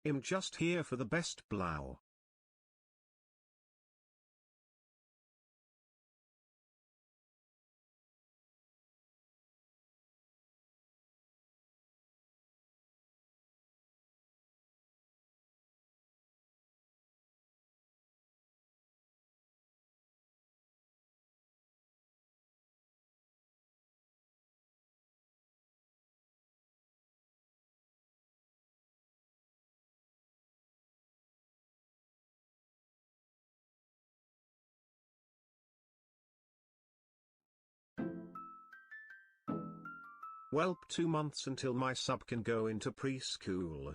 I'm just here for the best Blau. Welp 2 months until my sub can go into preschool.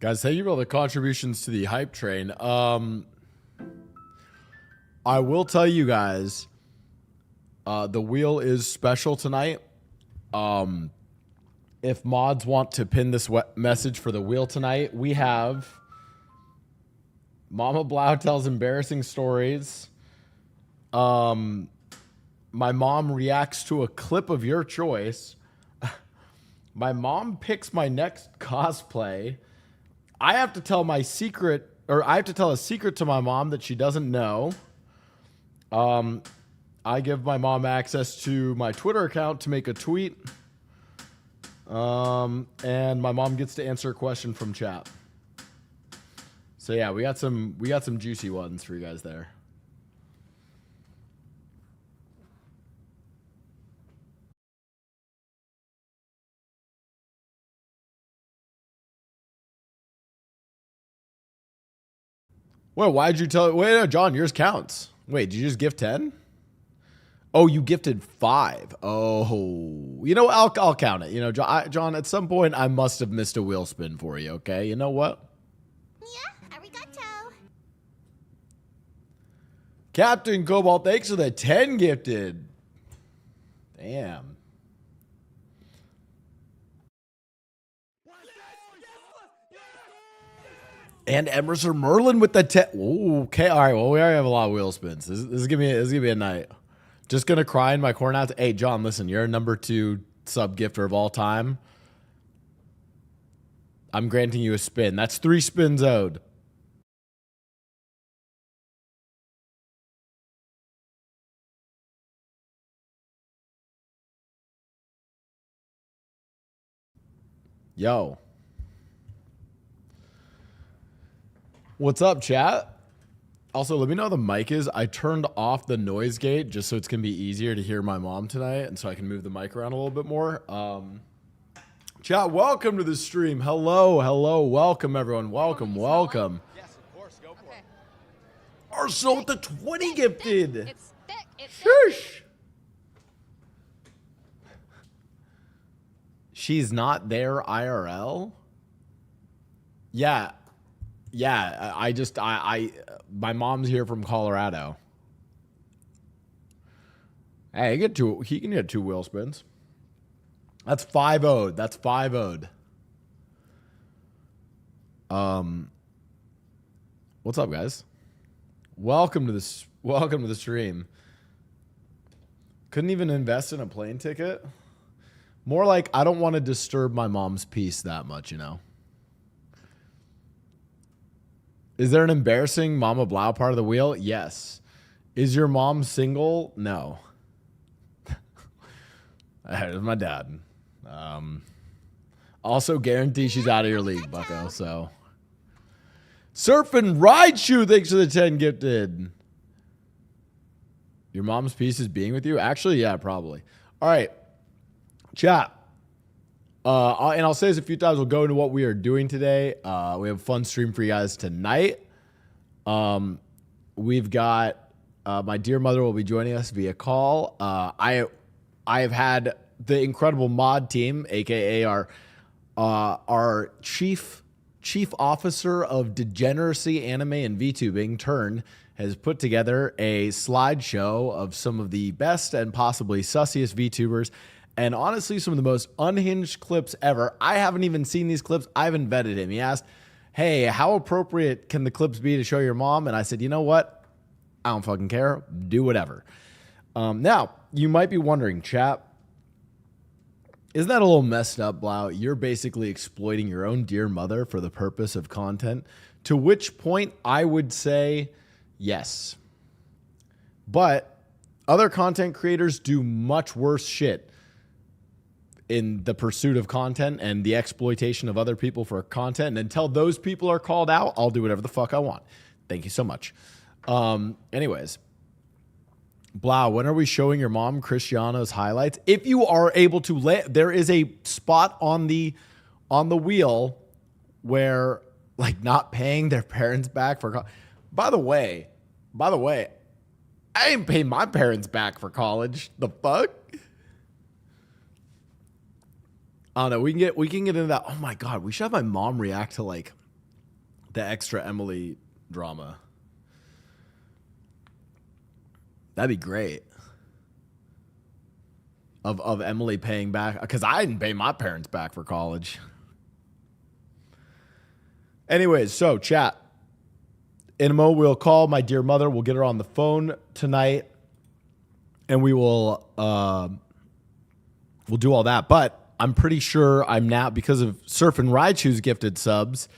Guys, thank you for all the contributions to the hype train. I will tell you guys, the wheel is special tonight. If mods want to pin this message for the wheel tonight, we have Mama Blau tells embarrassing stories. My mom reacts to a clip of your choice. My mom picks my next cosplay. I have to tell my secret, or I have to tell a secret to my mom that she doesn't know. I give my mom access to my Twitter account to make a tweet. And my mom gets to answer a question from chat. So yeah, we got some juicy ones for you guys there. Wait, why'd you tell? Wait, no, John, yours counts. Wait, did you just gift 10? Oh, you gifted 5. Oh, you know, I'll count it. You know, John, at some point I must have missed a wheel spin for you. Okay, you know what? Yeah, arigato. Captain Cobalt, thanks for the 10 gifted. Damn. And Emerson Merlin with the 10. Ooh, okay, all right. Well, we already have a lot of wheel spins. This is gonna be a night. Just gonna cry in my corner out. Hey, John, listen, you're a #2 sub gifter of all time. I'm granting you a spin. That's 3 spins owed. Yo. What's up, chat? Also, let me know how the mic is. I turned off the noise gate just so it's going to be easier to hear my mom tonight and so I can move the mic around a little bit more. Chat, welcome to the stream. Hello. Welcome, everyone. Welcome. Yes, of course. Go for it. Arsenal with the 20 gifted. It's thick. It's Shush. She's not there IRL? Yeah. My mom's here from Colorado. Hey, he can get 2 wheel spins. That's 5 owed. What's up, guys? Welcome to the stream. Couldn't even invest in a plane ticket. More like I don't want to disturb my mom's peace that much, you know. Is there an embarrassing Mama Blau part of the wheel? Yes. Is your mom single? No. It's my dad. Also guarantee she's out of your league, bucko. So, Surf and Ride Shoe, thanks for the 10 gifted. Your mom's piece is being with you? Actually, yeah, probably. All right, chat. And I'll say this a few times. We'll go into what we are doing today. We have a fun stream for you guys tonight. We've got my dear mother will be joining us via call. I have had the incredible mod team, aka our chief officer of degeneracy, anime, and VTubing, Turn, has put together a slideshow of some of the best and possibly sussiest VTubers. And honestly, some of the most unhinged clips ever. I haven't even seen these clips. I haven't vetted him. He asked, hey, how appropriate can the clips be to show your mom? And I said, you know what? I don't fucking care. Do whatever. Now, you might be wondering, chat, isn't that a little messed up, Blau? You're basically exploiting your own dear mother for the purpose of content. To which point I would say yes. But other content creators do much worse shit in the pursuit of content and the exploitation of other people for content. And until those people are called out, I'll do whatever the fuck I want. Thank you so much. Anyways, Blau, when are we showing your mom Cristiano's highlights? If you are able to, there is a spot on the wheel where, like, not paying their parents back for. By the way, I ain't paying my parents back for college. The fuck? I don't know. We can get into that. Oh my god, we should have my mom react to like the extra Emily drama. That'd be great. Of Emily paying back, because I didn't pay my parents back for college. Anyways, so chat. In a moment, we'll call my dear mother. We'll get her on the phone tonight, and we will we'll do all that. But I'm pretty sure I'm now, because of Surf and Ride Shoes gifted subs,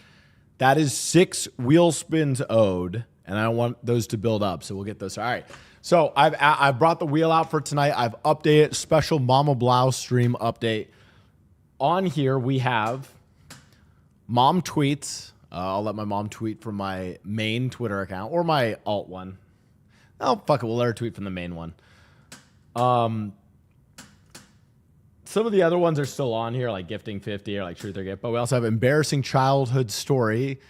that is 6 wheel spins owed, and I don't want those to build up, so we'll get those. All right. So I've brought the wheel out for tonight. I've updated special Mama Blau stream update. on here we have mom tweets. I'll let my mom tweet from my main Twitter account or my alt one. Oh, fuck it. We'll let her tweet from the main one. Some of the other ones are still on here, like Gifting 50 or like Truth or Gift. But we also have Embarrassing Childhood Story.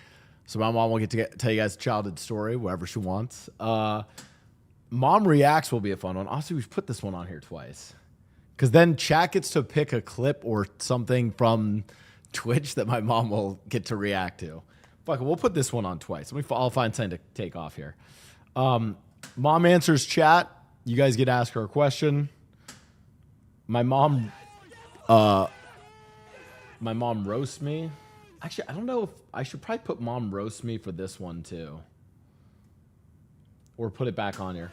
So my mom will get to tell you guys a childhood story, whatever she wants. Mom Reacts will be a fun one. Also, we've put this one on here twice. Because then chat gets to pick a clip or something from Twitch that my mom will get to react to. Fuck it, we'll put this one on twice. I'll find something to take off here. Mom answers chat. You guys get to ask her a question. My mom roasts me. Actually, I don't know if I should probably put mom roasts me for this one too. Or put it back on here.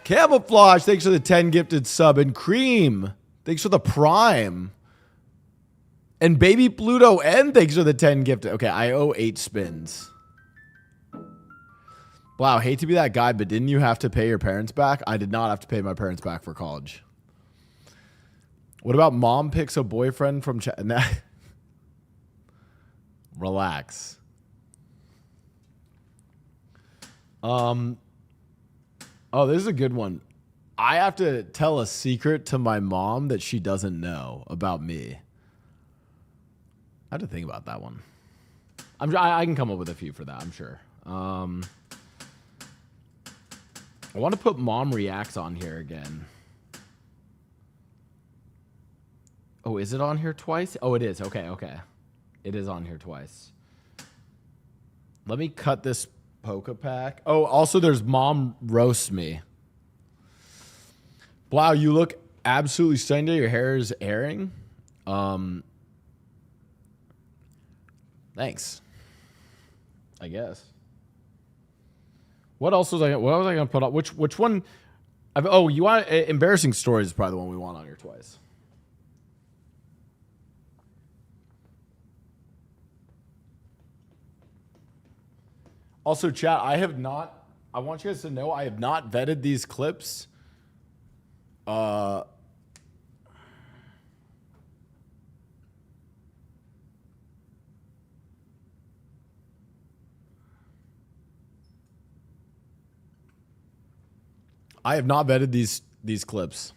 Camouflage, thanks for the 10 gifted sub. And Cream, thanks for the prime. And Baby Pluto N, thanks for the 10 gifted. Okay, I owe 8 spins. Wow, hate to be that guy, but didn't you have to pay your parents back? I did not have to pay my parents back for college. What about mom picks a boyfriend from chat? Relax. Oh, this is a good one. I have to tell a secret to my mom that she doesn't know about me. I have to think about that one. I can come up with a few for that, I'm sure. I want to put Mom Reacts on here again. Oh, is it on here twice? Oh, it is. Okay, okay. It is on here twice. Let me cut this Poke Pack. Oh, also there's Mom Roasts Me. Blau, you look absolutely stunning. Your hair is airing. Thanks. I guess. What else was I gonna put up? Which one? Oh, you want embarrassing stories is probably the one we want on here twice. Also, chat, I want you guys to know I have not vetted these clips. I have not vetted these clips.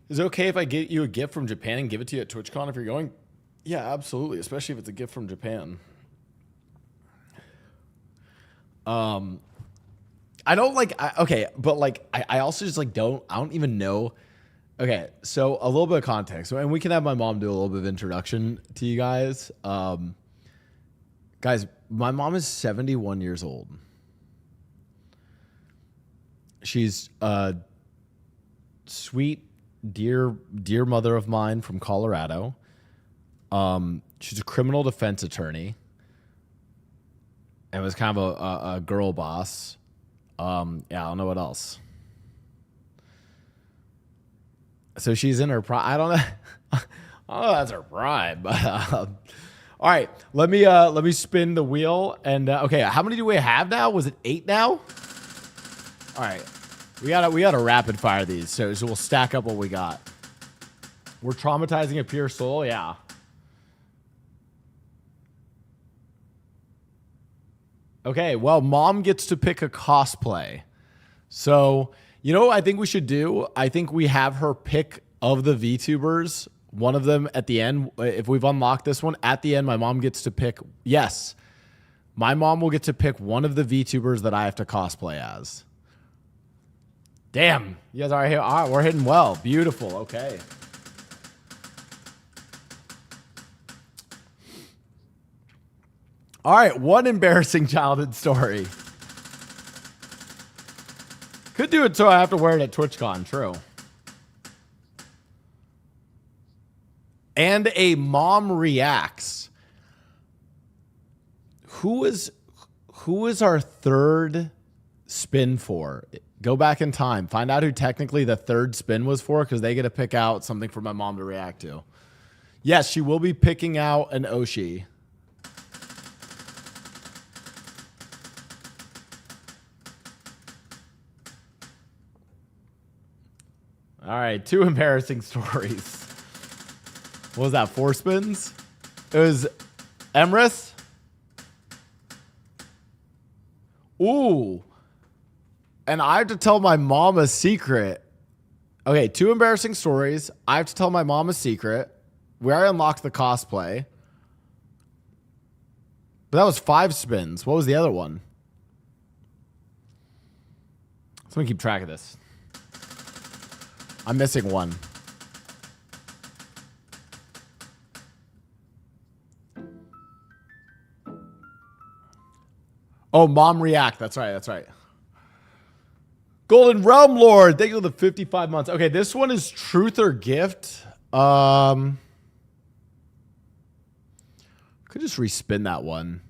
Is it okay if I get you a gift from Japan and give it to you at TwitchCon if you're going? Yeah, absolutely, especially if it's a gift from Japan. I don't like, okay, but like, I also just like I don't even know. Okay, so a little bit of context, and we can have my mom do a little bit of introduction to you guys. Guys, my mom is 71 years old. She's a sweet, dear mother of mine from Colorado. She's a criminal defense attorney. And was kind of a girl boss. Yeah, I don't know what else. So she's in her prime. I don't know. I don't know if that's her prime. But, all right, let me spin the wheel. And okay, how many do we have now? Was it 8 now? All right, we gotta rapid fire these. So we'll stack up what we got. We're traumatizing a pure soul. Yeah. Okay, well, mom gets to pick a cosplay. So, you know what I think we should do? I think we have her pick of the VTubers, one of them at the end. If we've unlocked this one, at the end, my mom gets to pick. Yes, my mom will get to pick one of the VTubers that I have to cosplay as. Damn, you guys are here. All right, we're hitting well. Beautiful, okay. All right, one embarrassing childhood story. Could do it so I have to wear it at TwitchCon, true. And a mom reacts. Who is our third spin for? Go back in time. Find out who technically the third spin was for, because they get to pick out something for my mom to react to. Yes, she will be picking out an Oshi. All right, 2 embarrassing stories. What was that, 4 spins? It was Emrys. Ooh. And I have to tell my mom a secret. Okay, 2 embarrassing stories. I have to tell my mom a secret. Where I unlocked the cosplay. But that was 5 spins. What was the other one? So let me keep track of this. I'm missing one. Oh, Mom React. That's right. That's right. Golden Realm Lord. Thank you for the 55 months. Okay, this one is truth or gift. Could just respin that one.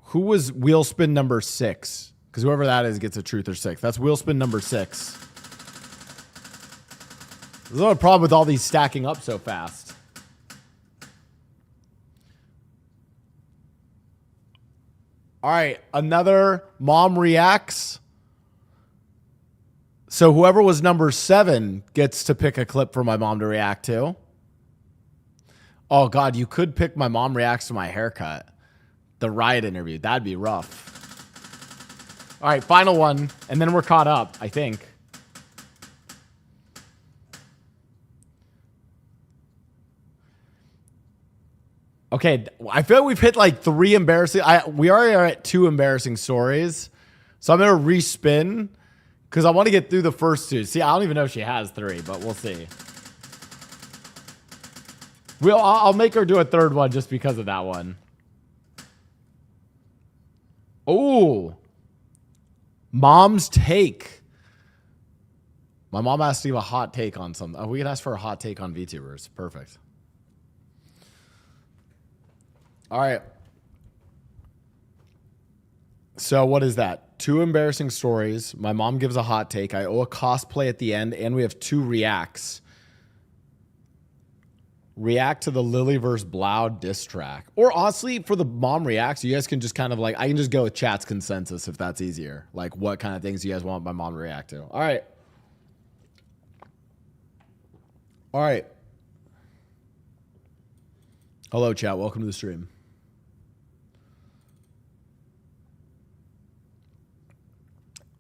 Who was wheel spin number 6? Because whoever that is gets a truth or 6. That's wheel spin number 6. There's no problem with all these stacking up so fast. All right, another Mom Reacts. So whoever was number 7 gets to pick a clip for my mom to react to. Oh, God, you could pick my mom reacts to my haircut. The riot interview. That'd be rough. All right, final one, and then we're caught up, I think. Okay, I feel like we've hit like 3 embarrassing. We already are at 2 embarrassing stories. So I'm going to respin because I want to get through the first 2. See, I don't even know if she has 3, but we'll see. I'll make her do a 3rd one just because of that one. Oh, Mom's take. My mom asked to give a hot take on something. Oh, we can ask for a hot take on VTubers. Perfect. All right. So what is that? 2 embarrassing stories. My mom gives a hot take. I owe a cosplay at the end, and we have 2 reacts. React to the Lily vs. Blau diss track. Or honestly, for the mom reacts, you guys can just kind of like, I can just go with chat's consensus if that's easier. Like what kind of things you guys want my mom to react to. All right. All right. Hello, chat. Welcome to the stream.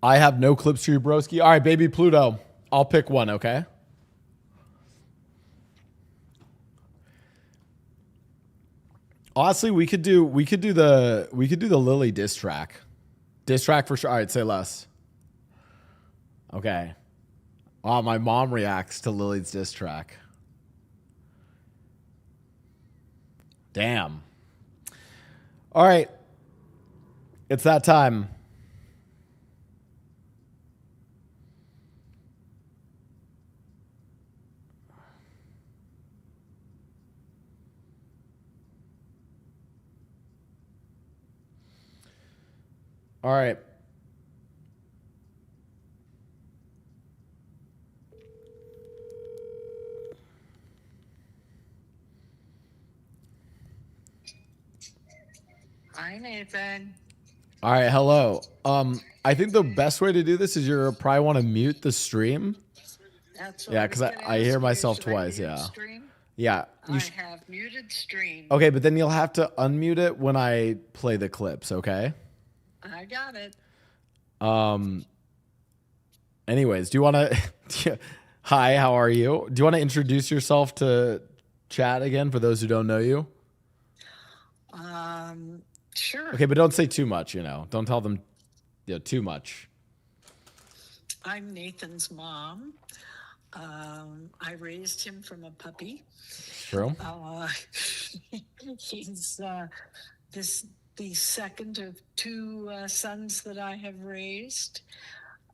I have no clips for you, broski. All right, baby Pluto. I'll pick one, okay? Honestly, we could do the Lily diss track. Diss track for sure. All right, say less. Okay. Oh, my mom reacts to Lily's diss track. Damn. All right. It's that time. All right. Hi, Nathan. All right, hello. I think the best way to do this is you probably want to mute the stream. That's what Yeah, because I hear myself twice. Yeah. Stream? Yeah. I have muted stream. Okay, but then you'll have to unmute it when I play the clips, okay? I got it. Anyways, do you want to... Hi, how are you? Do you want to introduce yourself to chat again for those who don't know you? Sure. Okay, but don't say too much, you know. Don't tell them too much. I'm Nathan's mom. I raised him from a puppy. True. He's the second of 2 sons that I have raised.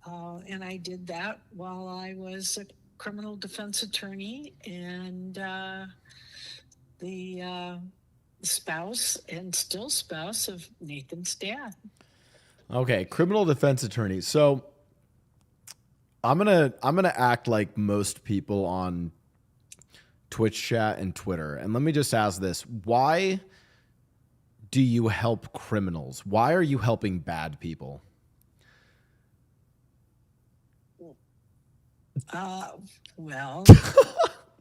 And I did that while I was a criminal defense attorney and the spouse and still spouse of Nathan's dad. Okay, criminal defense attorney. So I'm gonna act like most people on Twitch chat and Twitter. And let me just ask this. Why do you help criminals? Why are you helping bad people? Well,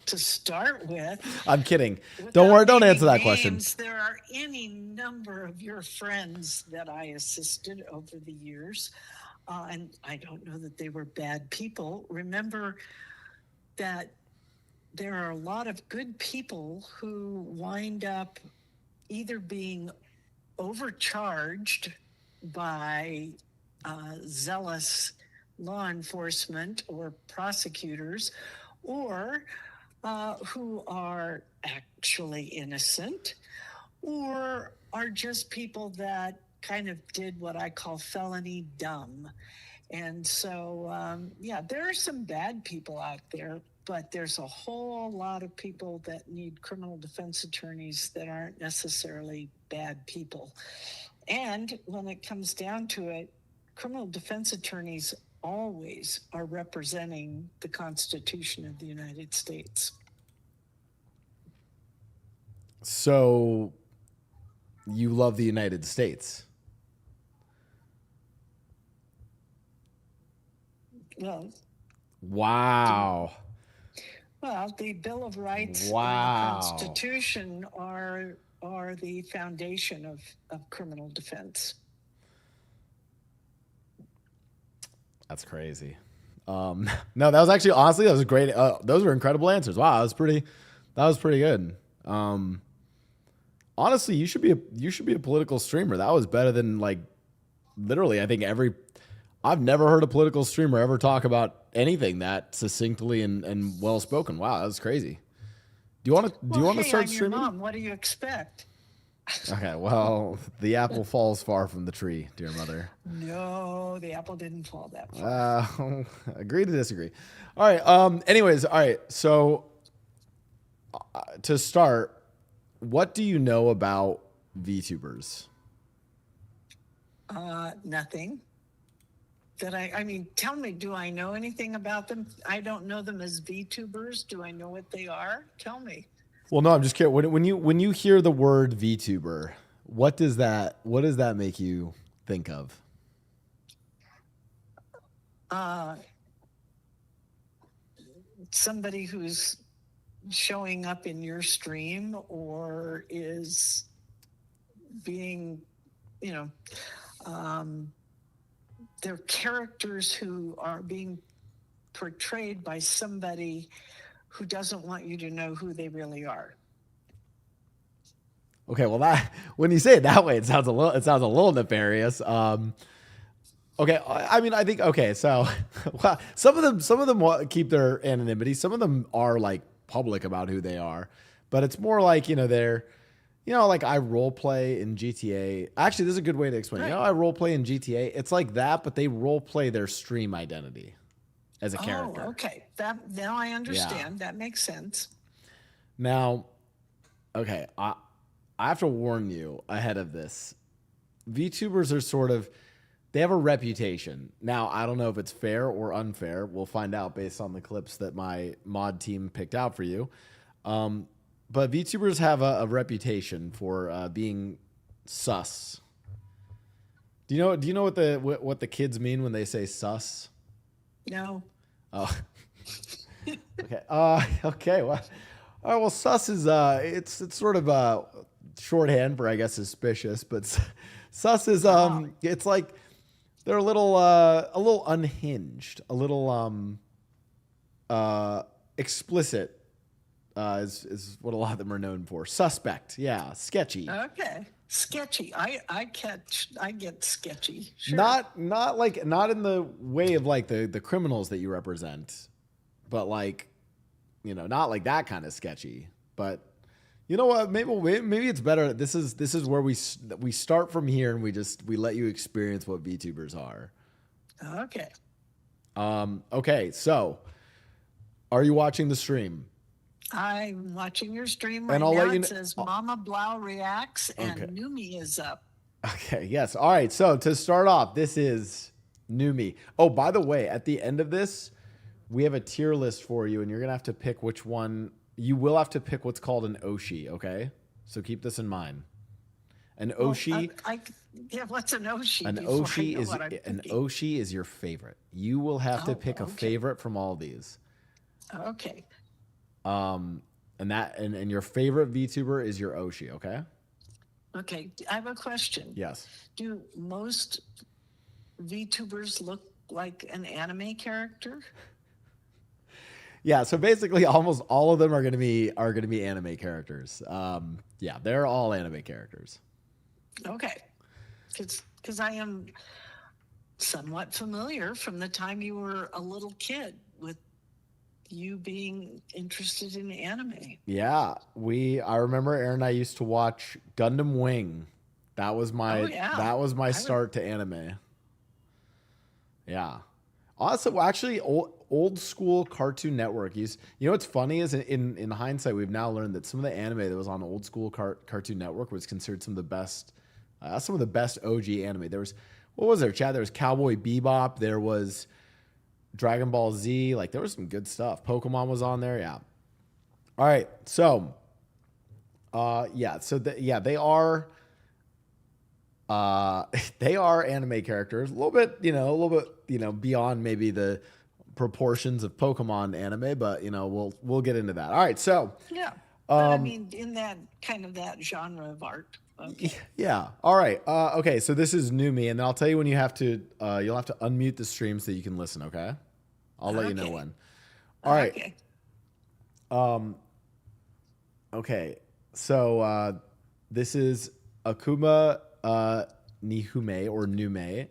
to start with, I'm kidding. Don't worry. Don't answer that question. There are any number of your friends that I assisted over the years, and I don't know that they were bad people. Remember that there are a lot of good people who wind up either being overcharged by zealous law enforcement or prosecutors, or who are actually innocent, or are just people that kind of did what I call felony dumb. And so, yeah, there are some bad people out there, but there's a whole lot of people that need criminal defense attorneys that aren't necessarily bad people. And when it comes down to it, criminal defense attorneys always are representing the Constitution of the United States. So you love the United States? Well, wow. Well, the Bill of Rights Wow. and the Constitution are the foundation of criminal defense. That's crazy. No, that was actually, honestly, that was great. Those were incredible answers. Wow, that was pretty good. Honestly, you should be a political streamer. That was better than, like, literally, I think I've never heard a political streamer ever talk about anything that succinctly and well spoken. Wow, that was crazy. Do you want to start I'm streaming? your mom. What do you expect? Okay, well, the apple falls far from the tree, dear mother. No, the apple didn't fall that far. Agree to disagree. All right. Anyways, all right. So to start, what do you know about VTubers? Nothing. I mean, tell me, do I know anything about them? I don't know them as VTubers. Do I know what they are? Tell me. Well, no, I'm just curious. When you hear the word VTuber, what does that make you think of? Somebody who's showing up in your stream or is being, they're characters who are being portrayed by somebody who doesn't want you to know who they really are. Okay, well, when you say it that way, it sounds a little nefarious. Okay, I mean, I think so. Well, some of them keep their anonymity. Some of them are like public about who they are, but it's more like they're. Like I role play in GTA. Actually, this is a good way to explain. Right. I role play in GTA. It's like that, but they role play their stream identity as a character. Oh, okay. Now I understand. Yeah. That makes sense. Now, okay, I have to warn you ahead of this. VTubers are they have a reputation. Now, I don't know if it's fair or unfair. We'll find out based on the clips that my mod team picked out for you. But VTubers have a reputation for being sus. Do you know what the kids mean when they say sus? No. Oh. Okay. Okay. Well. All right. Well, sus is it's sort of shorthand for, I guess, suspicious. But sus is it's like they're a little unhinged, a little explicit. Is what a lot of them are known for. Suspect, yeah, sketchy. Okay, sketchy. I get sketchy. Sure. Not in the way of like the criminals that you represent, but like, not like that kind of sketchy. But you know what? Maybe it's better. This is where we start from here and we let you experience what VTubers are. Okay. Okay. So, are you watching the stream? I'm watching your stream right and I'll now. Let you it says Mama Blau reacts and Numei is up. Okay, yes. All right, so to start off, this is Numei. Oh, by the way, at the end of this, we have a tier list for you, and you're going to have to pick which one. You will have to pick what's called an Oshi, okay? So keep this in mind. An Oshi. Yeah, what's an Oshi? An Oshi is your favorite. You will have to pick a favorite from all these. Okay. And your favorite VTuber is your Oshi, okay? Okay. I have a question. Yes. Do most VTubers look like an anime character? Yeah, so basically almost all of them are gonna be anime characters. Yeah, they're all anime characters. Okay. Because I am somewhat familiar from the time you were a little kid with you being interested in anime. Yeah, I remember Aaron and I used to watch Gundam Wing. That was my start to anime. Yeah. Also, actually, old school Cartoon Network. You know what's funny is in hindsight, we've now learned that some of the anime that was on old school Cartoon Network was considered some of the best OG anime. What was there, Chad? There was Cowboy Bebop. There was Dragon Ball Z. Like, there was some good stuff. Pokemon was on there. Yeah. All right. So, yeah. So they are. They are anime characters. A little bit, beyond maybe the proportions of Pokemon anime, but we'll get into that. All right. So. Yeah. But I mean, in that kind of that genre of art. Okay. Yeah. All right. Okay. So this is Numei, and I'll tell you when you'll have to unmute the stream so that you can listen. Okay. I'll let you know when. All right. Okay. Okay. So this is Akuma Nihume or Numei.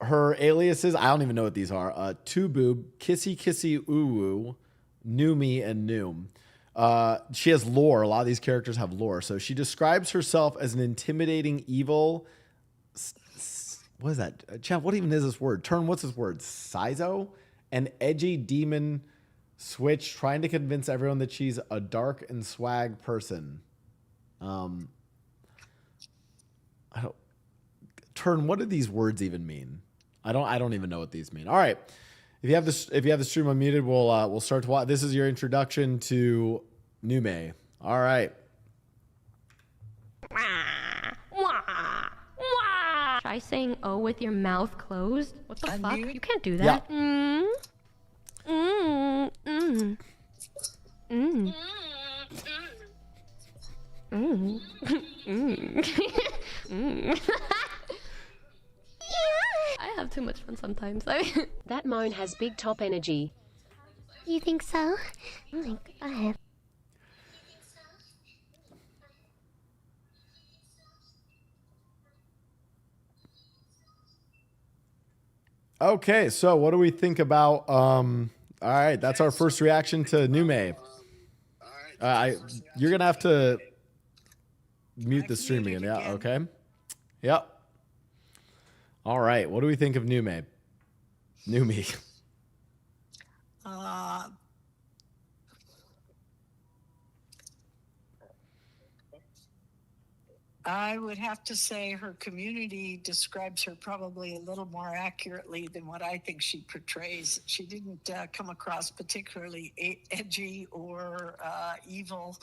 Her aliases, I don't even know what these are. Tuboob, Kissy Kissy Uwu, Numei, and Noom. She has lore. A lot of these characters have lore. So she describes herself as an intimidating evil. What is that? Chad, what even is this word? What's this word? Saizo? An edgy demon switch trying to convince everyone that she's a dark and swag person. What do these words even mean? I don't even know what these mean. All right. If you have the stream unmuted, we'll start to watch. This is your introduction to Numei. All right. Try saying "oh" with your mouth closed. What the fuck? You can't do Yeah. that. I have too much fun sometimes. That moan has big top energy. You think so? Oh my god. Okay, so what do we think about? All right, that's our first reaction to Numei. You're gonna have to mute the stream again. Yeah. Okay. Yep. All right. What do we think of Numei? I would have to say her community describes her probably a little more accurately than what I think she portrays. She didn't come across particularly edgy or evil.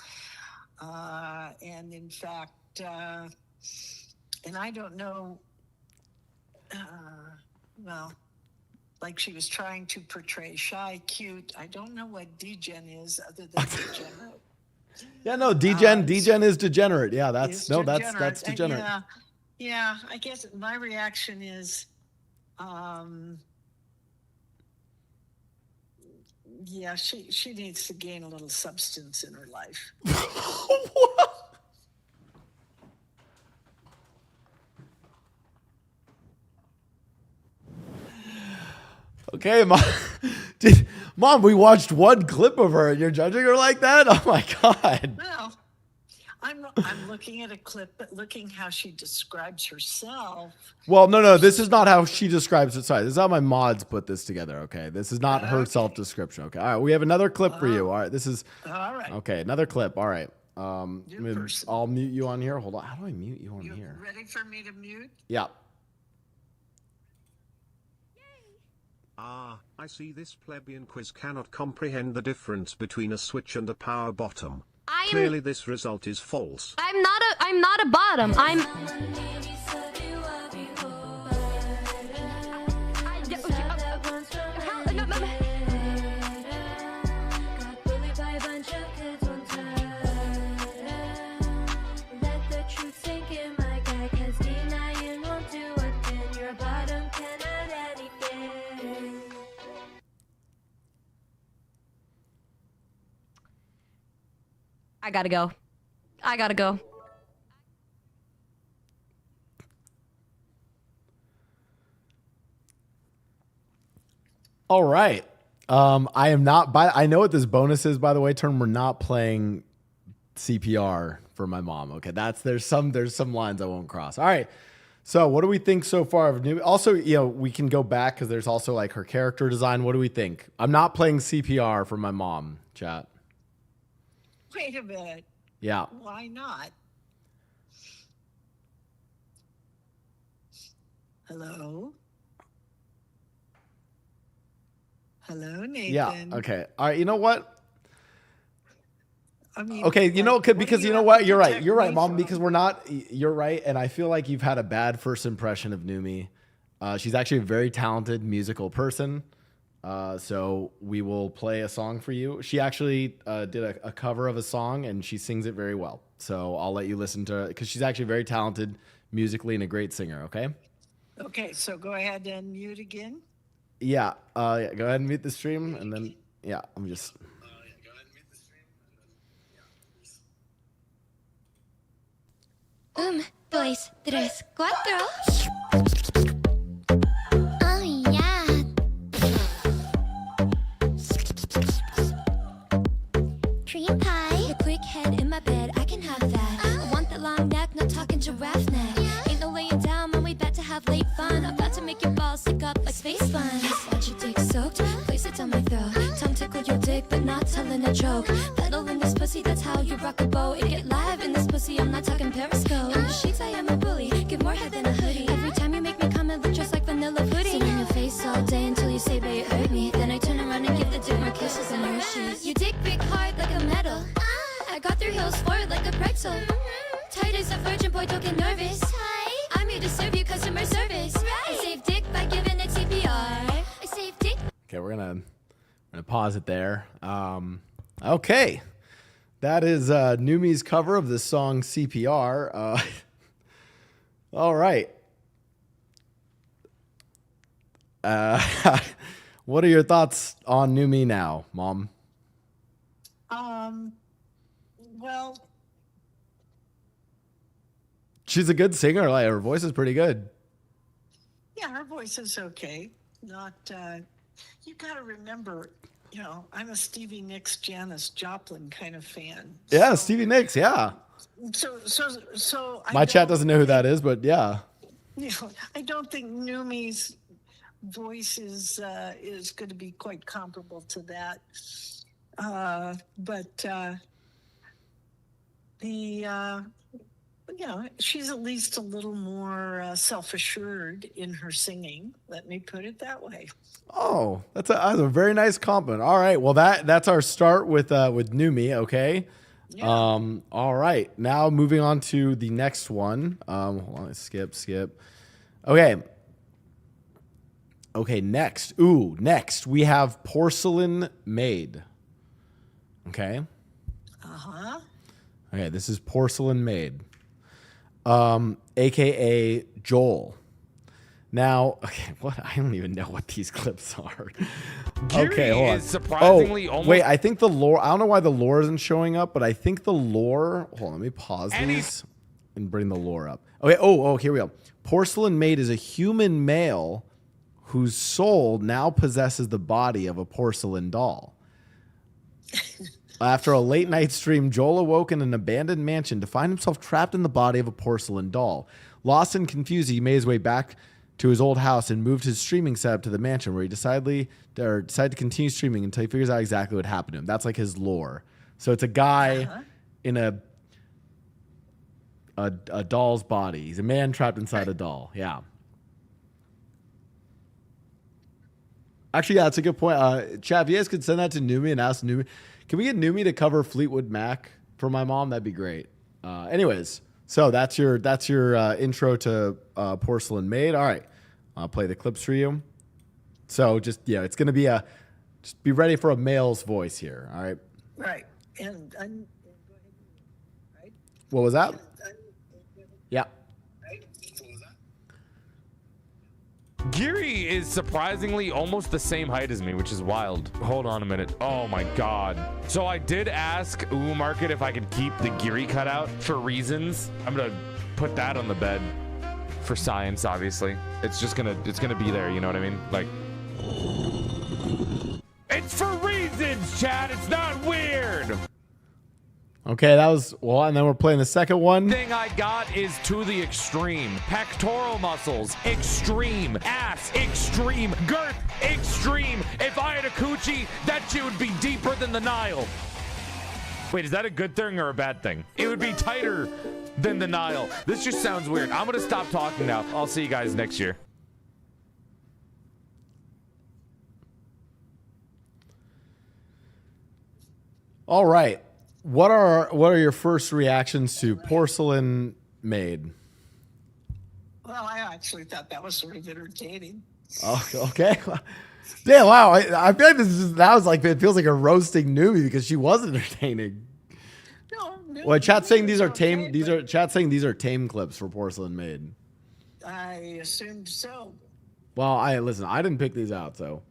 And in fact, and I don't know, well, like she was trying to portray shy, cute. I don't know what degen is other than degenerate. Yeah, no, degen is degenerate. Yeah, that's degenerate. Yeah, I guess my reaction is, yeah, she needs to gain a little substance in her life. What? Okay, Mom, we watched one clip of her and you're judging her like that? Oh my God. Well, I'm looking at a clip, but looking how she describes herself. Well, no, this is not how she describes it. Sorry, this is how my mods put this together, okay? This is not her self-description, okay? All right, we have another clip for you. All right, this is... All right. Okay, another clip. All right. I'll mute you on here. Hold on. How do I mute you on here? Ready for me to mute? Yeah. Ah, I see this plebeian quiz cannot comprehend the difference between a switch and a power bottom. I Clearly this result is false. I'm not a bottom. I gotta go. I gotta go. All right. I am not I know what this bonus is, by the way, Turn. We're not playing CPR for my mom. Okay. There's some lines I won't cross. All right. So what do we think so far of Numei? Also, you know, we can go back because there's also like her character design. What do we think? I'm not playing CPR for my mom, chat. Wait a minute. Yeah. Why not? Hello? Hello, Nathan. Yeah. Okay. All right. You know what? I mean, okay. You know, because you know what? You're right. You're right, Mom. from? Because we're not. You're right. And I feel like you've had a bad first impression of Numei. She's actually a very talented musical person. So we will play a song for you. She actually did a cover of a song and she sings it very well. So I'll let you listen to it because she's actually very talented musically and a great singer. Okay. Okay, so go ahead and mute again. Yeah. Go ahead and mute the stream and then yeah. I'm just. Dos, tres, cuatro. Oh yeah. Cream pie. A quick head in my bed, I can have that. I want the long neck, not talking giraffe neck. Ain't no laying down when we about to have late fun. I'm about to make your balls stick up like space buns. Want your dick soaked? Place it down my throat. Tongue tickle your dick, but not telling a joke. Pedal in this pussy, that's how you rock a boat. It get live in this pussy, I'm not talking periscope. In the sheets, I am a bully. Give more head than a hoodie. Every time you make me come, it look just like vanilla pudding. Sit in your face all day until you say, babe, it hurt me. Then I turn around and give the dick more kisses and Hershey's. You dick big hard like a metal. I got 3 heels forward like a pretzel. Tight as a virgin boy, don't get nervous. I'm here to serve you customer service. I save dick by giving it CPR. I save dick. Okay, we're gonna pause it there. Okay, that is Numei's cover of the song CPR. All right. What are your thoughts on Numei now, Mom? Well, She's a good singer. Like her voice is pretty good. yeah, her voice is okay. Not, you got to remember, you know, I'm a Stevie Nicks, Janis Joplin kind of fan. Yeah, Stevie Nicks. Yeah. So My chat doesn't know who that is, but yeah. You know, I don't think Numei's voice is going to be quite comparable to that. But you know, she's at least a little more self-assured in her singing. Let me put it that way. Oh, that's a very nice compliment. All right, well that's our start with Numei. Okay. Yeah. All right. Now moving on to the next one. Hold on, skip. Okay. Okay, next. Next we have Porcelain Maid. Okay. Uh-huh. Okay, this is Porcelain Maid. AKA Joel. Now, okay, what? I don't even know what these clips are. Okay, hold on. Is surprisingly almost wait, I think the lore, I don't know why the lore isn't showing up, but I think the lore, hold on, let me pause these and bring the lore up. Okay, here we go. Porcelain Maid is a human male whose soul now possesses the body of a porcelain doll. After a late night stream, Joel awoke in an abandoned mansion to find himself trapped in the body of a porcelain doll. Lost and confused, he made his way back to his old house and moved his streaming setup to the mansion, where he decided to continue streaming until he figures out exactly what happened to him. That's like his lore. So it's a guy in a doll's body. He's a man trapped inside a doll. Yeah. Actually, yeah, that's a good point. Chav, you guys could send that to Numei and ask Numei. Can we get Numei to cover Fleetwood Mac for my mom, that'd be great. Anyways, so that's your intro to Porcelain Maid. All right, I'll play the clips for you. So just it's gonna be just be ready for a male's voice here. All right. Right. And right. What was that? Yeah. Giri is surprisingly almost the same height as me, which is wild. Hold on a minute. Oh my god. So I did ask Market if I could keep the Giri cutout for reasons. I'm gonna put that on the bed for science, obviously. It's gonna be there, you know what I mean? Like, it's for reasons, Chad. It's not weird. Okay, that was and then we're playing the second one. Thing I got is to the extreme. Pectoral muscles, extreme. Ass, extreme. Girth, extreme. If I had a coochie, that shit would be deeper than the Nile. Wait, is that a good thing or a bad thing? It would be tighter than the Nile. This just sounds weird. I'm gonna stop talking now. I'll see you guys next year. All right. What are your first reactions to Porcelain Maid? Well, I actually thought that was sort of entertaining. Oh, okay. Yeah, wow. I feel like it feels like a roasting Numei because she was entertaining. No, Well, chat's saying these are tame. Chat's saying these are tame clips for Porcelain Maid. I assumed so. Well, I didn't pick these out, so.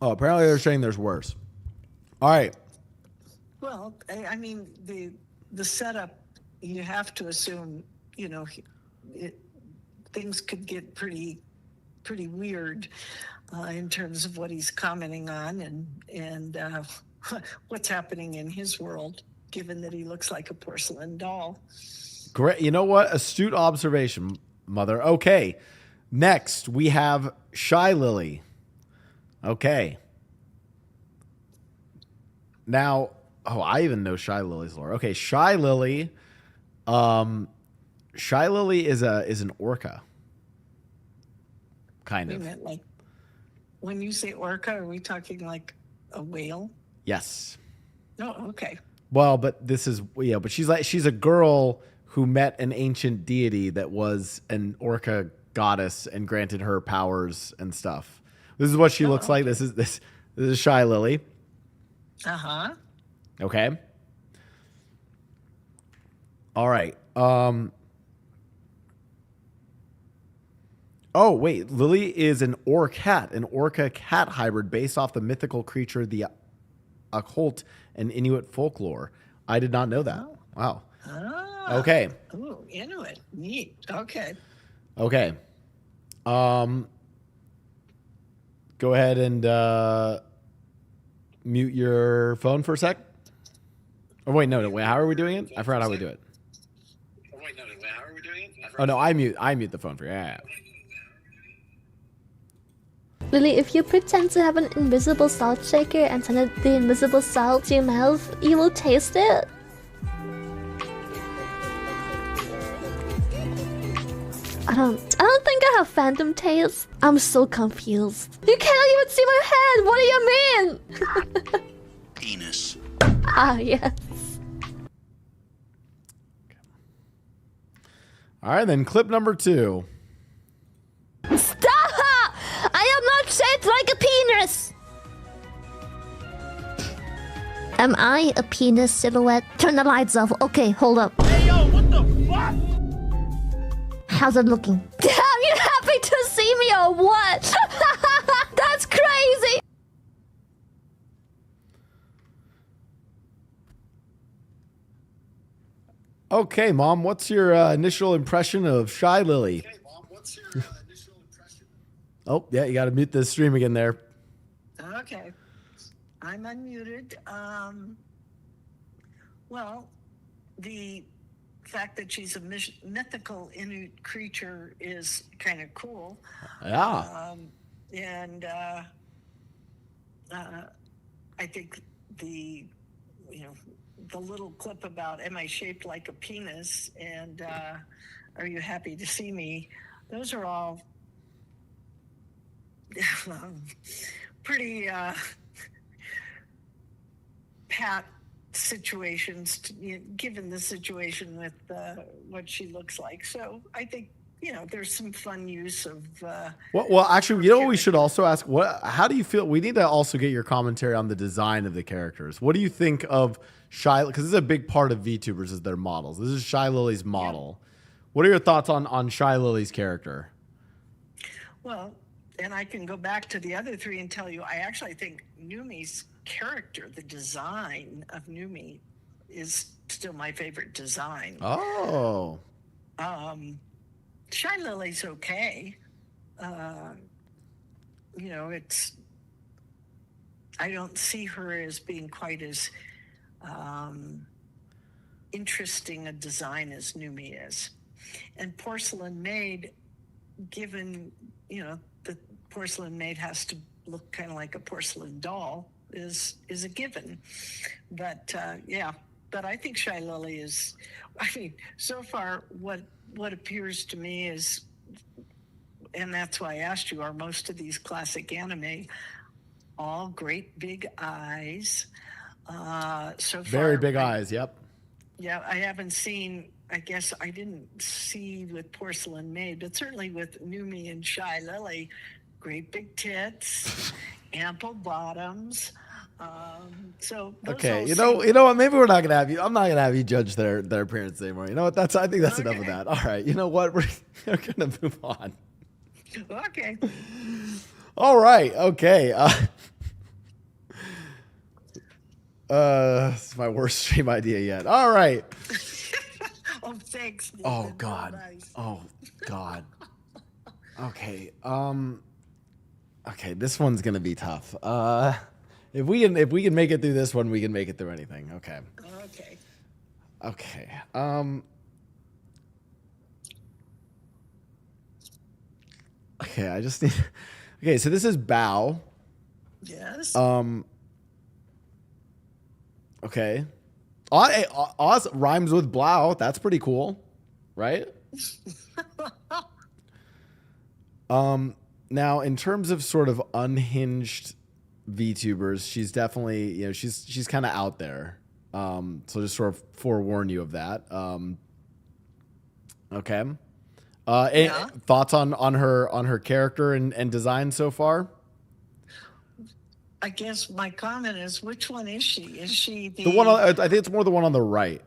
Oh, apparently they're saying there's worse. All right. Well, I mean, the setup, you have to assume, things could get pretty weird in terms of what he's commenting on and what's happening in his world, given that he looks like a porcelain doll. Great. You know what? Astute observation, Mother. Okay. Next, we have Shy Lily. Okay. Now, I even know Shy Lily's lore. Okay, Shy Lily. Shy Lily is an orca. Kind of. Like, when you say orca, are we talking like a whale? Yes. Oh, okay. Well, but but she's a girl who met an ancient deity that was an orca goddess and granted her powers and stuff. This is what she looks like. This is Shy Lily. Uh-huh. Okay. All right. Oh, wait. Lily is an orca cat hybrid based off the mythical creature, the occult and Inuit folklore. I did not know that. Oh. Wow. Ah. Okay. Oh, Inuit. Neat. Okay. Okay. Go ahead and mute your phone for a sec. Oh, wait, no. Wait, how are we doing it? I forgot how we do it. Oh, wait, no. How are we doing it? Oh, no. I mute the phone for you. Yeah. Lily, if you pretend to have an invisible salt shaker and send the invisible salt to your mouth, you will taste it. I don't think I have phantom taste. I'm so confused. You cannot even see my head. What do you mean? Penis. Ah, yes. All right, then clip number 2. Stop! I am not shaped like a penis. Am I a penis silhouette? Turn the lights off. Okay, hold up. Hey, yo, what the fuck? How's it looking? Damn, you happy to see me or what? That's crazy. Okay, Mom, what's your initial impression of Shy Lily? Okay, Mom, what's your initial impression? Oh, yeah, you got to mute the stream again there. Okay. I'm unmuted. Well, the fact that she's a mythical Inuit creature is kind of cool. Yeah. And I think the little clip about am I shaped like a penis and are you happy to see me? Those are all pretty pat situations, given the situation with what she looks like. So I think, there's some fun use of. Well, actually, what we should also ask? How do you feel? We need to also get your commentary on the design of the characters. What do you think of Shy? Because this is a big part of VTubers is their models. This is Shy Lily's model. Yeah. What are your thoughts on Shy Lily's character? Well, and I can go back to the other three and tell you, I actually think Numei's character, the design of Numei, is still my favorite design. Oh. Shy Lily's okay. It's. I don't see her as being quite as interesting a design as Numei is. And Porcelain Maid, given, the Porcelain Maid has to look kind of like a porcelain doll, is a given. But but I think Shy Lily is, so far what appears to me is, and that's why I asked you, are most of these classic anime all great big eyes? So far, very big eyes. Yep. Yeah, I haven't seen. I guess I didn't see with Porcelain Maid, but certainly with Numei and Shy Lily, great big tits, ample bottoms. So okay, you know what? Maybe we're not gonna have you. I'm not gonna have you judge their appearance anymore. You know what? I think that's enough of that. All right. You know what? We're gonna move on. Okay. All right. Okay. It's my worst stream idea yet. All right. Oh, thanks. Oh God. Oh God. Okay. Okay. This one's gonna be tough. If we can make it through this one, we can make it through anything. Okay. Okay. Okay. Okay. I just need. Okay. So this is Blau. Yes. Okay. Oz rhymes with Blau. That's pretty cool, right? Now, in terms of sort of unhinged VTubers, she's definitely, she's kind of out there. So just sort of forewarn you of that. Okay. Thoughts on her character and design so far? I guess my comment is, which one is she? Is she the one? I think it's more the one on the right.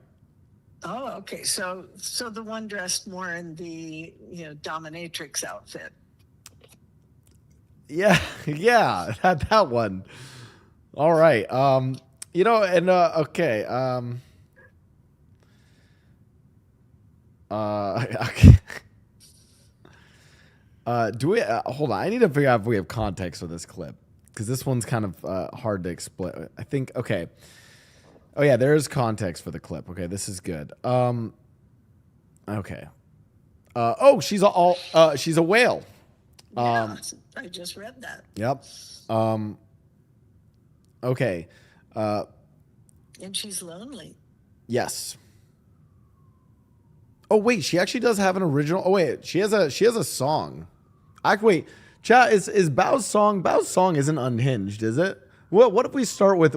Oh, okay. So the one dressed more in the dominatrix outfit. Yeah, that one. All right. Okay. Okay. Do we hold on? I need to figure out if we have context for this clip, because this one's kind of hard to explain. I think. Okay. Oh yeah, there is context for the clip. Okay, this is good. Okay. She's a whale. Yeah, I just read that. Yep. Okay. And she's lonely. Yes. Oh wait, she actually does have an original. Oh wait, she has a song. Wait, chat, is Bao's song? Bao's song isn't unhinged, is it? What if we start with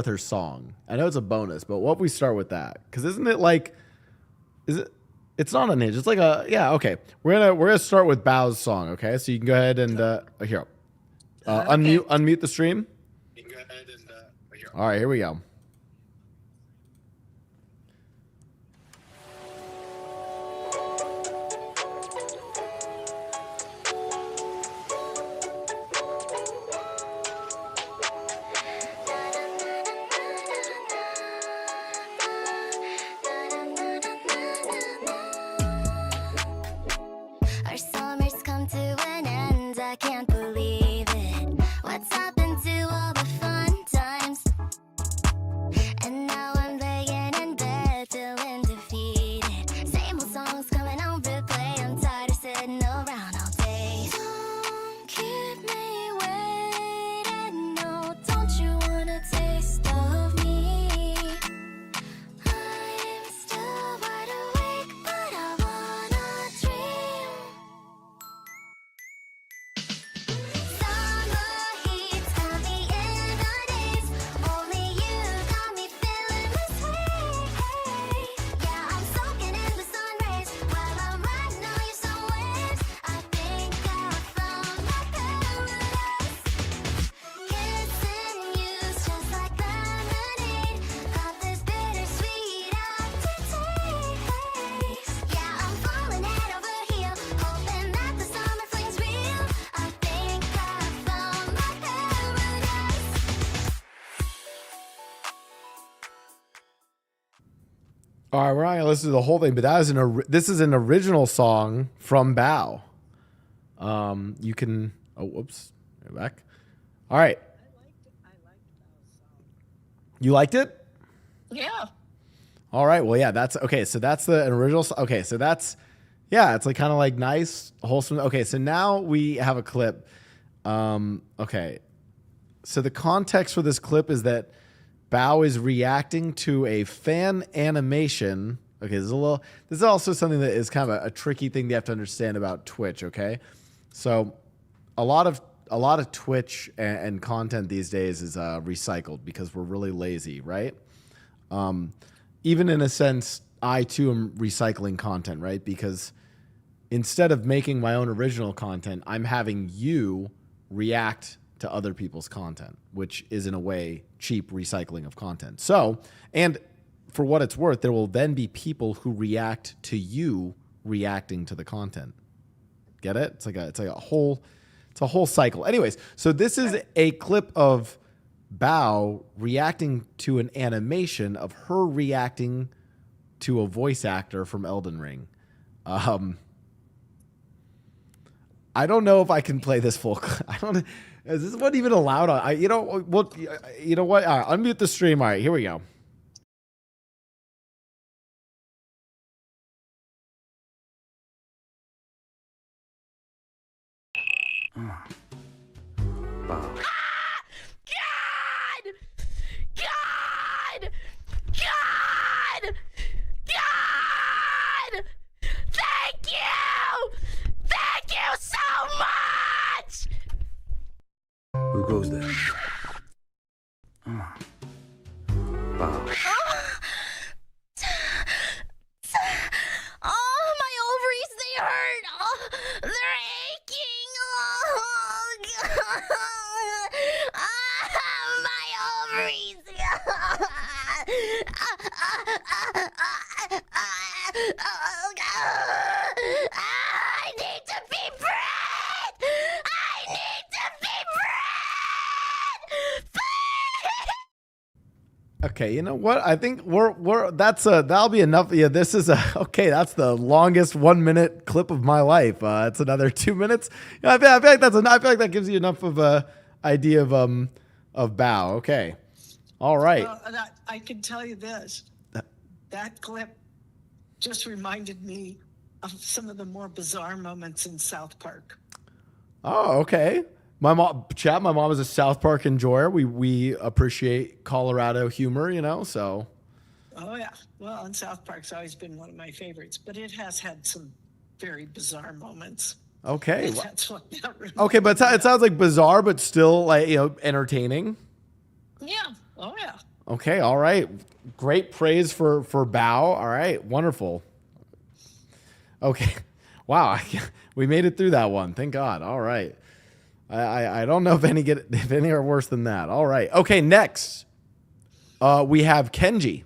her song? I know it's a bonus, but what if we start with that? Because isn't it like, is it? It's not unhinged. It's like okay. We're gonna start with Bao's song. Okay, so you can go ahead and here, unmute the stream. You can go ahead and here. All right, here we go. All right, we're not gonna listen to the whole thing, but that is this is an original song from Blau. You can. Oh, whoops. Go back. All right. I liked Blau's song. You liked it? Yeah. All right. Well, yeah. That's okay. So that's the original. Okay. So that's it's like kind of like nice, wholesome. Okay. So now we have a clip. Okay. So the context for this clip is that Blau is reacting to a fan animation. Okay, this is also something that is kind of a tricky thing you have to understand about Twitch. Okay, so a lot of Twitch and content these days is recycled because we're really lazy, right? Even in a sense, I too am recycling content, right? Because instead of making my own original content, I'm having you react to other people's content, which is in a way cheap recycling of content. So, and for what it's worth, there will then be people who react to you reacting to the content. Get it? It's like a whole cycle. Anyways, so this is a clip of Blau reacting to an animation of her reacting to a voice actor from Elden Ring. I don't know if I can play this full. I don't. Is this one even allowed on? You know what? All right, unmute the stream. All right, here we go. God! God! God! God! Thank you! Thank you so much! Who goes there? Wow. Oh, my ovaries, they hurt. Oh, they're aching. Oh, God. Ah, my ovaries. Oh, God. I need to be bred. I need to be bred. Okay, you know what? I think that'll be enough. Yeah, this is okay. That's the longest 1 minute clip of my life. It's another 2 minutes. I feel like that gives you enough of a idea of Blau. Okay, all right. Well, I can tell you this. That clip just reminded me of some of the more bizarre moments in South Park. Oh, okay. My mom is a South Park enjoyer. We appreciate Colorado humor, you know, so. Oh, yeah. Well, and South Park's always been one of my favorites, but it has had some very bizarre moments. Okay. That's what that really okay, but it sounds like bizarre, but still like, you know, entertaining. Yeah. Oh, yeah. Okay. All right. Great praise for Blau. All right. Wonderful. Okay. Wow. We made it through that one. Thank God. All right. I don't know if any are worse than that. All right. Okay. Next, we have Kenji.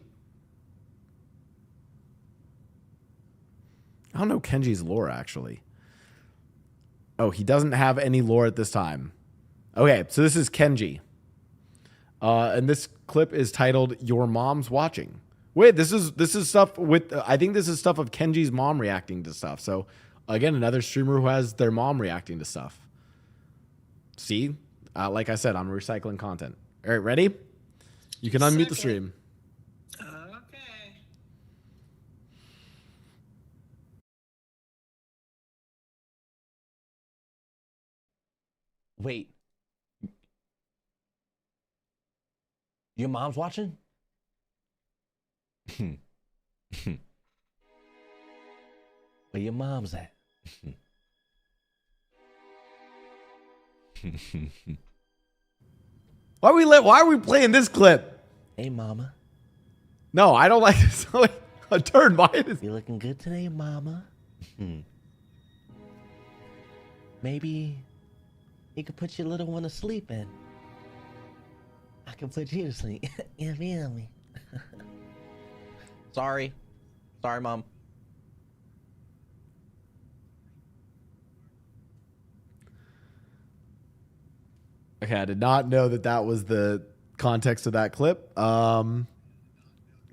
I don't know Kenji's lore actually. Oh, he doesn't have any lore at this time. Okay, so this is Kenji. And this clip is titled "Your Mom's Watching." Wait, this is stuff with. I think this is stuff of Kenji's mom reacting to stuff. So again, another streamer who has their mom reacting to stuff. See, like I said, I'm recycling content. All right, ready? You can unmute the stream. Okay. Wait. Your mom's watching? Where your mom's at? Why are we playing this clip? Hey, mama. No, I don't like this. A turn. You looking good today, mama? Maybe you could put your little one to sleep and I can put you to sleep. You feel me? Sorry, mom. Okay, I did not know that was the context of that clip.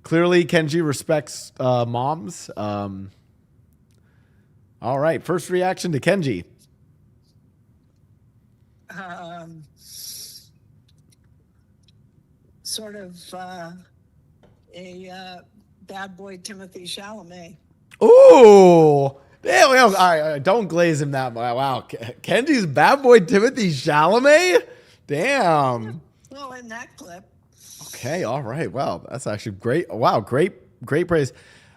Clearly, Kenji respects moms. All right, first reaction to Kenji. Sort of a bad boy Timothy Chalamet. Ooh. Damn, all right, don't glaze him that much. Wow. Kenji's bad boy Timothy Chalamet? Damn. Well, in that clip. Okay, all right. Wow, that's actually great. Wow, great praise.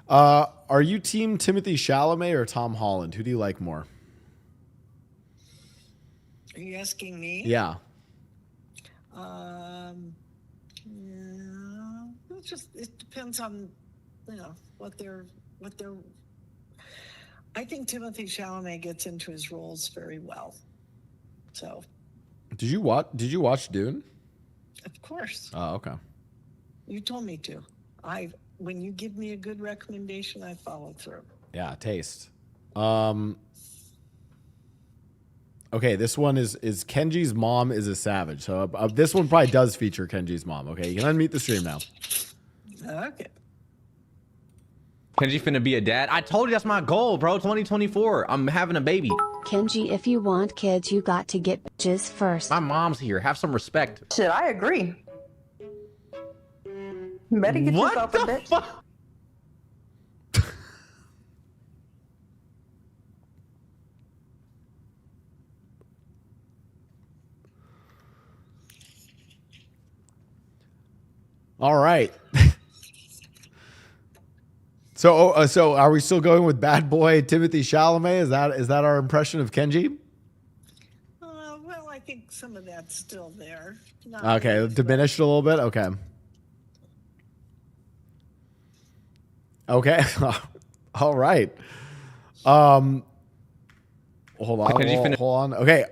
Are you team Timothy Chalamet or Tom Holland? Who do you like more? Are you asking me? Yeah. It depends on, what they're. I think Timothy Chalamet gets into his roles very well. So. Did you watch Dune? Of course. Oh, okay. You told me to. When you give me a good recommendation, I follow through. Yeah, taste. Okay, this one is Kenji's mom is a savage. So this one probably does feature Kenji's mom. Okay, you can unmute the stream now. Okay. Kenji finna be a dad. I told you that's my goal, bro. 2024. I'm having a baby. Kenji, if you want kids, you got to get bitches first. My mom's here. Have some respect. Shit, I agree. You better get yourself a bitch. All right. So are we still going with bad boy Timothy Chalamet? Is that our impression of Kenji? Well, I think some of that's still there. Okay, diminished a little bit. Okay. Okay. All right. Hold on. Okay.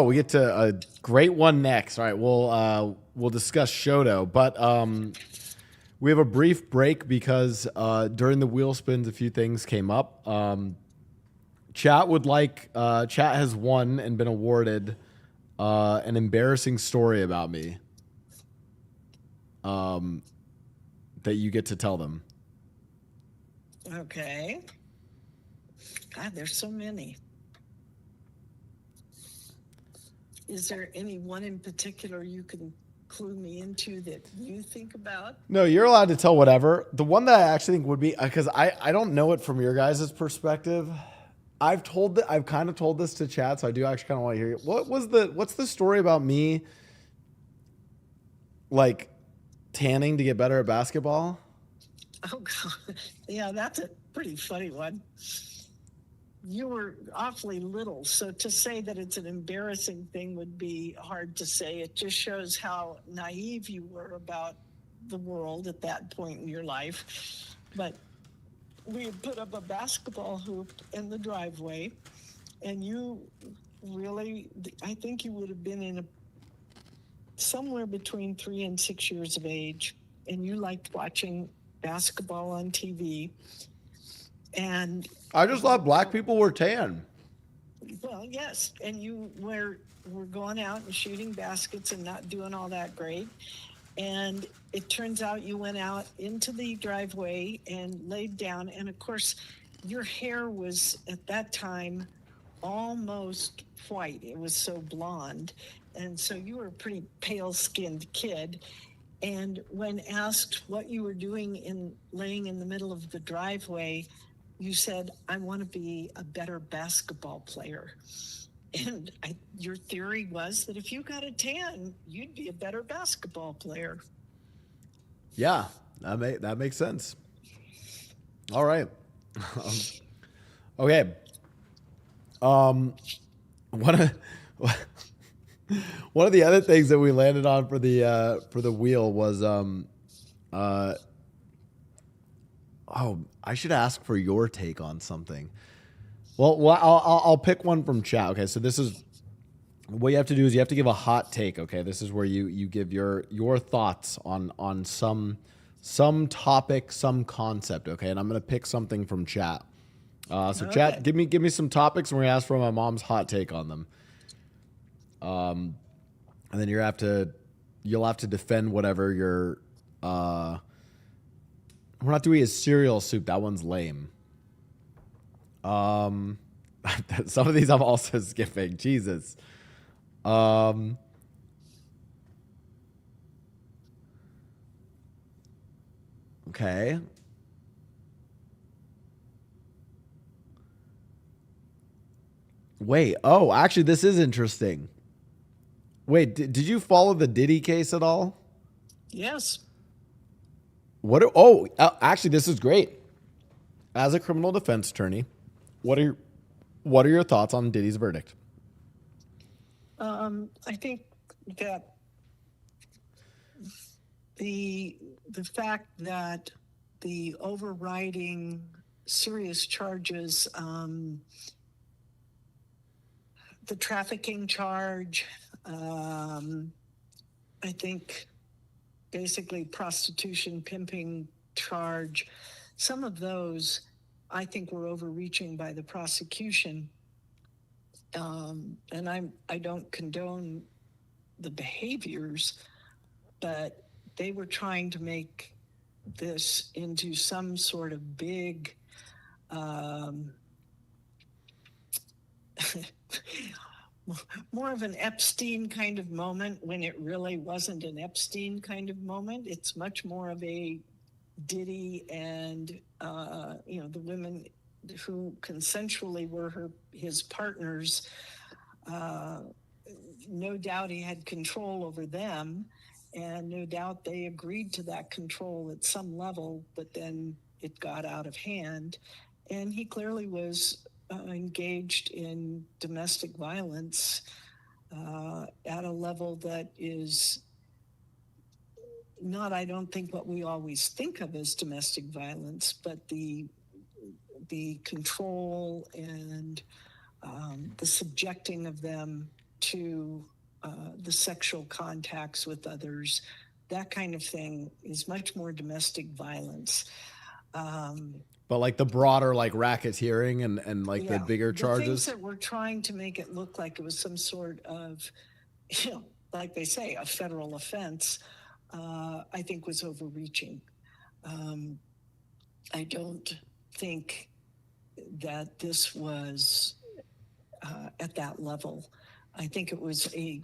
We get to a great one next. All right. We'll discuss Shoto, but we have a brief break because during the wheel spins, a few things came up. Chat has won and been awarded an embarrassing story about me that you get to tell them. Okay. God, there's so many. Is there any one in particular you can clue me into that you think about? No, you're allowed to tell whatever. The one that I actually think would be, because I don't know it from your guys' perspective. I've kind of told this to chat, so I do actually kind of want to hear it. What's the story about me, like, tanning to get better at basketball? Oh, God. Yeah, that's a pretty funny one. You were awfully little, so to say that it's an embarrassing thing would be hard to say. It just shows how naive you were about the world at that point in your life. But we had put up a basketball hoop in the driveway, and you really, I think you would have been somewhere between 3 and 6 years of age, and you liked watching basketball on TV. And I just thought black people were tan. Well, yes, and you were going out and shooting baskets and not doing all that great. And it turns out you went out into the driveway and laid down. And of course, your hair was at that time almost white. It was so blonde. And so you were a pretty pale-skinned kid. And when asked what you were doing laying in the middle of the driveway, you said, I want to be a better basketball player. And your theory was that if you got a tan, you'd be a better basketball player. Yeah, that makes sense. All right. Okay. One of the other things that we landed on for the wheel was I should ask for your take on something. Well, I'll pick one from chat. Okay, so this is what you have to do is you have to give a hot take. Okay, this is where you give your thoughts on some topic, some concept. Okay, and I'm gonna pick something from chat. So chat, give me some topics, and we're gonna ask for my mom's hot take on them. And then you'll have to defend whatever We're not doing a cereal soup. That one's lame. Some of these I'm also skipping. Jesus. Okay. Wait. Oh, actually, this is interesting. Wait, did you follow the Diddy case at all? Yes. Actually, this is great. As a criminal defense attorney, what are your thoughts on Diddy's verdict? I think that the fact that the overriding serious charges, the trafficking charge, I think basically prostitution, pimping charge, some of those I think were overreaching by the prosecution. And I don't condone the behaviors, but they were trying to make this into some sort of big more of an Epstein kind of moment when it really wasn't an Epstein kind of moment. It's much more of a Diddy and the women who consensually were his partners. No doubt he had control over them, and no doubt they agreed to that control at some level, but then it got out of hand, and he clearly was engaged in domestic violence at a level that is not, I don't think, what we always think of as domestic violence, but the control and the subjecting of them to the sexual contacts with others, that kind of thing is much more domestic violence. But like the broader like racketeering and like the bigger charges. The things that were trying to make it look like it was some sort of, like they say, a federal offense, I think was overreaching. I don't think that this was at that level. I think it was any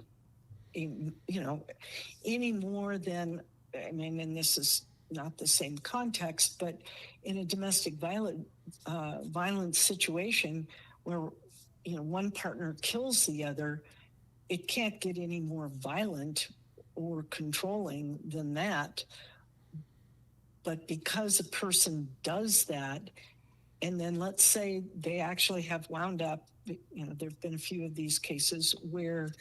more than, I mean, and this is not the same context, but in a domestic violence situation where, one partner kills the other, it can't get any more violent or controlling than that. But because a person does that, and then let's say they actually have wound up, there've been a few of these cases where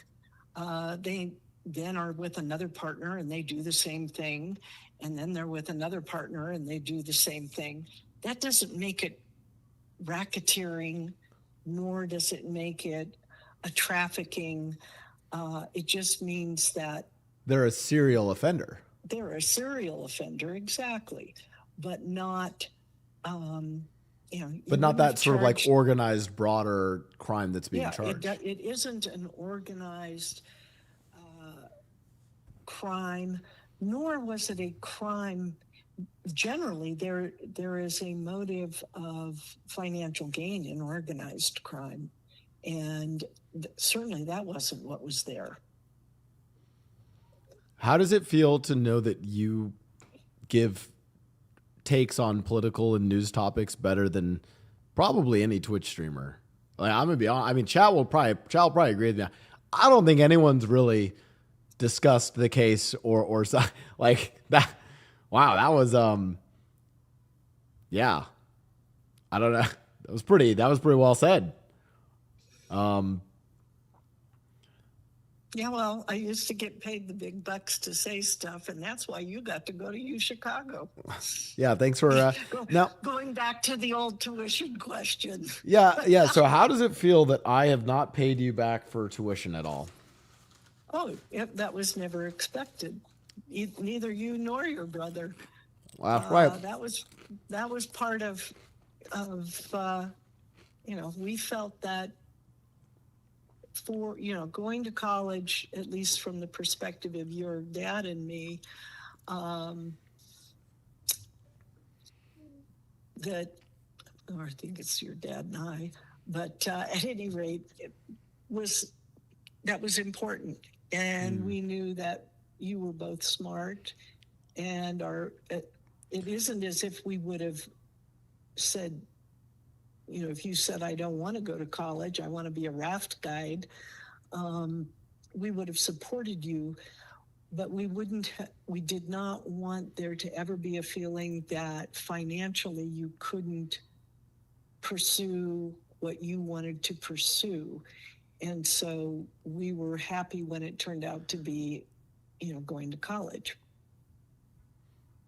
they then are with another partner and they do the same thing, and then they're with another partner and they do the same thing. That doesn't make it racketeering, nor does it make it a trafficking. It just means that they're a serial offender. They're a serial offender, exactly, but not, but not that sort of like organized, broader crime that's being charged. It isn't an organized crime, nor was it a crime. Generally, there is a motive of financial gain in organized crime, and certainly that wasn't what was there. How does it feel to know that you give takes on political and news topics better than probably any Twitch streamer? Like, I'm gonna be honest. I mean, chat will probably agree with me. I don't think anyone's really discussed the case or like that. Wow, that was yeah. I don't know. That was pretty well said. Yeah, well, I used to get paid the big bucks to say stuff, and that's why you got to go to UChicago. Yeah, thanks for now going back to the old tuition question. Yeah. So how does it feel that I have not paid you back for tuition at all? Oh, that was never expected. Neither you nor your brother. Wow, right. That was part of we felt that for going to college, at least from the perspective of your dad and me, that, or I think it's your dad and I, but at any rate, that was important. And we knew that you were both smart, and it isn't as if we would have said, you know, if you said, I don't want to go to college, I want to be a raft guide, we would have supported you, but we did not want there to ever be a feeling that financially you couldn't pursue what you wanted to pursue. And so we were happy when it turned out to be, you know, going to college.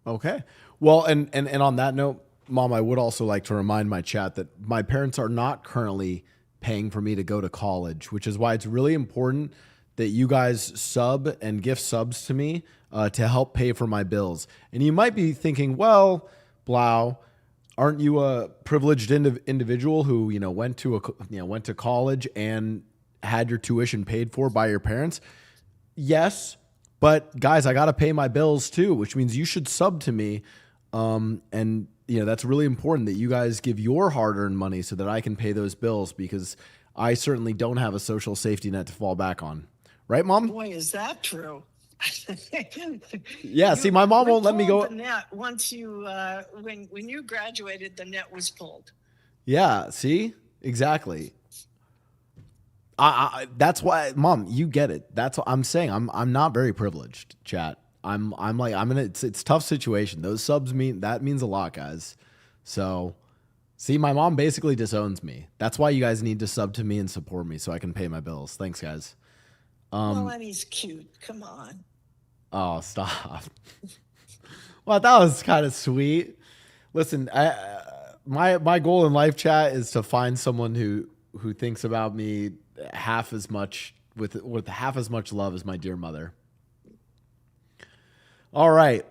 Okay. Well, and on that note, Mom, I would also like to remind my chat that my parents are not currently paying for me to go to college, which is why it's really important that you guys sub and gift subs to me to help pay for my bills. And you might be thinking, well, Blau, aren't you a privileged individual who, you know, went to college and had your tuition paid for by your parents? Yes, but guys, I got to pay my bills too, which means you should sub to me. And you know, that's really important that you guys give your hard-earned money so that I can pay those bills, because I certainly don't have a social safety net to fall back on. Right, Mom? Boy, is that true. Yeah, see, my mom won't let me go. The net once you, when you graduated, the net was pulled. Yeah, see? Exactly. That's why, Mom, you get it. That's what I'm saying. I'm not very privileged, chat. I'm in it's a tough situation. Those subs means a lot, guys. So, see, my mom basically disowns me. That's why you guys need to sub to me and support me so I can pay my bills. Thanks, guys. Well, and he's cute. Come on. Oh, stop. Well, that was kind of sweet. Listen, my goal in life, chat, is to find someone who thinks about me half as much with half as much love as my dear mother. All right.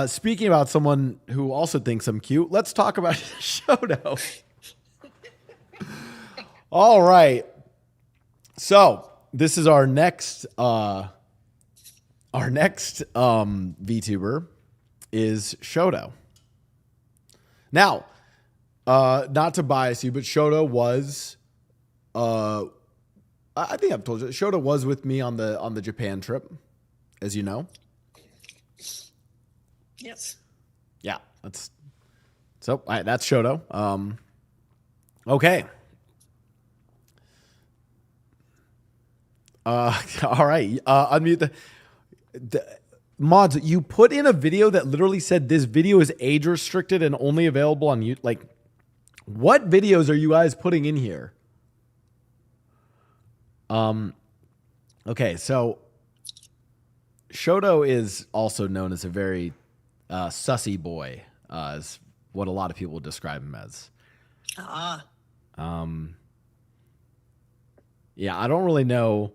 Speaking about someone who also thinks I'm cute, let's talk about Shoto. All right. So this is our next VTuber is Shoto. Now, not to bias you, but Shoto was, I think I've told you, Shoto was with me on the Japan trip, as you know. Yes. Yeah, that's Shoto. Okay. All right. Unmute the mods. You put in a video that literally said this video is age restricted and only available on YouTube. Like, what videos are you guys putting in here? Okay, so Shoto is also known as a very sussy boy, is what a lot of people describe him as. Yeah, I don't really know.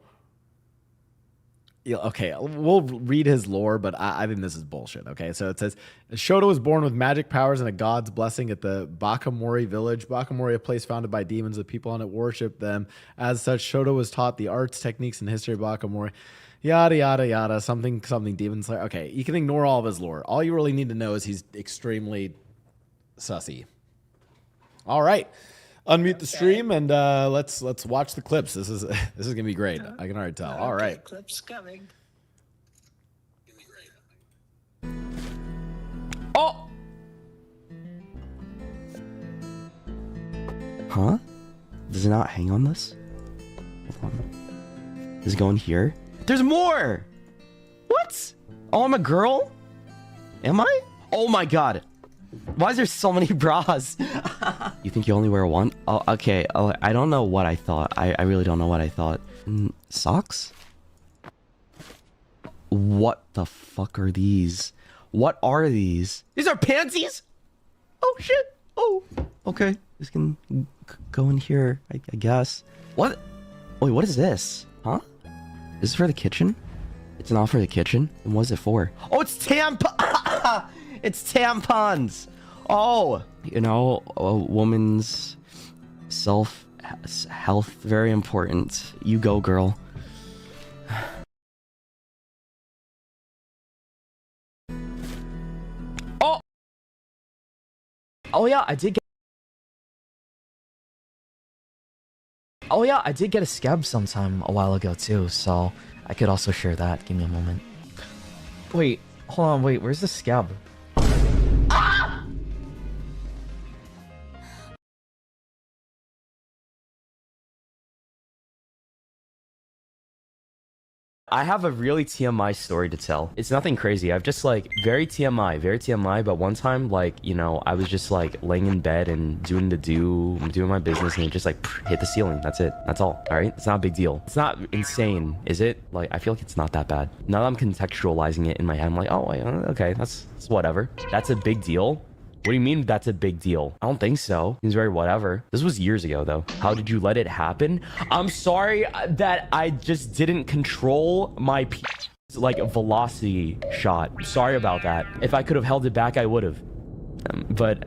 Yeah, okay, we'll read his lore, but I think this is bullshit. Okay, so it says Shoto was born with magic powers and a god's blessing at the Bakamori village. Bakamori, a place founded by demons, the people on it worship them. As such, Shoto was taught the arts, techniques, and history of Bakamori. Yada, yada, yada, something, demon slayer. Okay, you can ignore all of his lore. All you really need to know is he's extremely sussy. All right. Unmute the stream and let's watch the clips. This is gonna be great. I can already tell. All right. Clips coming. Oh. Huh? Does it not hang on this? Hold on. Does it go in here? There's more! What? Oh, I'm a girl? Am I? Oh my god. Why is there so many bras? You think you only wear one? Oh, okay. Oh, I don't know what I thought. I really don't know what I thought. Socks? What the fuck are these? What are these? These are panties? Oh shit. Oh. Okay. This can go in here, I guess. What? Wait, what is this? Huh? Is this for the kitchen? It's not for the kitchen. And what is it for? Oh, it's it's tampons. Oh, you know, a woman's health, very important. You go, girl. Oh. Oh yeah, I did get. Oh yeah, I did get a scab sometime a while ago too, so I could also share that. Give me a moment. Wait, hold on, wait, where's the scab? I have a really TMI story to tell. It's nothing crazy. I've just like very TMI, but one time, like, you know, I was just like laying in bed and doing my business, and it just like hit the ceiling. That's it. That's all. All right. It's not a big deal. It's not insane, is it? Like, I feel like it's not that bad. Now that I'm contextualizing it in my head, I'm like, oh, okay, that's whatever. That's a big deal. What do you mean that's a big deal? I don't think so. Seems very whatever. This was years ago though. How did you let it happen? I'm sorry that I just didn't control my like velocity shot. Sorry about that. If I could have held it back, I would have. But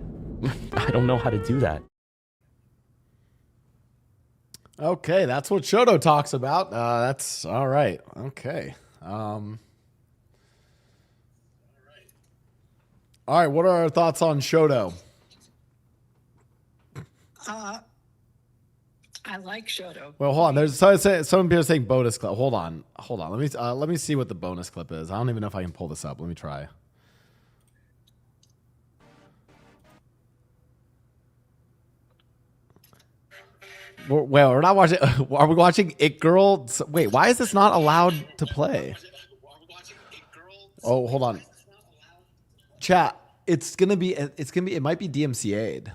I don't know how to do that. Okay, that's what Shoto talks about. That's all right. Okay. All right, what are our thoughts on Shoto? I like Shoto. Well, hold on. There's some people saying bonus clip. Hold on. Let me see what the bonus clip is. I don't even know if I can pull this up. Let me try. Well, we're not watching. Are we watching It Girl? Wait, why is this not allowed to play? Oh, hold on. Chat. It might be DMCA'd.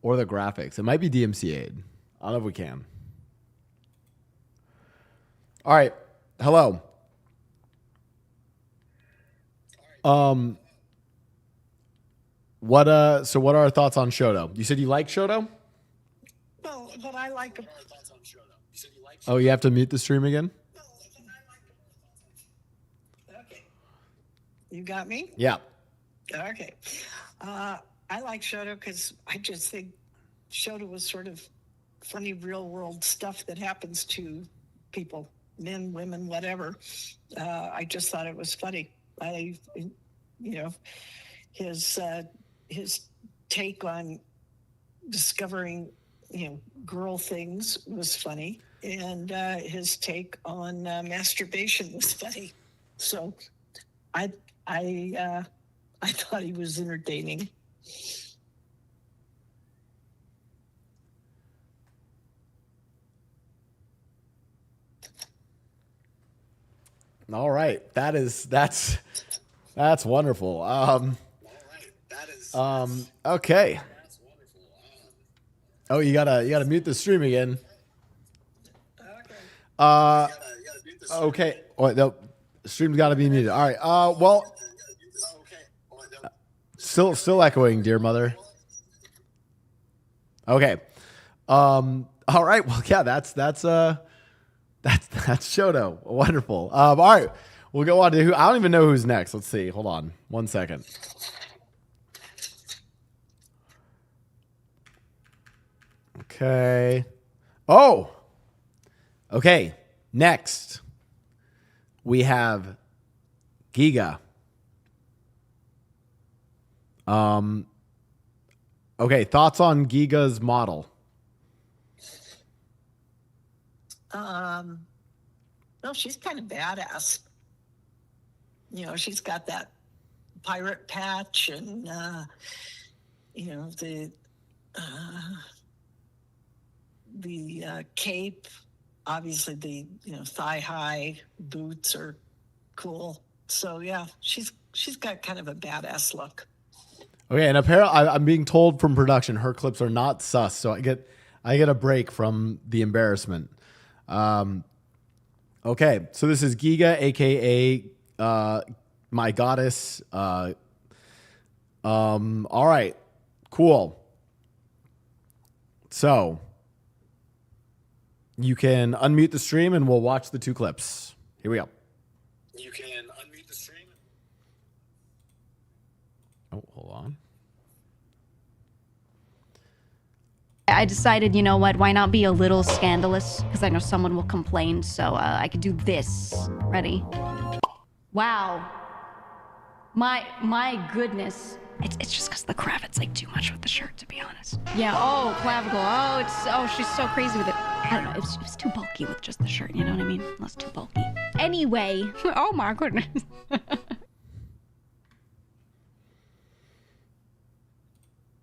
Or the graphics. It might be DMCA'd. I don't know if we can. All right. Hello. So what are our thoughts on Shoto? You said you like Shoto? Well, but I like him. Oh, you have to mute the stream again? You got me? Yeah. Okay. I like Shoto because I just think Shoto was sort of funny real world stuff that happens to people, men, women, whatever. I just thought it was funny. His take on discovering, girl things was funny, and his take on masturbation was funny. So I thought he was entertaining. All right, that's wonderful. Okay. Oh, you gotta mute the stream again. Okay. Oh, no, stream's gotta be muted. All right. Well, still echoing, dear mother. Okay. All right. Well, yeah, that's Shoto. Wonderful. All right. We'll go on to who. I don't even know who's next. Let's see. Hold on 1 second. Okay. Oh. Okay. Next, we have Giga. Okay. Thoughts on Giga's model? Well, she's kind of badass. She's got that pirate patch and, the cape. Obviously, the thigh-high boots are cool. So yeah, she's got kind of a badass look. Okay, and apparently, I'm being told from production her clips are not sus, so I get a break from the embarrassment. Okay, so this is Giga, aka my goddess. All right, cool. So you can unmute the stream and we'll watch the two clips. Here we go. You can unmute the stream. Oh, hold on. I decided, you know what, why not be a little scandalous? Because I know someone will complain, so I could do this. Ready? Wow. My goodness. It's just because the cravat's like too much with the shirt, to be honest. Yeah, oh, clavicle. Oh, she's so crazy with it. I don't know, it was too bulky with just the shirt, you know what I mean? It was too bulky. Anyway, oh my goodness.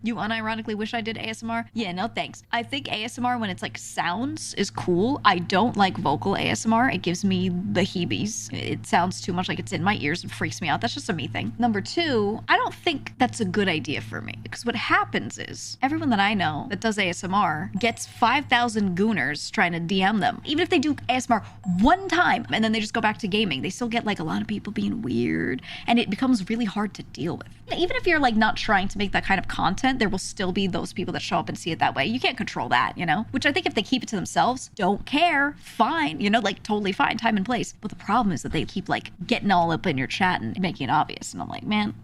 You unironically wish I did ASMR? Yeah, no thanks. I think ASMR, when it's like sounds, is cool. I don't like vocal ASMR. It gives me the heebies. It sounds too much like it's in my ears and freaks me out. That's just a me thing. Number two, I don't think that's a good idea for me, because what happens is everyone that I know that does ASMR gets 5,000 gooners trying to DM them. Even if they do ASMR one time and then they just go back to gaming, they still get like a lot of people being weird, and it becomes really hard to deal with. Even if you're like not trying to make that kind of content, there will still be those people that show up and see it that way. You can't control that, you know? Which I think if they keep it to themselves, don't care, fine, you know, like totally fine, time and place. But the problem is that they keep like getting all up in your chat and making it obvious. And I'm like, man.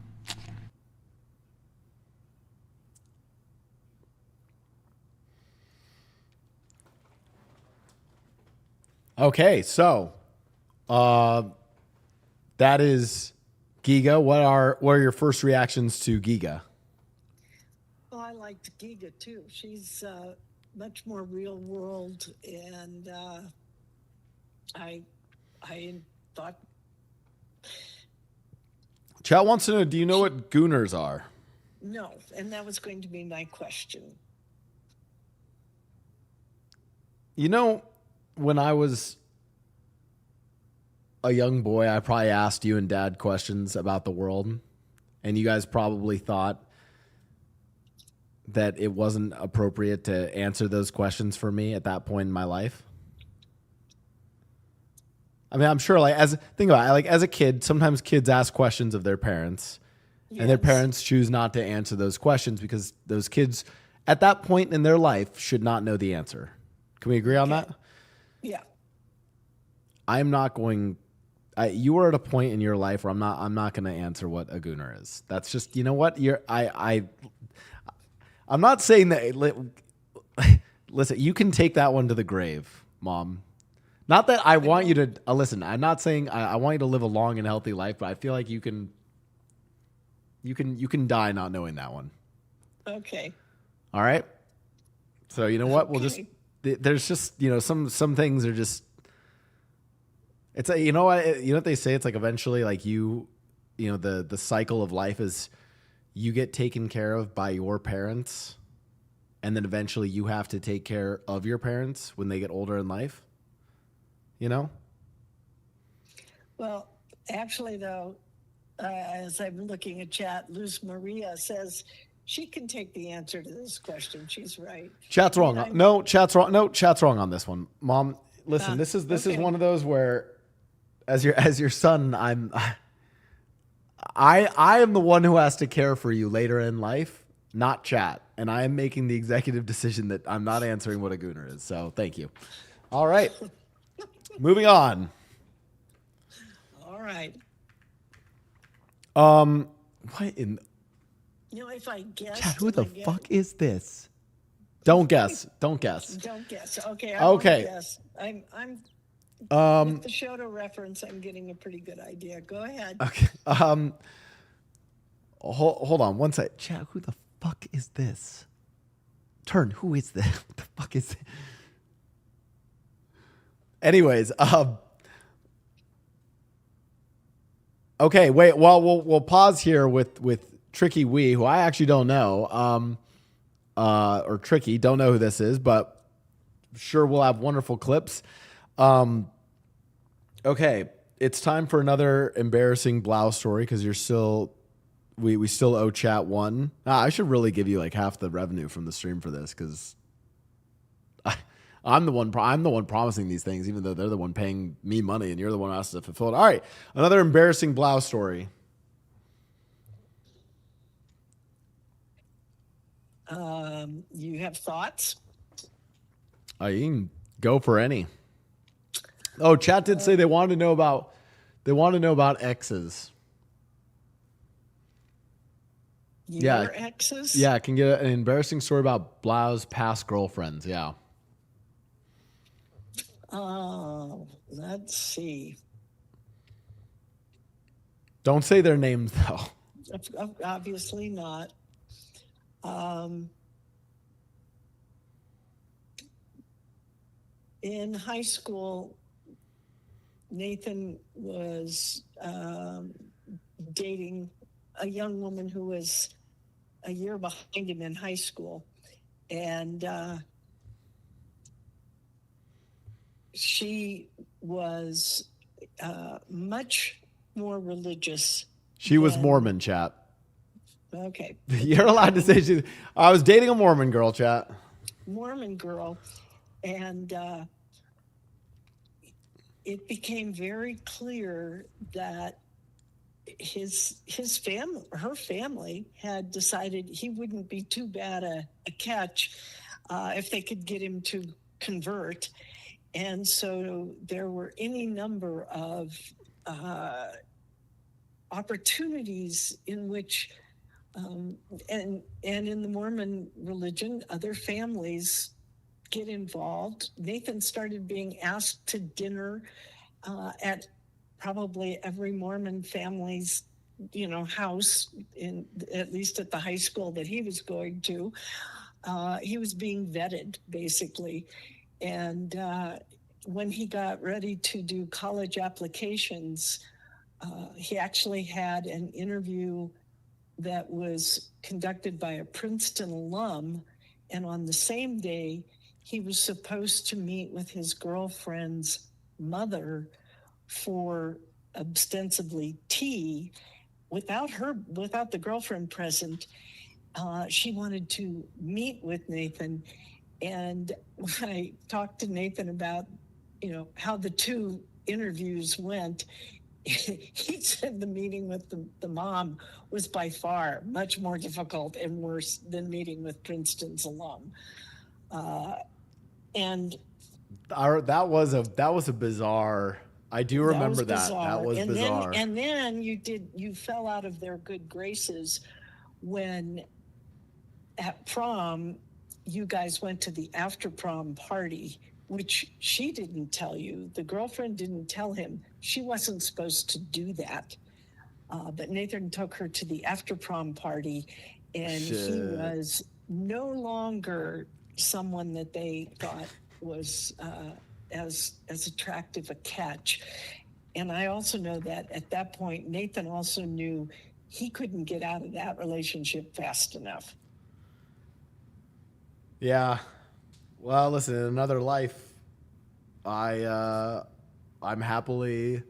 Okay, so that is Giga. What are your first reactions to Giga? Well, I liked Giga too. She's much more real world, and I thought. Chat wants to know, do you know what gooners are? No, and that was going to be my question. You know, when I was a young boy, I probably asked you and Dad questions about the world, and you guys probably thought that it wasn't appropriate to answer those questions for me at that point in my life. I mean, I'm sure, like, think about it, like, as a kid, sometimes kids ask questions of their parents, and their parents choose not to answer those questions because those kids at that point in their life should not know the answer. Can we agree on that? Yeah. I'm not going. You are at a point in your life where I'm not going to answer what a gooner is. That's just, you know what? I'm not saying that. Listen, you can take that one to the grave, Mom. Not that I want you to listen. I'm not saying I want you to live a long and healthy life, but I feel like you can die not knowing that one. Okay. All right. So you know what? We'll just. There's just, you know, some things are just. It's a, you know what they say. It's like eventually, like you know, the cycle of life is you get taken care of by your parents, and then eventually you have to take care of your parents when they get older in life. You know? Well, actually, though, as I'm looking at chat, Luz Maria says she can take the answer to this question. She's right. Chat's wrong. No, chat's wrong. No, chat's wrong on this one. Mom, listen, this is one of those where as your son, I am the one who has to care for you later in life, not chat. And I am making the executive decision that I'm not answering what a gooner is. So thank you. All right. Moving on. All right. What in? You know, if I guess. Chat, who the fuck is this? Don't guess. Don't guess. Don't guess. Okay. Okay. Guess. I'm. With the Shoto reference, I'm getting a pretty good idea. Go ahead. Okay. Hold on one sec. Chat, who the fuck is this? Turn. Who is this? What the fuck is this? Anyways, okay, wait. Well, we'll pause here with Tricky Wee, who I actually don't know, or Tricky, don't know who this is, but sure we'll have wonderful clips. Okay, it's time for another embarrassing Blau story because you're still, we still owe chat one. I should really give you like half the revenue from the stream for this because I'm the one promising these things, even though they're the one paying me money and you're the one who has to fulfill it. All right, another embarrassing Blau story. You have thoughts? You can go for any. Oh, chat did say they wanted to know about exes. Your exes? Yeah, I can get an embarrassing story about Blau's past girlfriends. Yeah. Let's see. Don't say their names though. Obviously not. In high school, Nathan was dating a young woman who was a year behind him in high school. And she was much more religious. She was Mormon, chat. Okay. You're allowed to say I was dating a Mormon girl, chat. Mormon girl. And it became very clear that her family had decided he wouldn't be too bad a catch if they could get him to convert. And so there were any number of opportunities in which, and in the Mormon religion, other families get involved. Nathan started being asked to dinner at probably every Mormon family's, house, at least at the high school that he was going to. He was being vetted, basically. And when he got ready to do college applications, he actually had an interview that was conducted by a Princeton alum. And on the same day, he was supposed to meet with his girlfriend's mother for ostensibly tea. Without the girlfriend present, she wanted to meet with Nathan. And when I talked to Nathan about, how the two interviews went, he said the meeting with the mom was by far much more difficult and worse than meeting with Princeton's alum. And that was a bizarre. I do remember that. That was bizarre. And then you fell out of their good graces when at prom you guys went to the after prom party, which she didn't tell you. The girlfriend didn't tell him. She wasn't supposed to do that. But Nathan took her to the after prom party, and he was no longer someone that they thought was as attractive a catch. And I also know that at that point, Nathan also knew he couldn't get out of that relationship fast enough. Yeah. Well, listen, in another life, I'm happily,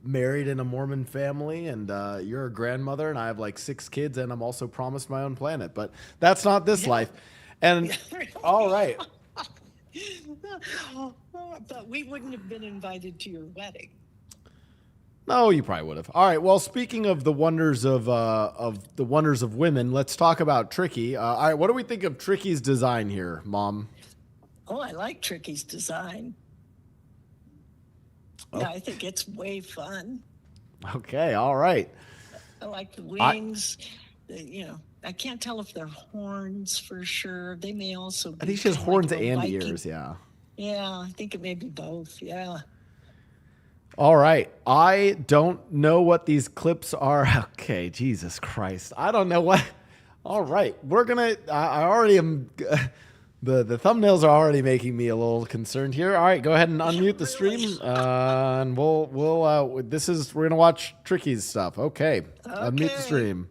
married in a Mormon family, and you're a grandmother, and I have like 6 kids, and I'm also promised my own planet. But that's not this life. And all right. But we wouldn't have been invited to your wedding. No, you probably would have. All right. Well, speaking of the wonders of women, let's talk about Tricky. All right. What do we think of Tricky's design here, Mom? Oh, I like Tricky's design. Oh. Yeah, I think it's way fun. Okay. All right. I like the wings. I can't tell if they're horns for sure. They may also be. I think she has horns and ears. Yeah. Yeah, I think it may be both. Yeah. All right. I don't know what these clips are. Okay, Jesus Christ. I don't know what. All right. We're going to, I already am, the thumbnails are already making me a little concerned here. All right, go ahead and unmute the stream. And we're going to watch Tricky's stuff. Okay. Unmute the stream.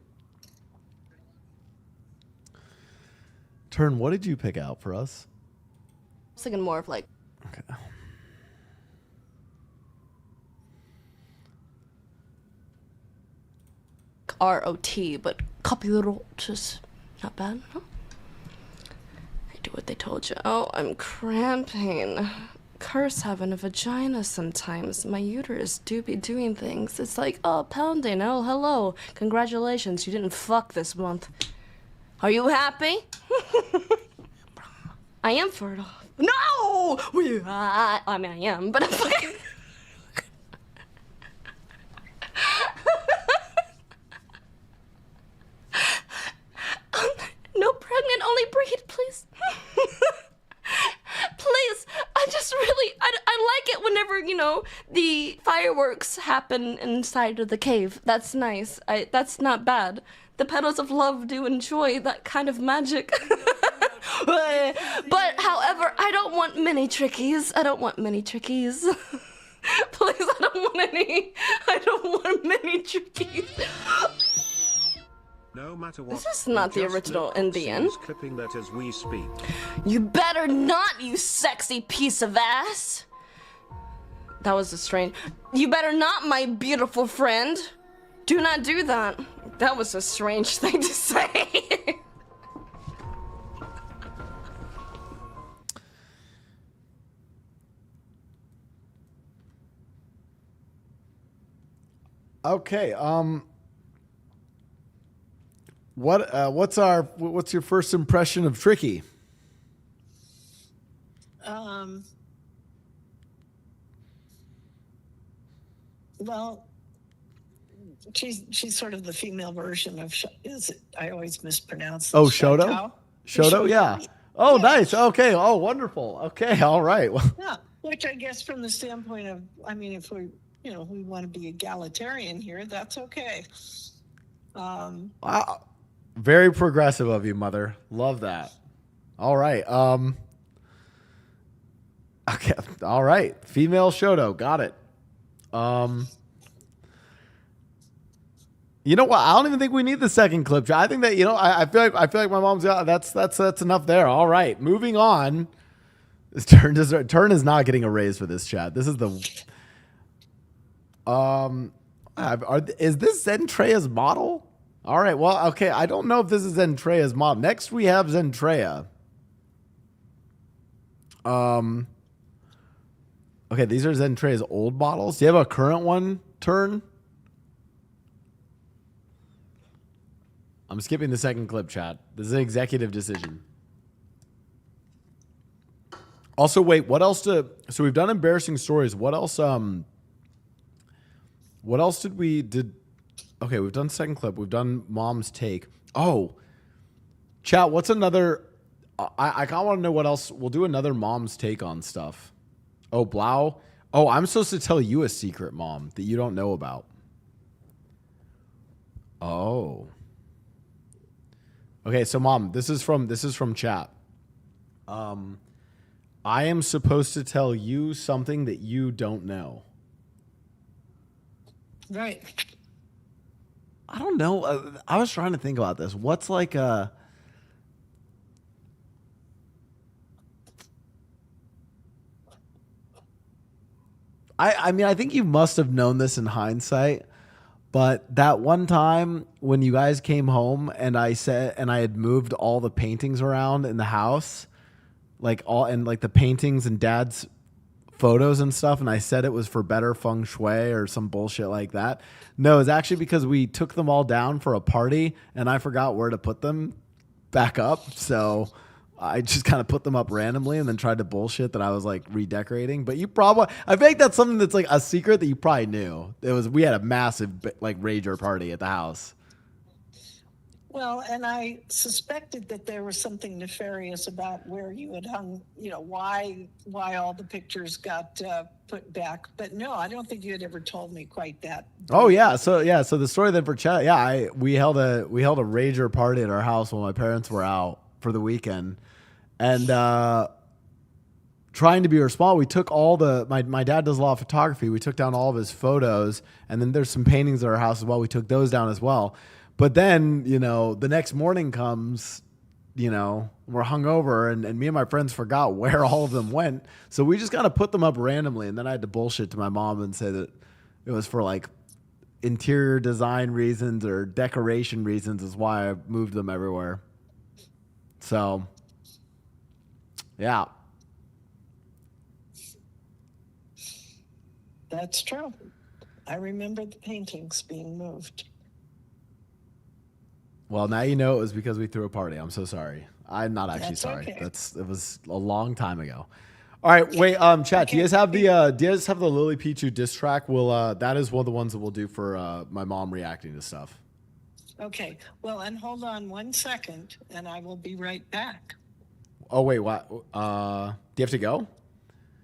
Turn, what did you pick out for us? I was thinking more of like. Okay. ROT, but copy little, just not bad. No? I do what they told you. Oh, I'm cramping. Curse having a vagina sometimes. My uterus do be doing things. It's like, oh, pounding. Oh, hello. Congratulations, you didn't fuck this month. Are you happy? I am fertile. No! I mean, I am, but I'm fucking... No pregnant, only breed, please. Please, I just really, I like it whenever, you know, the fireworks happen inside of the cave. That's nice. That's not bad. The petals of love do enjoy that kind of magic. But however, I don't want many trickies. I don't want many trickies. Please, I don't want any. I don't want many trickies. No matter what. This is not the original Indian. Clipping that as we speak. You better not, you sexy piece of ass. That was a strange. You better not, my beautiful friend. Do not do that. That was a strange thing to say. Okay. What's your first impression of Tricky? Well, she's sort of the female version of I always mispronounce. Oh, Shoto? Shoto, yeah. Oh, yeah. Nice. Okay. Oh, wonderful. Okay. All right. Well, Yeah, which I guess from the standpoint of, I mean, if we want to be egalitarian here, that's okay. wow. Very progressive of you, mother. Love that. All right. Okay. All right. Female Shoto. Got it. You know what? I don't even think we need the second clip. I think that, you know, I feel like my mom's got that's enough there. All right. Moving on. This turn is not getting a raise for this chat. This is the is this Zentrea's model? All right. Well, okay. I don't know if this is Zentrea's model. Next we have Zentrea. Okay, these are Zentrea's old models. Do you have a current one, Turn? I'm skipping the second clip, chat. This is an executive decision. Also, wait, what else so we've done embarrassing stories. What else did okay, we've done second clip. We've done mom's take. Oh, chat, what's another I kind of want to know what else. We'll do another mom's take on stuff. Oh, Blau. Oh, I'm supposed to tell you a secret, Mom, that you don't know about. Oh. Okay, so Mom, this is from chat. I am supposed to tell you something that you don't know. Right. I don't know. I was trying to think about this. What's like a I mean, I think you must have known this in hindsight, but that one time when you guys came home and I had moved all the paintings around in the house, like the paintings and Dad's photos and stuff, and I said it was for better feng shui or some bullshit like that. No, it's actually because we took them all down for a party and I forgot where to put them back up. So I just kind of put them up randomly and then tried to bullshit that I was like redecorating. But I feel like that's something that's like a secret that you probably knew. We had a massive like rager party at the house. Well, and I suspected that there was something nefarious about where you had hung, you know, why all the pictures got put back. But no, I don't think you had ever told me quite that. Oh yeah, so the story then for chat, we held a rager party at our house while my parents were out for the weekend, and trying to be responsible, we took all my dad does a lot of photography. We took down all of his photos, and then there's some paintings at our house as well. We took those down as well. But then, you know, the next morning comes, you know, we're hungover, and me and my friends forgot where all of them went. So we just kind of put them up randomly. And then I had to bullshit to my mom and say that it was for like interior design reasons or decoration reasons is why I moved them everywhere. So, yeah. That's true. I remember the paintings being moved. Well, now you know it was because we threw a party. I'm so sorry. I'm not actually sorry. Okay. It was a long time ago. All right, wait, chat. Okay. Do you guys have the Lily Pichu diss track? That is one of the ones that we'll do for my mom reacting to stuff. Okay. Well, and hold on 1 second, and I will be right back. Oh wait, what? Do you have to go?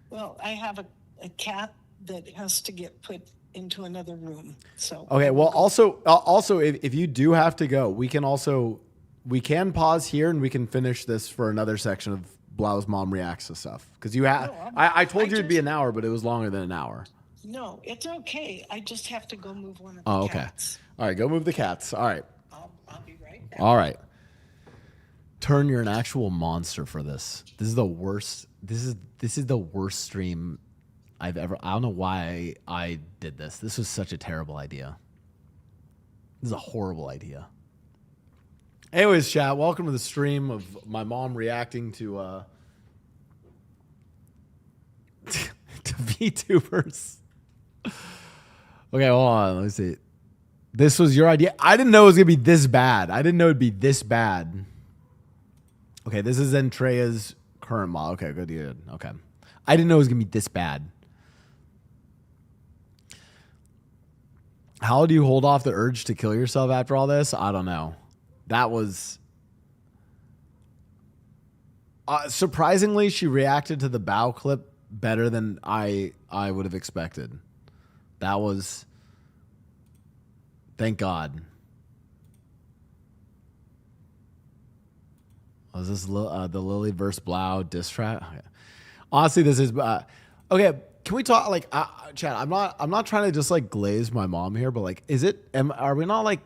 Well, I have a cat that has to get put into another room. So Okay. Well, also, if you do have to go, we can pause here and we can finish this for another section of Blau's mom reacts to stuff. Because I told you it'd be an hour, but it was longer than an hour. No, it's okay. I just have to go move one of the cats. All right, go move the cats. All right. I'll be right back. All right. Turn, you're an actual monster for this. This is the worst. This is the worst stream I've ever. I don't know why I did this. This was such a terrible idea. This is a horrible idea. Anyways, chat, welcome to the stream of my mom reacting to to VTubers. Okay, hold on. Let me see. This was your idea. I didn't know it was gonna be this bad. I didn't know it'd be this bad. Okay, this is Zentrea's current model. Okay, good. Okay. I didn't know it was going to be this bad. How do you hold off the urge to kill yourself after all this? I don't know. That was... surprisingly, she reacted to the Blau clip better than I would have expected. That was... Thank God. Was this the Lily versus Blau diss track? Okay. Honestly, this is okay. Can we talk like Chad? I'm not trying to just like glaze my mom here, but like, are we not like?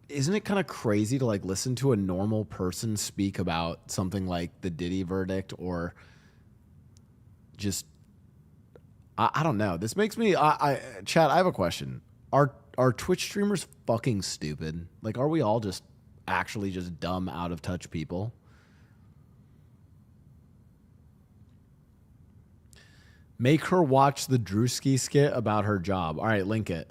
Isn't it kind of crazy to like listen to a normal person speak about something like the Diddy verdict or just I don't know. This makes me Chad, I have a question. Are Twitch streamers fucking stupid? Like, are we all just actually just dumb, out of touch people? Make her watch the Drewski skit about her job. All right, link it.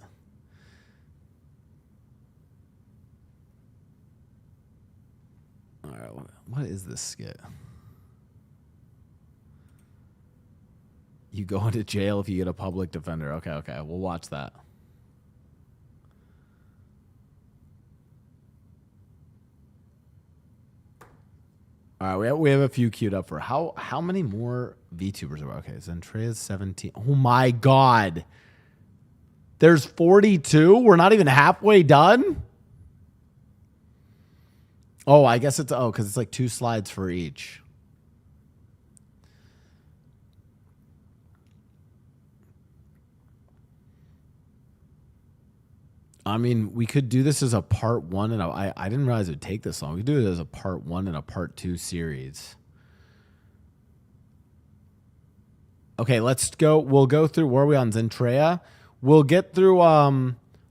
All right, what is this skit? You go into jail if you get a public defender. Okay, we'll watch that. All right, we have a few queued up for how many more VTubers are okay? Zentrea's 17. Oh my God. There's 42. We're not even halfway done. Oh, I guess it's because it's like 2 slides for each. I mean, we could do this as a part 1, and I didn't realize it would take this long. We could do it as a part 1 and a part 2 series. Okay, let's go. We'll go through. Where are we on Zentrea? We'll get through.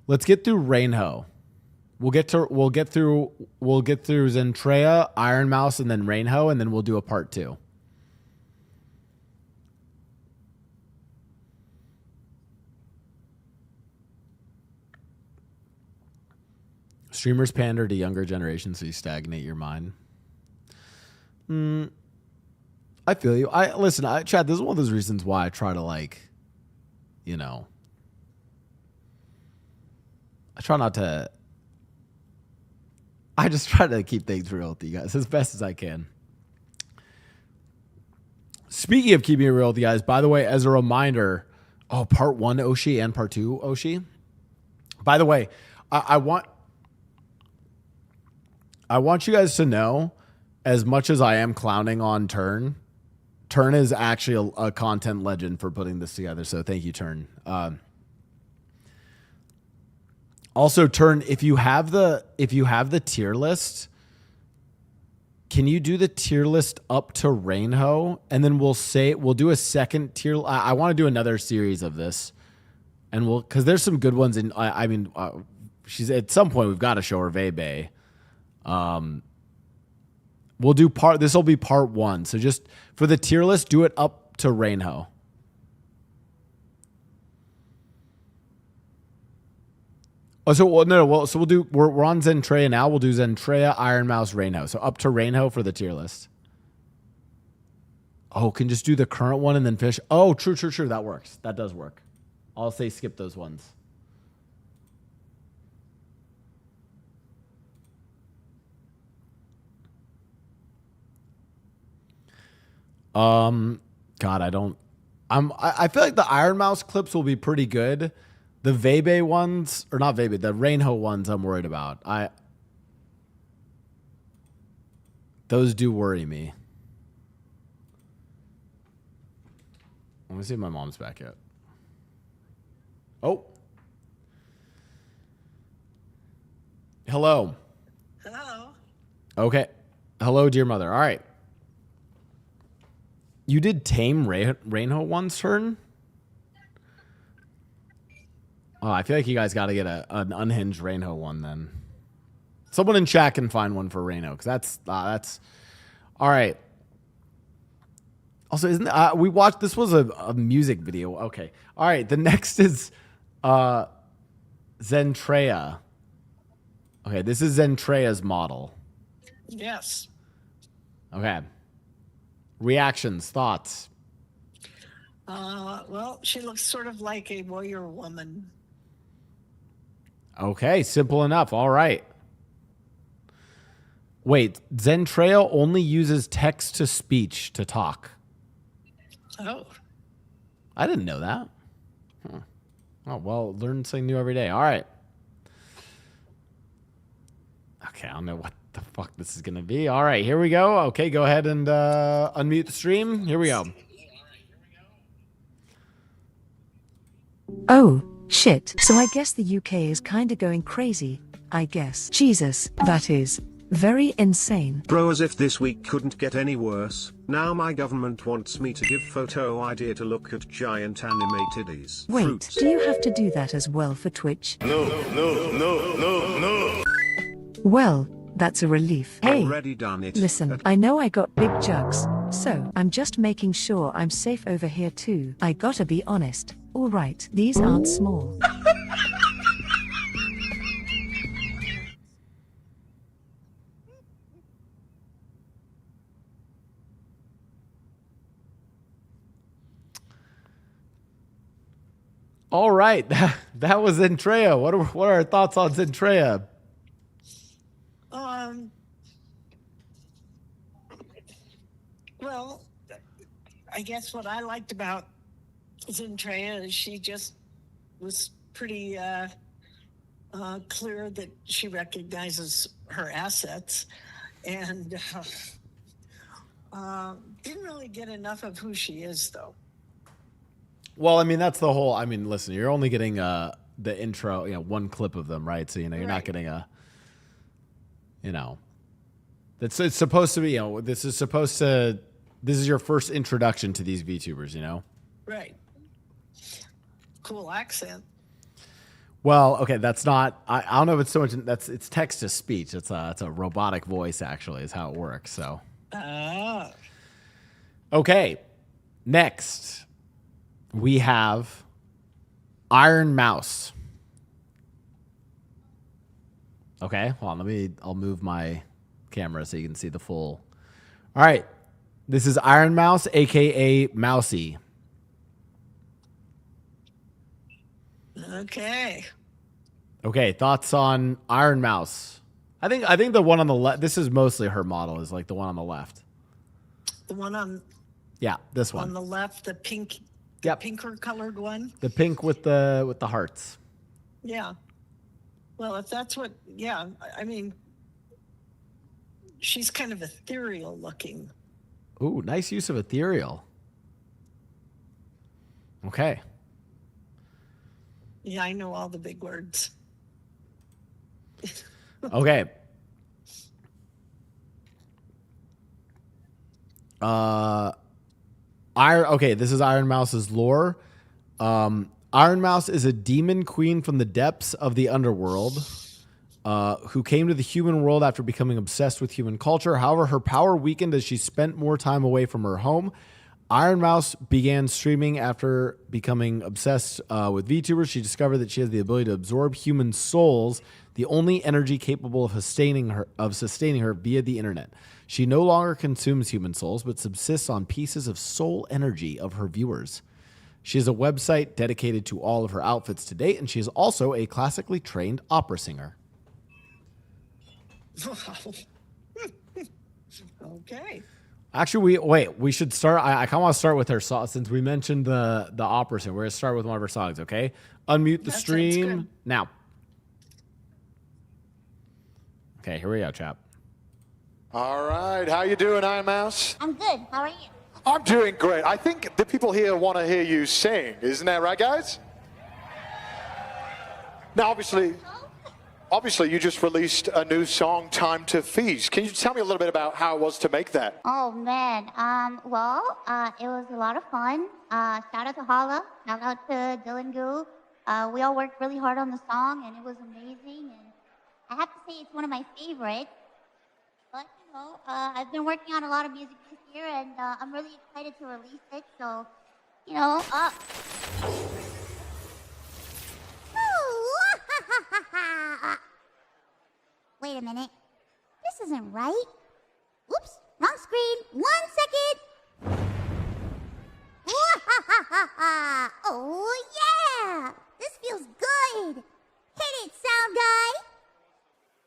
Let's get through Rainho. We'll get through Zentrea, Iron Mouse, and then Rainho, and then we'll do a part 2. Streamers pander to younger generations, so you stagnate your mind. I feel you. Listen, Chad, this is one of those reasons why I try to I try not to. I just try to keep things real with you guys as best as I can. Speaking of keeping it real with you guys, by the way, as a reminder, part 1 Oshi and part 2 Oshi. By the way, I want you guys to know, as much as I am clowning on Turn is actually a content legend for putting this together. So thank you, Turn. Also, Turn, if you have the tier list, can you do the tier list up to Rainho? And then we'll do a second tier. I want to do another series of this, and because there's some good ones in. I mean, she's at some point we've got to show her Vebe. We'll do this will be part 1. So just for the tier list, do it up to Rainho. Oh, so we're on Zentrea now. We'll do Zentrea, Iron Mouse, Rainho. So up to Rainho for the tier list. Oh, can just do the current one and then fish. Oh, true. That works. That does work. I'll say skip those ones. God, I don't I feel like the Iron Mouse clips will be pretty good. The Vebe ones, or not Vebe, the Rainho ones I'm worried about. Those do worry me. Let me see if my mom's back yet. Oh. Hello. Hello. Okay. Hello, dear mother. All right. You did tame Rainho one's turn? Oh, I feel like you guys got to get an unhinged Rainho one then. Someone in chat can find one for Rainho, because that's all right. Also, isn't we watched this was a music video? Okay, all right. The next is Zentrea. Okay, this is Zentrea's model. Yes. Okay. Reactions, thoughts. Well, she looks sort of like a warrior woman. Okay, simple enough. All right. Wait, Zentrea only uses text to speech to talk. Oh. I didn't know that. Oh, well, learn something new every day. All right. Okay, I don't know what the fuck this is going to be. All right, here we go. Okay, go ahead and unmute the stream. Here we go. Oh, shit. So I guess the UK is kinda going crazy, I guess. Jesus, that is very insane. Bro, as if this week couldn't get any worse. Now my government wants me to give photo ID to look at giant anime titties. Wait, Fruits. do you have to do that as well for Twitch? No. Well, that's a relief. Hey, Already done it. listen, I know I got big jugs, so I'm just making sure I'm safe over here too. I gotta be honest. Alright, these aren't small. All right, that was Zentrea. What are our thoughts on Zentrea? Well, I guess what I liked about Zentrea is she just was pretty clear that she recognizes her assets, and didn't really get enough of who she is, though. Well, I mean, that's the whole. I mean, listen, you're only getting the intro, one clip of them, right? So you're not getting a, it's supposed to be, this is your first introduction to these VTubers, Right. Cool accent. Well, okay, that's not. I don't know if it's so much. It's text to speech. It's a robotic voice, actually, is how it works. So. Okay, next we have Iron Mouse. Okay, hold on. I'll move my camera so you can see the full. All right, this is Iron Mouse, aka Mousy. Okay, thoughts on Iron Mouse? I think the one on the left. This is mostly her model. Is like the one on the left. The one on. Yeah, this one on the left, the pink. Yep. Pinker colored one. The pink with the hearts. Yeah. Well, if that's what, yeah, I mean, she's kind of ethereal looking. Ooh, nice use of ethereal. Okay. Yeah, I know all the big words. Okay. Okay, this is Iron Mouse's lore. Iron Mouse is a demon queen from the depths of the underworld, who came to the human world after becoming obsessed with human culture. However, her power weakened as she spent more time away from her home. Iron Mouse began streaming after becoming obsessed with VTubers. She discovered that she has the ability to absorb human souls, the only energy capable of sustaining her via the internet. She no longer consumes human souls, but subsists on pieces of soul energy of her viewers. She has a website dedicated to all of her outfits to date, and she is also a classically trained opera singer. Okay. Actually, we should start. I kind of want to start with her song since we mentioned the opera singer. We're gonna start with one of her songs. Okay, unmute the stream now. Okay, here we go, chap. All right, how you doing, Iron Mouse? I'm good. How are you? I'm doing great. I think the people here want to hear you sing. Isn't that right, guys? Now, obviously, you just released a new song, "Time to Feast." Can you tell me a little bit about how it was to make that? Oh man. It was a lot of fun. Shout out to Hala. Shout out to Dylan Goo. We all worked really hard on the song, and it was amazing. And I have to say, it's one of my favorites. But you know, I've been working on a lot of music this year, and I'm really excited to release it. So, you know, wait a minute. This isn't right. Oops, wrong screen. 1 second. Oh yeah! This feels good. Hit it, sound guy.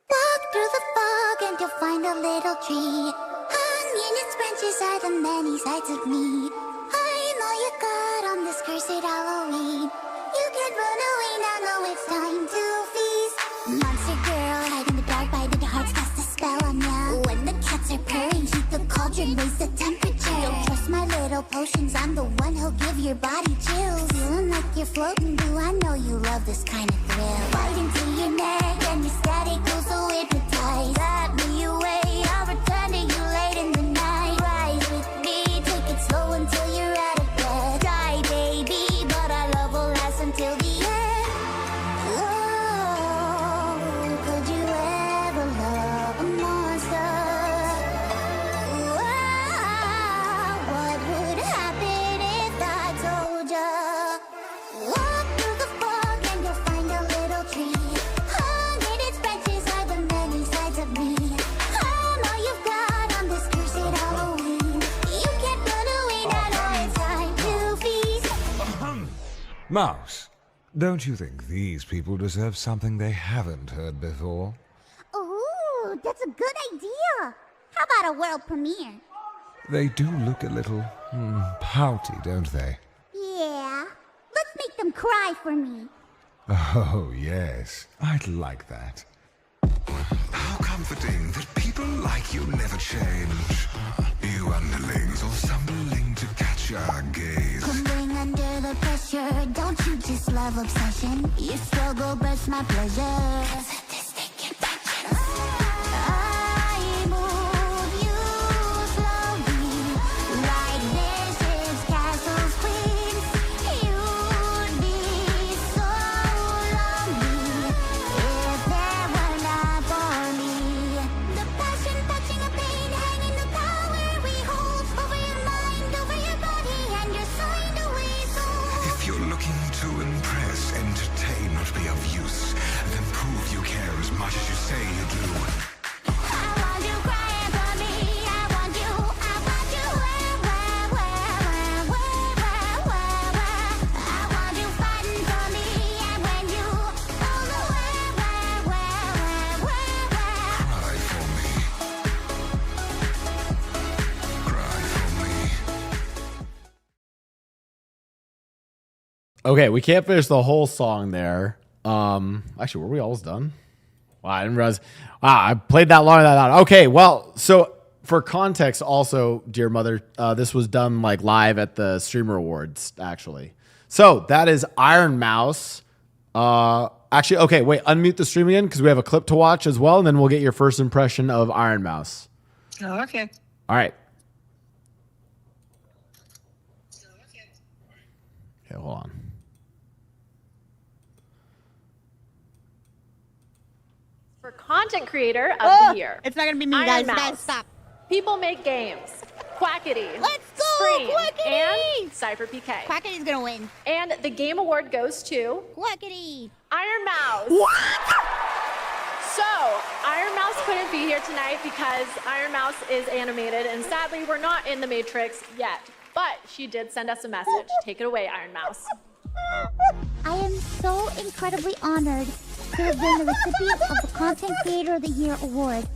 Walk through the fog and you'll find a little tree. Hung in its branches are the many sides of me. I'm all you got on this cursed Halloween. You can't run away now, no, it's time to feast. Monster girl, hide in the dark, biting your hearts, cast a spell on ya. When the cats are purring, heat the cauldron, raise the temperature. Don't trust my little potions, I'm the one who'll give your body chills. Feeling like you're floating, boo, I know you love this kind of thrill. Bite into your neck, and your static goes so hypnotized. Let me away, I'll return to you late in the night. Rise with me, take it slow until you're out of breath. Die, baby, but our love will last until the end. Oh, could you ever love a monster? What would happen if I told ya? Walk through the fog and you'll find a little tree. Hung in its branches are the many sides of me. I'm all you've got on this cursed Halloween. You can't run away now, no, it's time to feast. Mouse, don't you think these people deserve something they haven't heard before? Ooh, that's a good idea. How about a world premiere? They do look a little pouty, don't they? Yeah. Let's make them cry for me. Oh, yes. I'd like that. How comforting that people like you never change. You underlings all stumbling to catch our gaze. Crumbling under the pressure, don't you just love obsession? Your struggle bursts my pleasure. I move you slowly, like this is castles queens. You'd be so lonely if there were not for me. The passion, touching a pain, hanging the power we hold over your mind, over your body, and your signed away soul. If you're looking to impress, entertain, not be of use, then prove you care as much as you say you do. I want you crying for me. I want you, I want you fighting for me. And when you all the Cry for me. Cry for me. Okay, we can't finish the whole song there. Actually, were we almost done? Wow, I didn't realize. Wow, I played that long. Okay, well, so for context, also, dear mother, this was done like live at the Streamer Awards, actually. So that is Iron Mouse. Actually, okay, wait, unmute the stream again because we have a clip to watch as well, and then we'll get your first impression of Iron Mouse. Oh, okay. All right. Okay, hold on. For content creator of the year. It's not gonna be me, Iron guys. Mouse. Guys, stop. People make games. Quackity. Let's go, Scream, Quackity! And Cypher PK. Quackity's gonna win. And the game award goes to Quackity. Iron Mouse. So, Iron Mouse couldn't be here tonight because Iron Mouse is animated, and sadly, we're not in the Matrix yet. But she did send us a message. Take it away, Iron Mouse. I am so incredibly honored to have been the recipient of the Content Creator of the Year award.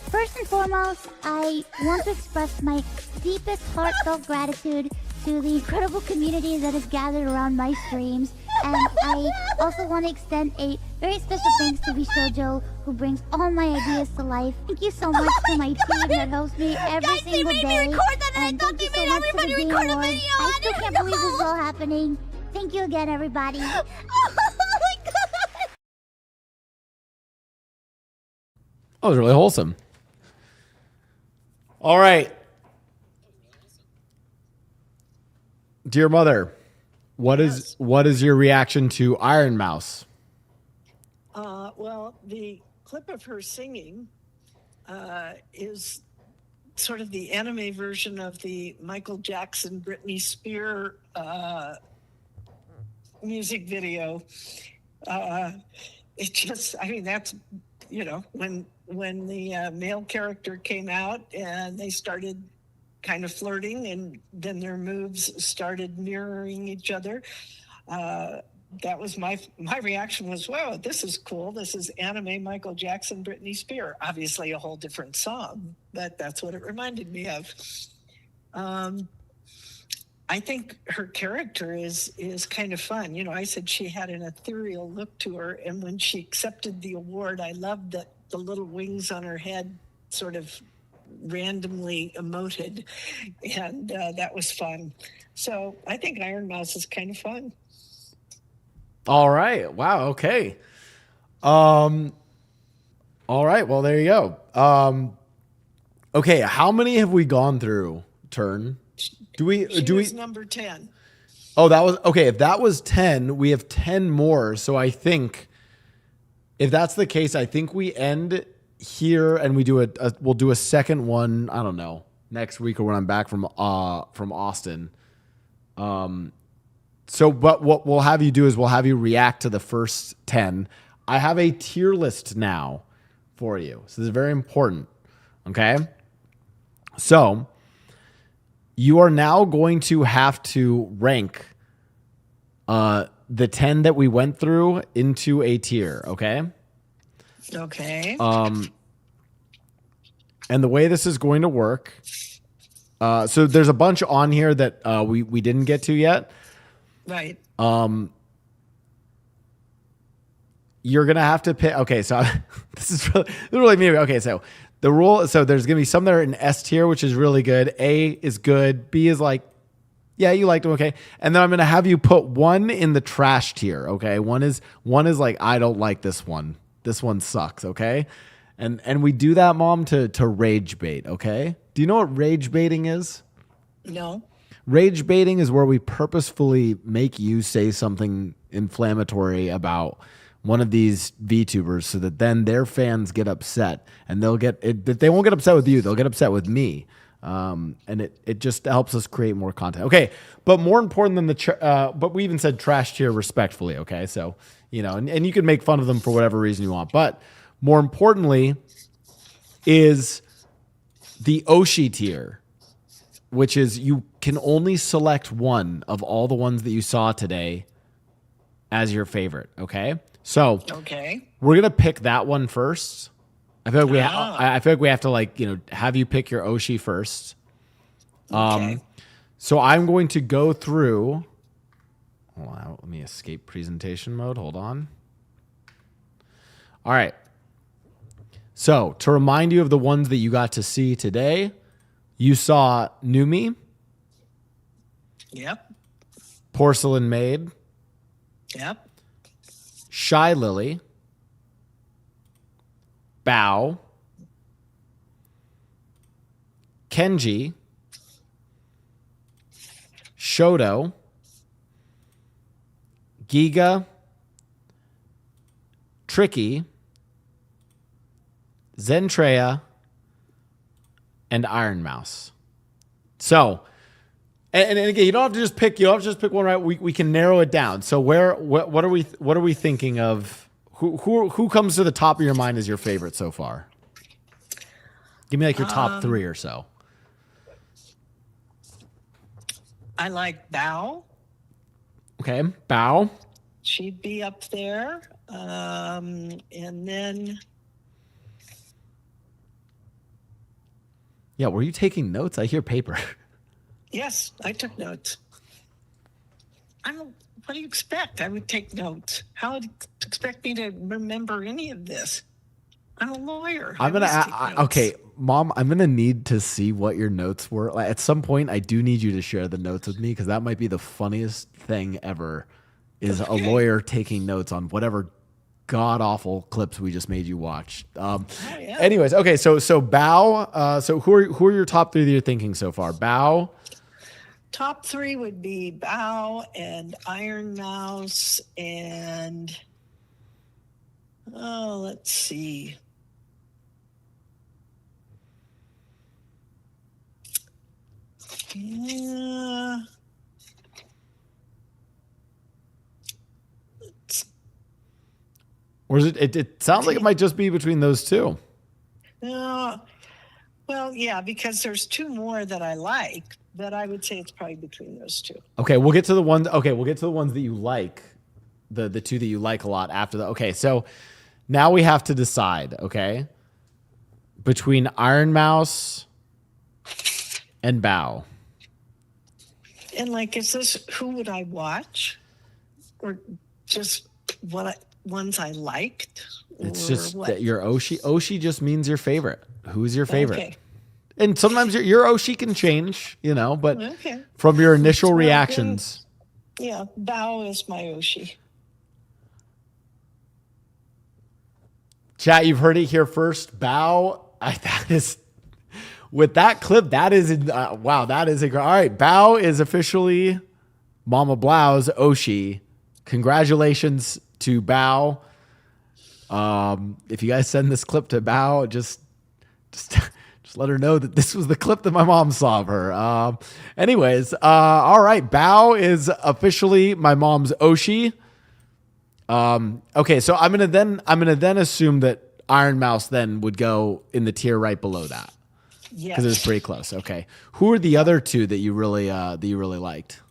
First and foremost, I want to express my deepest heartfelt gratitude to the incredible community that has gathered around my streams. And I also want to extend a very special thanks to Shoto, who brings all my ideas to life. Thank you so much to my team that helps me every single day. Me record that, and I thought they made everybody record a video on I still can't believe this is all happening. Thank you again, everybody. Oh my god! That was really wholesome. All right. Dear mother, what is your reaction to Iron Mouse? Well, the clip of her singing is sort of the anime version of the Michael Jackson, Britney Spears music video. It just, I mean, that's, you know, when the male character came out and they started kind of flirting, and then their moves started mirroring each other. That was my reaction was, wow, this is cool. This is anime Michael Jackson, Britney Spears. Obviously a whole different song, but that's what it reminded me of. I think her character is kind of fun. You know, I said she had an ethereal look to her, and when she accepted the award, I loved that the little wings on her head sort of randomly emoted, and that was fun. So I think Iron Mouse is kind of fun. All right. Wow. Okay. All right. Well, there you go. Okay. How many have we gone through? Turn. She was number 10. Oh, that was okay. If that was 10, we have 10 more. So I think if that's the case, I think we end here and we do we'll do a second one. I don't know, next week or when I'm back from Austin. So, but what we'll have you do is we'll have you react to the first 10. I have a tier list now for you. So this is very important. Okay. So you are now going to have to rank the 10 that we went through into a tier. Okay. Okay. And the way this is going to work, so there's a bunch on here that we didn't get to yet. Right. You're gonna have to pick. Okay, so this is really me. Okay, so the rule. So there's gonna be some that are in S tier, which is really good. A is good. B is like, yeah, you liked them. Okay, and then I'm gonna have you put one in the trash tier. Okay, one is like, I don't like this one. This one sucks. Okay, and we do that, Mom, to rage bait. Okay, do you know what rage baiting is? No. Rage baiting is where we purposefully make you say something inflammatory about one of these VTubers so that then their fans get upset, and they won't get upset with you. They'll get upset with me. And it just helps us create more content. Okay. But more important than but we even said trash tier respectfully. Okay. So, you know, and you can make fun of them for whatever reason you want, but more importantly is the Oshi tier, which is you can only select one of all the ones that you saw today as your favorite. Okay. So we're going to pick that one first. I feel like I feel like we have to, like, you know, have you pick your Oshi first. So I'm going to go through. Hold on, let me escape presentation mode. Hold on. All right. So to remind you of the ones that you got to see today, you saw Numei. Yep. Porcelain Maid. Yep. Shy Lily. Blau. Kenji. Shoto. Giga. Tricky. Zentrea. And Iron Mouse. So, and again, you don't have to just pick. You don't have to just pick one. Right? We can narrow it down. So what are we thinking of? Who comes to the top of your mind as your favorite so far? Give me like your top 3 or so. I like Blau. Okay, Blau. She'd be up there. And then Yeah, were you taking notes? I hear paper. Yes, I took notes. What do you expect? I would take notes. How would you expect me to remember any of this? I'm a lawyer. I'm gonna okay, Mom. I'm gonna need to see what your notes were. Like, at some point, I do need you to share the notes with me because that might be the funniest thing ever. Is a lawyer taking notes on whatever god awful clips we just made you watch. Anyways, okay. So Bao. So who are your top three that you're thinking so far? Bao. Top three would be Blau and Iron Mouse and let's see. Yeah. Or is it sounds like it might just be between those two. No. Well, yeah, because there's two more that I like, but I would say it's probably between those two. Okay, we'll get to the ones. Okay, we'll get to the ones that you like, the two that you like a lot after that. Okay, so now we have to decide. Okay, between Iron Mouse and Bao. And like, is this who would I watch, or just ones I liked? It's or just what? that your Oshi. Oshi just means your favorite. Who's your favorite? Okay. And sometimes your Oshi can change, but Okay. from your initial Well, reactions. Yeah, Bao is my Oshi. Chat, you've heard it here first. Bao, that is, with that clip, that is, wow, that is, all right, Bao is officially Mama Blau's Oshi. Congratulations to Bao. If you guys send this clip to Bao, just let her know that this was the clip that my mom saw of her. Anyways, all right, Bao is officially my mom's Oshi. Okay, so I'm gonna then assume that Iron Mouse then would go in the tier right below that. Yeah, because it was pretty close. Okay, who are the other two that you really liked?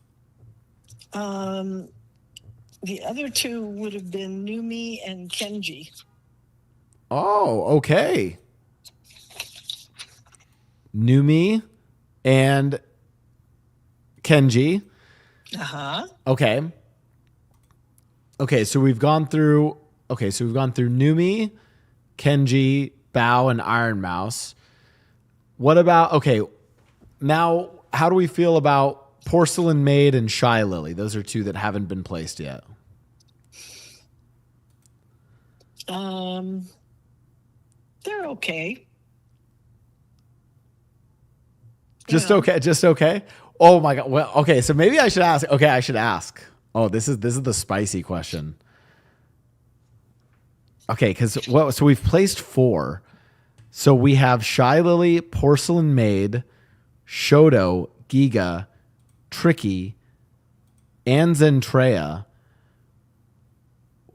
The other two would have been Numei and Kenji. Oh, okay. Numei and Kenji. Okay. Okay, so we've gone through Numei, Kenji, Bao, and Iron Mouse. What about, okay, now how do we feel about Porcelain, Maid, and Shy Lily? Those are two that haven't been placed yet. They're okay. Just okay. Oh my god. Well, okay, so maybe I should ask. Okay, I should ask. Oh, this is the spicy question. Okay, so we've placed 4. So we have Shy Lily, Porcelain Maid, Shoto, Giga, Tricky, and Zentrea.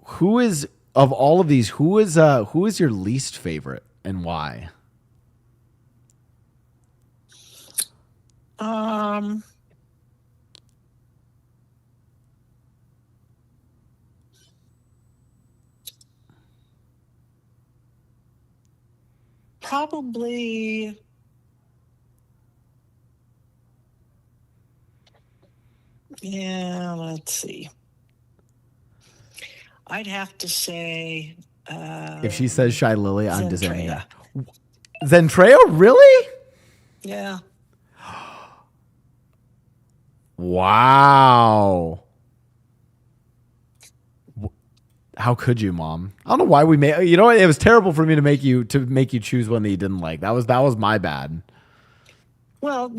Who is, of all of these, who is your least favorite and why? Probably let's see. I'd have to say If she says Shy Lily, I'm disowning Zentrea. her. Zentrea, really? Yeah. Wow. How could you, Mom? I don't know why we made. You know what? It was terrible for me to make you choose one that you didn't like. That was my bad. Well,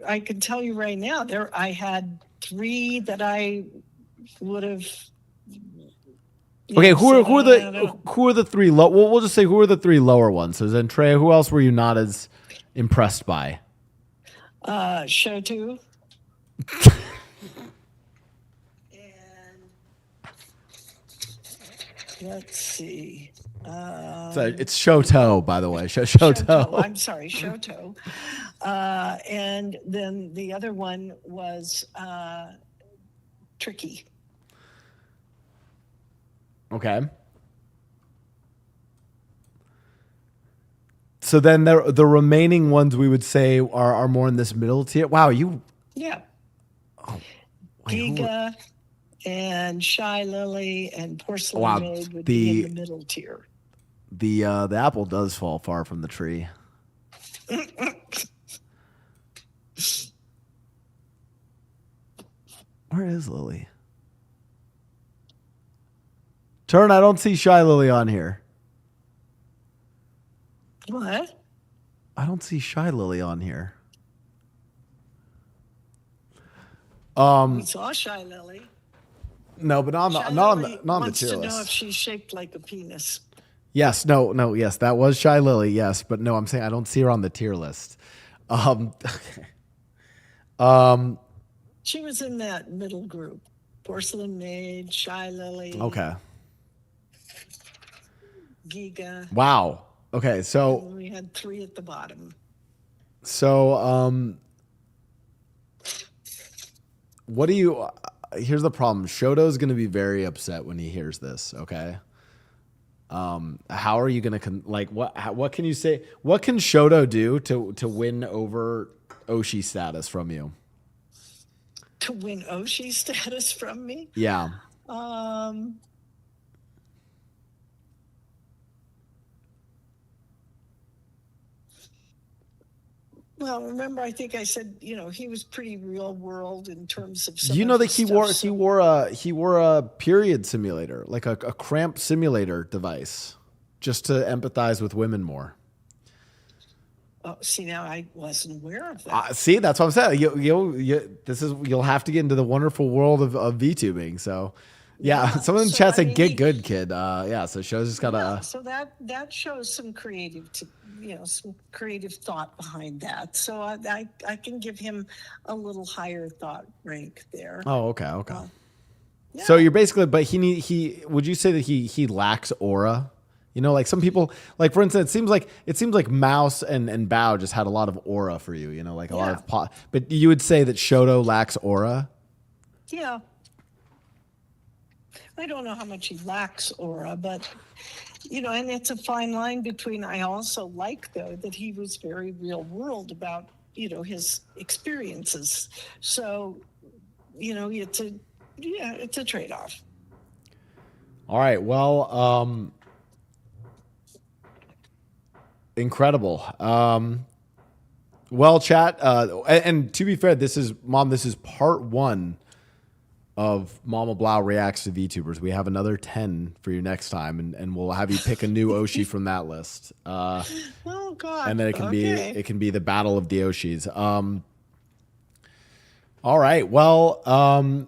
I can tell you right now, I had 3 that I would have. Okay, who are the 3 low? We'll just say who are the 3 lower ones. So Zentrea, who else were you not as impressed by? Shoto. Let's see. So it's Shoto, by the way. Shoto. I'm sorry, Shoto. And then the other one was Tricky. Okay. So then the remaining ones we would say are more in this middle tier. Wow, you. Yeah. Oh, Giga and Shy Lily and Porcelain Wow, Maid would be in the middle tier. The apple does fall far from the tree. Where is Lily? Turn, I don't see Shy Lily on here. What? I don't see Shy Lily on here. We saw Shy Lily. No, but not Shy on Lily the wants tier to list. know if she's shaped like a penis. Yes, yes, that was Shy Lily, yes, but no, I'm saying I don't see her on the tier list. Okay. She was in that middle group. Porcelain Maid, Shy Lily. Okay. Giga. Wow. Okay, so And we had 3 at the bottom. So, what do you? Here's the problem. Shoto's going to be very upset when he hears this. Okay. How are you going to what can you say? What can Shoto do to win over Oshi status from you? To win Oshi status from me? Yeah. Well, remember, I think I said, he was pretty real world in terms of some You know of that his he stuff, he wore a period simulator, like a cramp simulator device, just to empathize with women more. Oh, see, now I wasn't aware of that. See, that's what I'm saying. You'll have to get into the wonderful world of VTubing. So, yeah, someone in the chat said, "Get good, kid." Yeah, so Show's just gotta. So that shows some some creative thought behind that. So I can give him a little higher thought rank there. Oh, okay. So you're basically, but he would you say that he lacks aura? Like some people, like for instance, it seems like Mouse and Blau just had a lot of aura for you. Like a lot of but you would say that Shoto lacks aura. Yeah. I don't know how much he lacks aura, but and it's a fine line between. I also like though that he was very real world about his experiences. So it's a trade off. All right. Well, incredible. Well, chat. And to be fair, this is part 1 of Mama Blau reacts to VTubers. We have another 10 for you next time, and we'll have you pick a new Oshi from that list. Oh God! And then it can be the battle of the Oshis. All right. Well.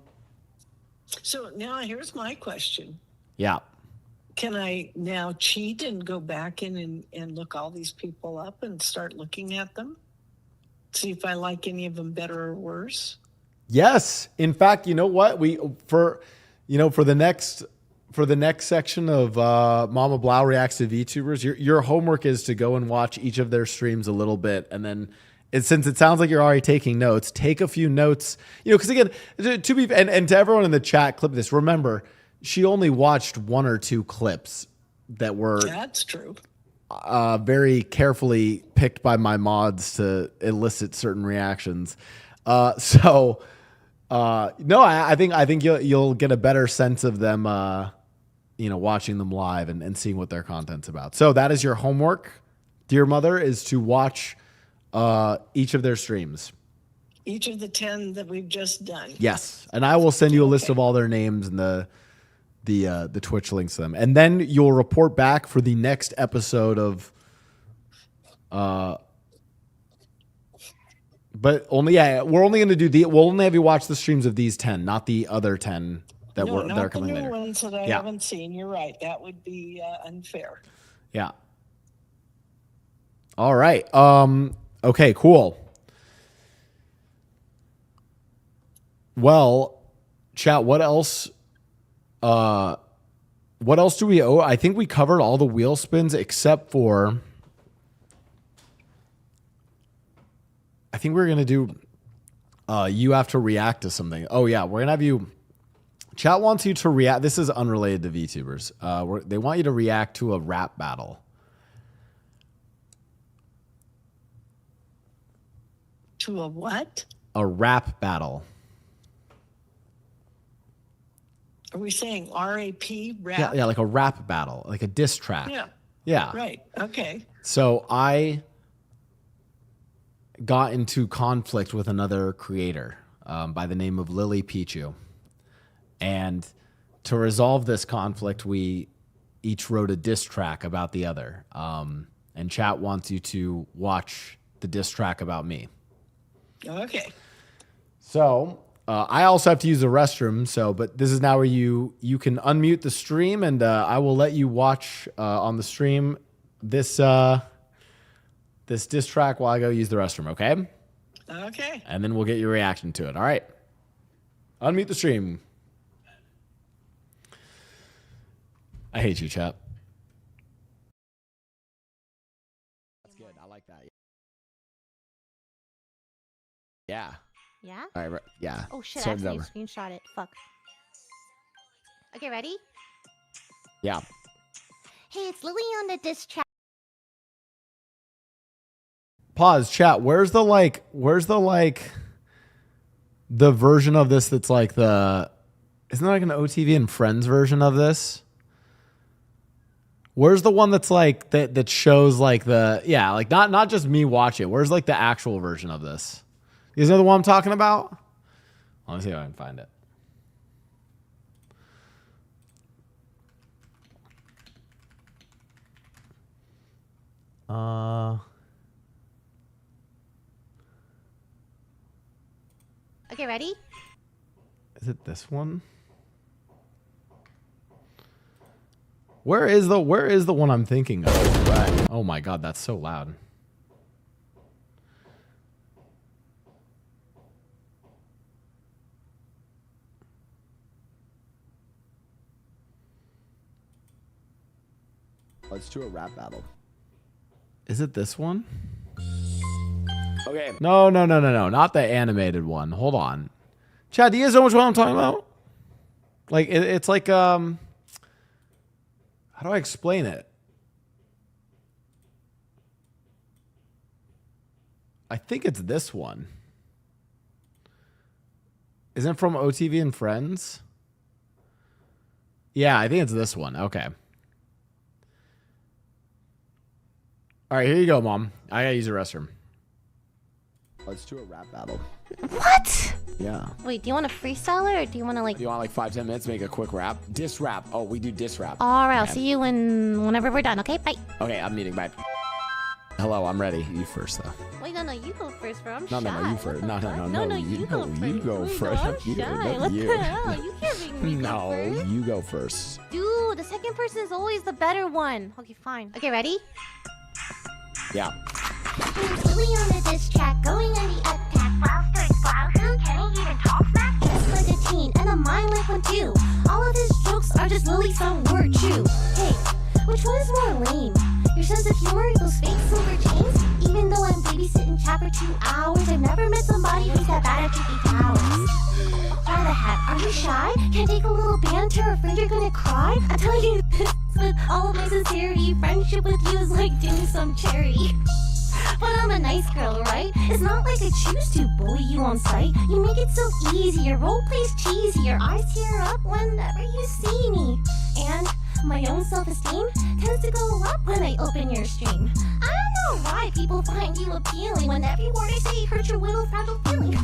So now here's my question. Yeah. Can I now cheat and go back in and look all these people up and start looking at them? See if I like any of them better or worse? Yes. In fact, you know what? For the next section of Mama Blau reacts to VTubers, your homework is to go and watch each of their streams a little bit, and then since it sounds like you're already taking notes, take a few notes. Because again, to everyone in the chat, clip this. Remember, she only watched 1 or 2 clips that were that's true. Very carefully picked by my mods to elicit certain reactions. I think you'll get a better sense of them, watching them live and seeing what their content's about. So that is your homework, dear mother, is to watch each of their streams. Each of the 10 that we've just done. Yes, and I will send you a list of all their names and the Twitch links to them, and then you'll report back for the next episode of. But we're only going to do we'll only have you watch the streams of these 10, not the other 10 that are coming later. Not the new ones that I haven't seen. You're right. That would be unfair. Yeah. All right. Okay, cool. Well, chat, what else do we owe? I think we covered all the wheel spins except for I think we're going to do you have to react to something. Oh yeah, we're going to have you chat wants you to react. This is unrelated to VTubers. They want you to react to a rap battle. To a what? A rap battle. Are we saying R-A-P, rap? Yeah, yeah, like a rap battle, like a diss track. Yeah. Yeah. Right. Okay. So I got into conflict with another creator by the name of Lily Pichu. And to resolve this conflict, we each wrote a diss track about the other. And chat wants you to watch the diss track about me. Okay. So I also have to use the restroom. But this is now where you can unmute the stream, and I will let you watch on the stream this this diss track while I go use the restroom. Okay. Okay. And then we'll get your reaction to it. All right. Unmute the stream. I hate you, chat. That's good. I like that. Yeah. Yeah? All right. Yeah. Oh shit, I Start it actually over. screenshot it. Fuck. Okay, ready? Yeah. Hey, it's Lily on the diss track. Pause, chat. Where's the the version of this that's like the, isn't there like an OTV and Friends version of this? Where's the one that's like that shows like the, yeah, like not just me watch it. Where's like the actual version of this? You guys know the one I'm talking about? Let me see if I can find it. Okay, ready? Is it this one? Where is the one I'm thinking of? Right. Oh my god, that's so loud. Let's do a rap battle. Is it this one? Okay. No, not the animated one. Hold on. Chad, do you guys know which one I'm talking about? Like it's like how do I explain it? I think it's this one. Isn't it from OTV and Friends? Yeah, I think it's this one. Okay. All right, here you go, Mom. I gotta use the restroom. Let's do a rap battle. What? Yeah. Wait, do you want to freestyle it or do you want to like... Do you want like 5-10 minutes? Make a quick rap. Diss rap. Oh, we do diss rap. All right, I'll see you whenever we're done, okay? Bye. Okay, I'm meeting. Bye. Hello, I'm ready. You first, though. Wait, no, you go first, bro. I'm No, shy. you first. No, you go first. You go first. I'm shy. What the hell? You can't make me go first. You go first. Dude, the second person is always the better one. Okay, fine. Okay, ready? Yeah. Lily on the diss track, going on the attack. Blau starts Blau, who can he even talk back? Just like a teen, and a mind like one too. All of his jokes are just Lily some word chew. Hey, which one is more lame? Your sense of humor, those fake silver chains? Even though I'm babysitting chat for 2 hours, I've never met somebody who's that bad at tricky towers. Fly the hat, are you shy? Can't take a little banter, afraid you're gonna cry? I'm telling you this with all of my sincerity. Friendship with you is like doing some charity. But I'm a nice girl, right? It's not like I choose to bully you on sight. You make it so easy, your role plays cheesy. Your eyes tear up whenever you see me. And my own self-esteem tends to go up when I open your stream. I don't know why people find you appealing when every word I say hurts your little fragile feeling.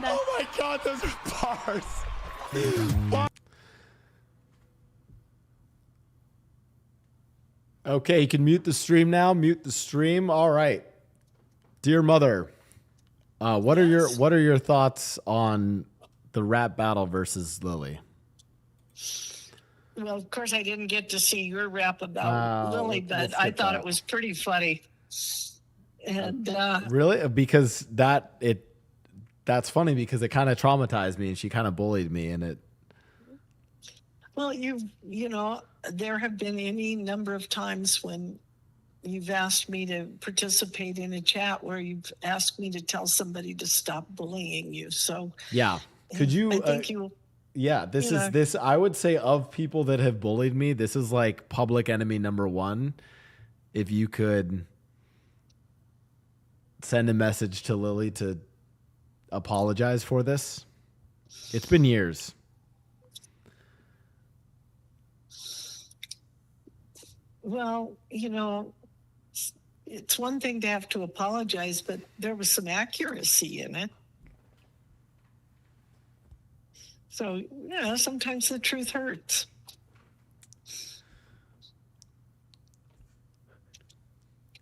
Oh my god, those are bars. Okay, you can mute the stream now. Mute the stream. All right. Dear mother, what are your thoughts on the rap battle versus Lily? Well, of course, I didn't get to see your rap about Lily, but I thought it was pretty funny. And really, because that's funny because it kind of traumatized me and she kind of bullied me and it. Well, you know, there have been any number of times when you've asked me to participate in a chat where you've asked me to tell somebody to stop bullying you. So yeah, could you? I think you. Yeah, this. I would say of people that have bullied me, this is like public enemy number one. If you could send a message to Lily to apologize for this? It's been years. Well, you know, it's one thing to have to apologize, but there was some accuracy in it. So, you know, sometimes the truth hurts.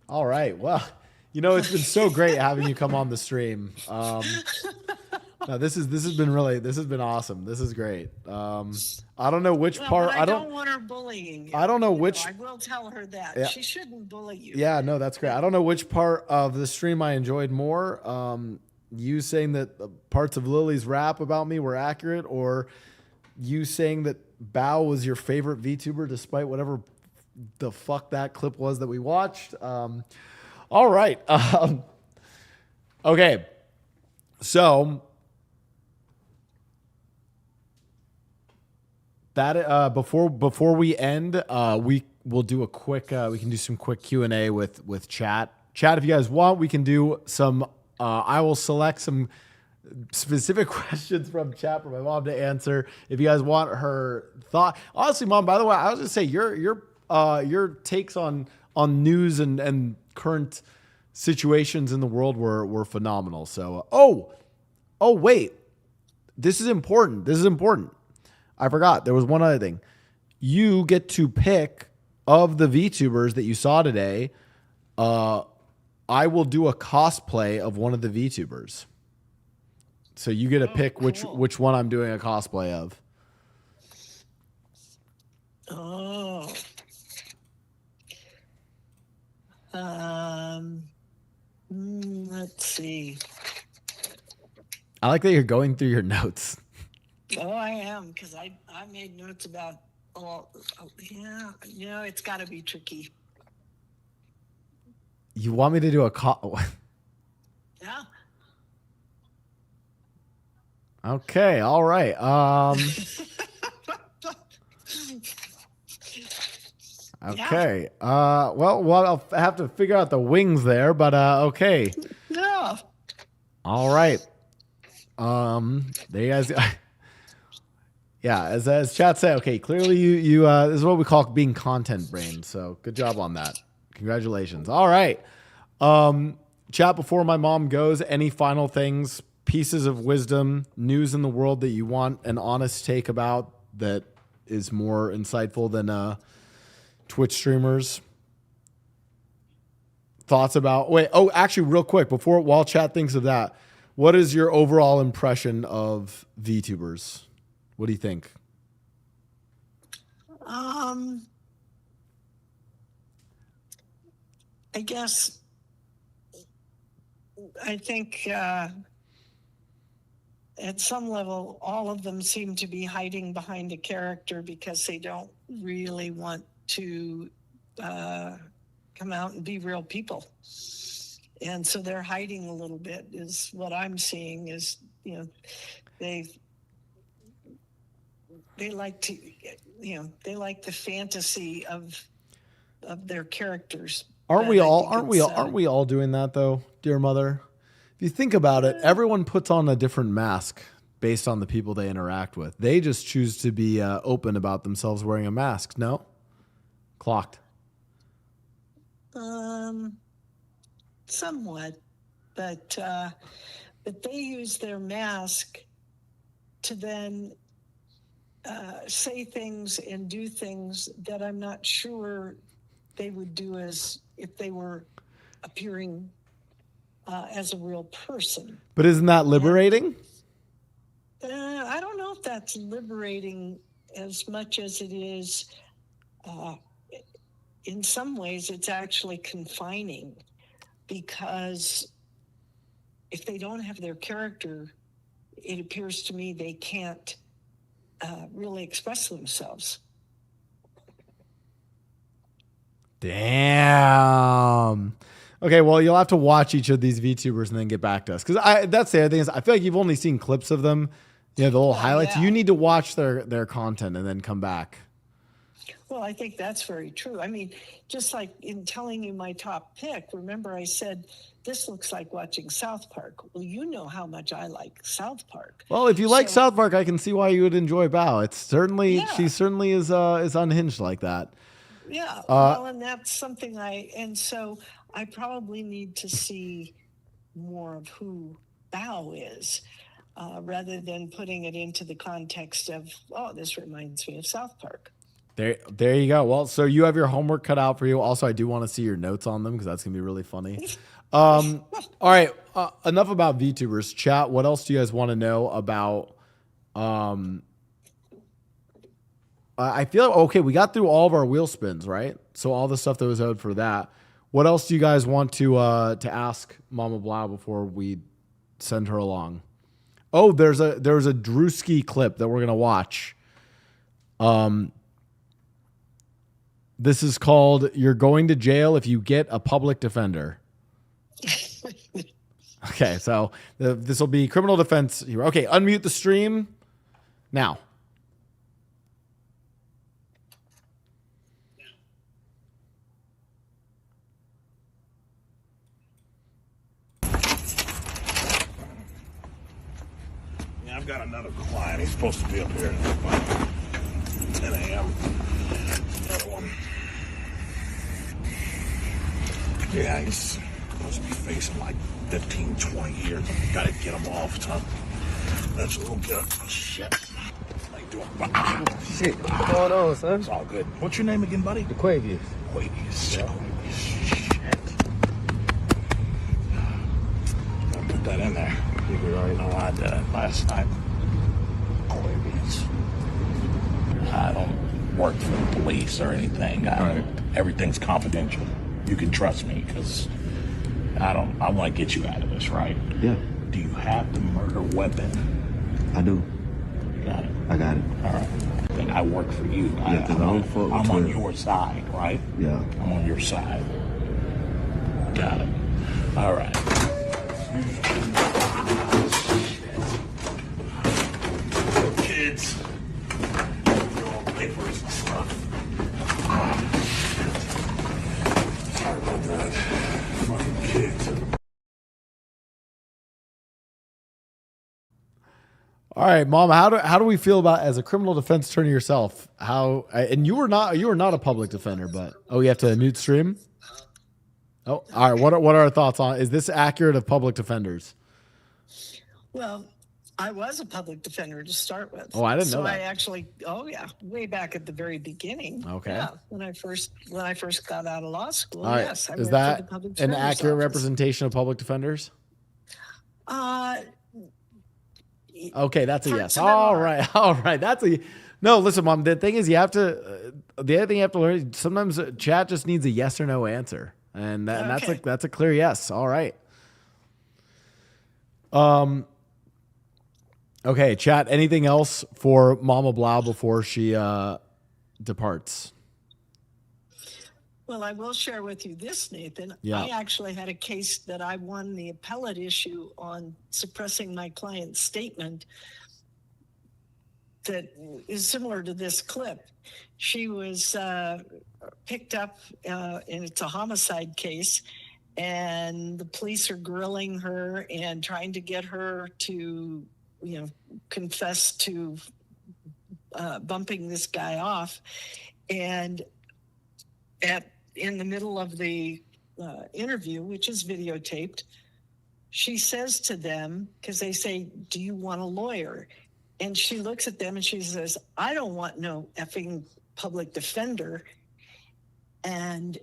All right. Well, you know, it's been so great having you come on the stream. No, this has been awesome. This is great. I don't know which part. I don't want her bullying you. I don't know which. I will tell her that. Yeah. She shouldn't bully you. Yeah, no, that's great. I don't know which part of the stream I enjoyed more. You saying that parts of Lily's rap about me were accurate, or you saying that Bao was your favorite VTuber despite whatever the fuck that clip was that we watched. All right. Okay. So that before we end, we will do a quick we can do some quick Q&A with chat. Chat, if you guys want, we can do some I will select some specific questions from chat for my mom to answer. If you guys want her thought. Honestly, Mom, by the way, I was just say your takes on news and current situations in the world were phenomenal. So, oh wait, this is important. I forgot. There was one other thing. You get to pick of the VTubers that you saw today. I will do a cosplay of one of the VTubers. So you get to pick cool. which one I'm doing a cosplay of. Oh. Let's see. I like that you're going through your notes. Oh, I am, because I made notes about yeah, you know, it's got to be tricky. You want me to do a Yeah. Okay, all right. Okay. Well, I'll have to figure out the wings there, but okay. No. All right. There you guys. Yeah, as chat said, okay, clearly you this is what we call being content brain. So good job on that. Congratulations. All right. Chat, before my mom goes, any final things, pieces of wisdom, news in the world that you want an honest take about that is more insightful than Twitch streamers? Thoughts about actually real quick while chat thinks of that, what is your overall impression of VTubers? What do you think? I guess I think at some level, all of them seem to be hiding behind a character because they don't really want to come out and be real people. And so they're hiding a little bit is what I'm seeing is, you know, they like to, you know, they like the fantasy of their characters. Aren't we all doing that though, dear mother? If you think about it, everyone puts on a different mask based on the people they interact with. They just choose to be open about themselves wearing a mask. No? Clocked. Somewhat, but they use their mask to then say things and do things that I'm not sure they would do as if they were appearing as a real person. But isn't that liberating? I don't know if that's liberating as much as it is. In some ways, it's actually confining, because if they don't have their character, it appears to me they can't really express themselves. Damn. Okay, well, you'll have to watch each of these VTubers and then get back to us. Because that's the other thing is I feel like you've only seen clips of them, you know, the little highlights. Yeah. You need to watch their content and then come back. Well, I think that's very true. I mean, just like in telling you my top pick, remember I said, this looks like watching South Park. Well, you know how much I like South Park. Well, if you like South Park, I can see why you would enjoy Bao. It's certainly, she certainly is unhinged like that. Yeah, well, and that's something and so I probably need to see more of who Bao is, rather than putting it into the context of, oh, this reminds me of South Park. There you go. Well, so you have your homework cut out for you. Also, I do want to see your notes on them because that's going to be really funny. All right. Enough about VTubers. Chat, what else do you guys want to know about? I feel, okay, we got through all of our wheel spins, right? So all the stuff that was owed for that. What else do you guys want to ask Mama Blau before we send her along? Oh, there's a Drewski clip that we're going to watch. This is called "You're Going to Jail If You Get a Public Defender." Okay, so this will be criminal defense here. Okay, unmute the stream now. Yeah, I've got another client. He's supposed to be up here at about 10 a.m. Another one. Yeah, he's supposed to be facing like 15, 20 years. Gotta get him off, son. That's a little good. Shit. How you doing? Shit, what's going on, son? It's all good. What's your name again, buddy? Aquavius. Aquavius. Yeah. Shit. Gotta put that in there. You already know I did it last night. Aquavius. I don't work for the police or anything. Everything's confidential. You can trust me because I want to get you out of this, right? Yeah. Do you have the murder weapon? I do. You got it? I got it. All right. Then I work for you. Yeah, I'm on your side, right? Yeah. I'm on your side. Got it. All right. Kids. You're all papers and stuff. Sorry about that. Fucking kids. All right, Mom. How do we feel about, as a criminal defense attorney yourself? How, and you were not a public defender, but you have to mute stream. Oh, all right. What are our thoughts on? Is this accurate of public defenders? Well, I was a public defender to start with. Oh, I didn't know that. I actually, way back at the very beginning. Okay. Yeah, when I first got out of law school. All right. Yes, I Is worked that for the public an defender's accurate office. representation of public defenders? Okay, that's a yes. All right. That's a no. Listen, Mom. The thing is, you have to. The other thing you have to learn. Sometimes chat just needs a yes or no answer, and that's a clear yes. All right. Okay, chat. Anything else for Mama Blau before she departs? Well, I will share with you this, Nathan. Yeah. I actually had a case that I won the appellate issue on suppressing my client's statement that is similar to this clip. She was picked up, and it's a homicide case, and the police are grilling her and trying to get her to, confess to bumping this guy off. And in the middle of the interview, which is videotaped, she says to them, because they say, "Do you want a lawyer?" And she looks at them and she says, "I don't want no effing public defender." And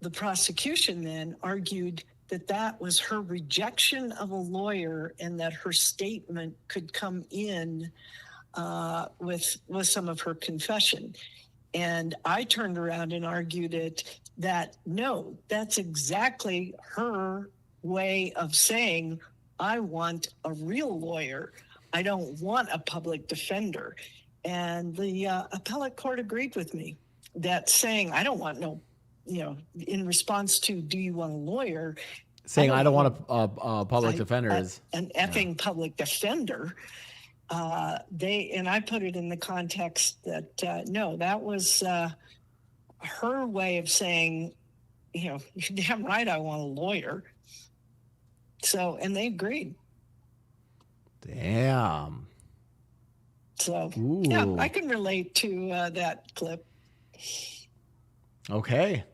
the prosecution then argued that that was her rejection of a lawyer and that her statement could come in with some of her confession. And I turned around and argued that no, that's exactly her way of saying, I want a real lawyer. I don't want a public defender. And the appellate court agreed with me that saying, I don't want no, in response to, do you want a lawyer? Saying I don't want a public defender is an effing public defender And I put it in the context that no, that was her way of saying, you know, you're damn right, I want a lawyer. So, and they agreed. Damn. So, Ooh. yeah, I can relate to that clip. Okay.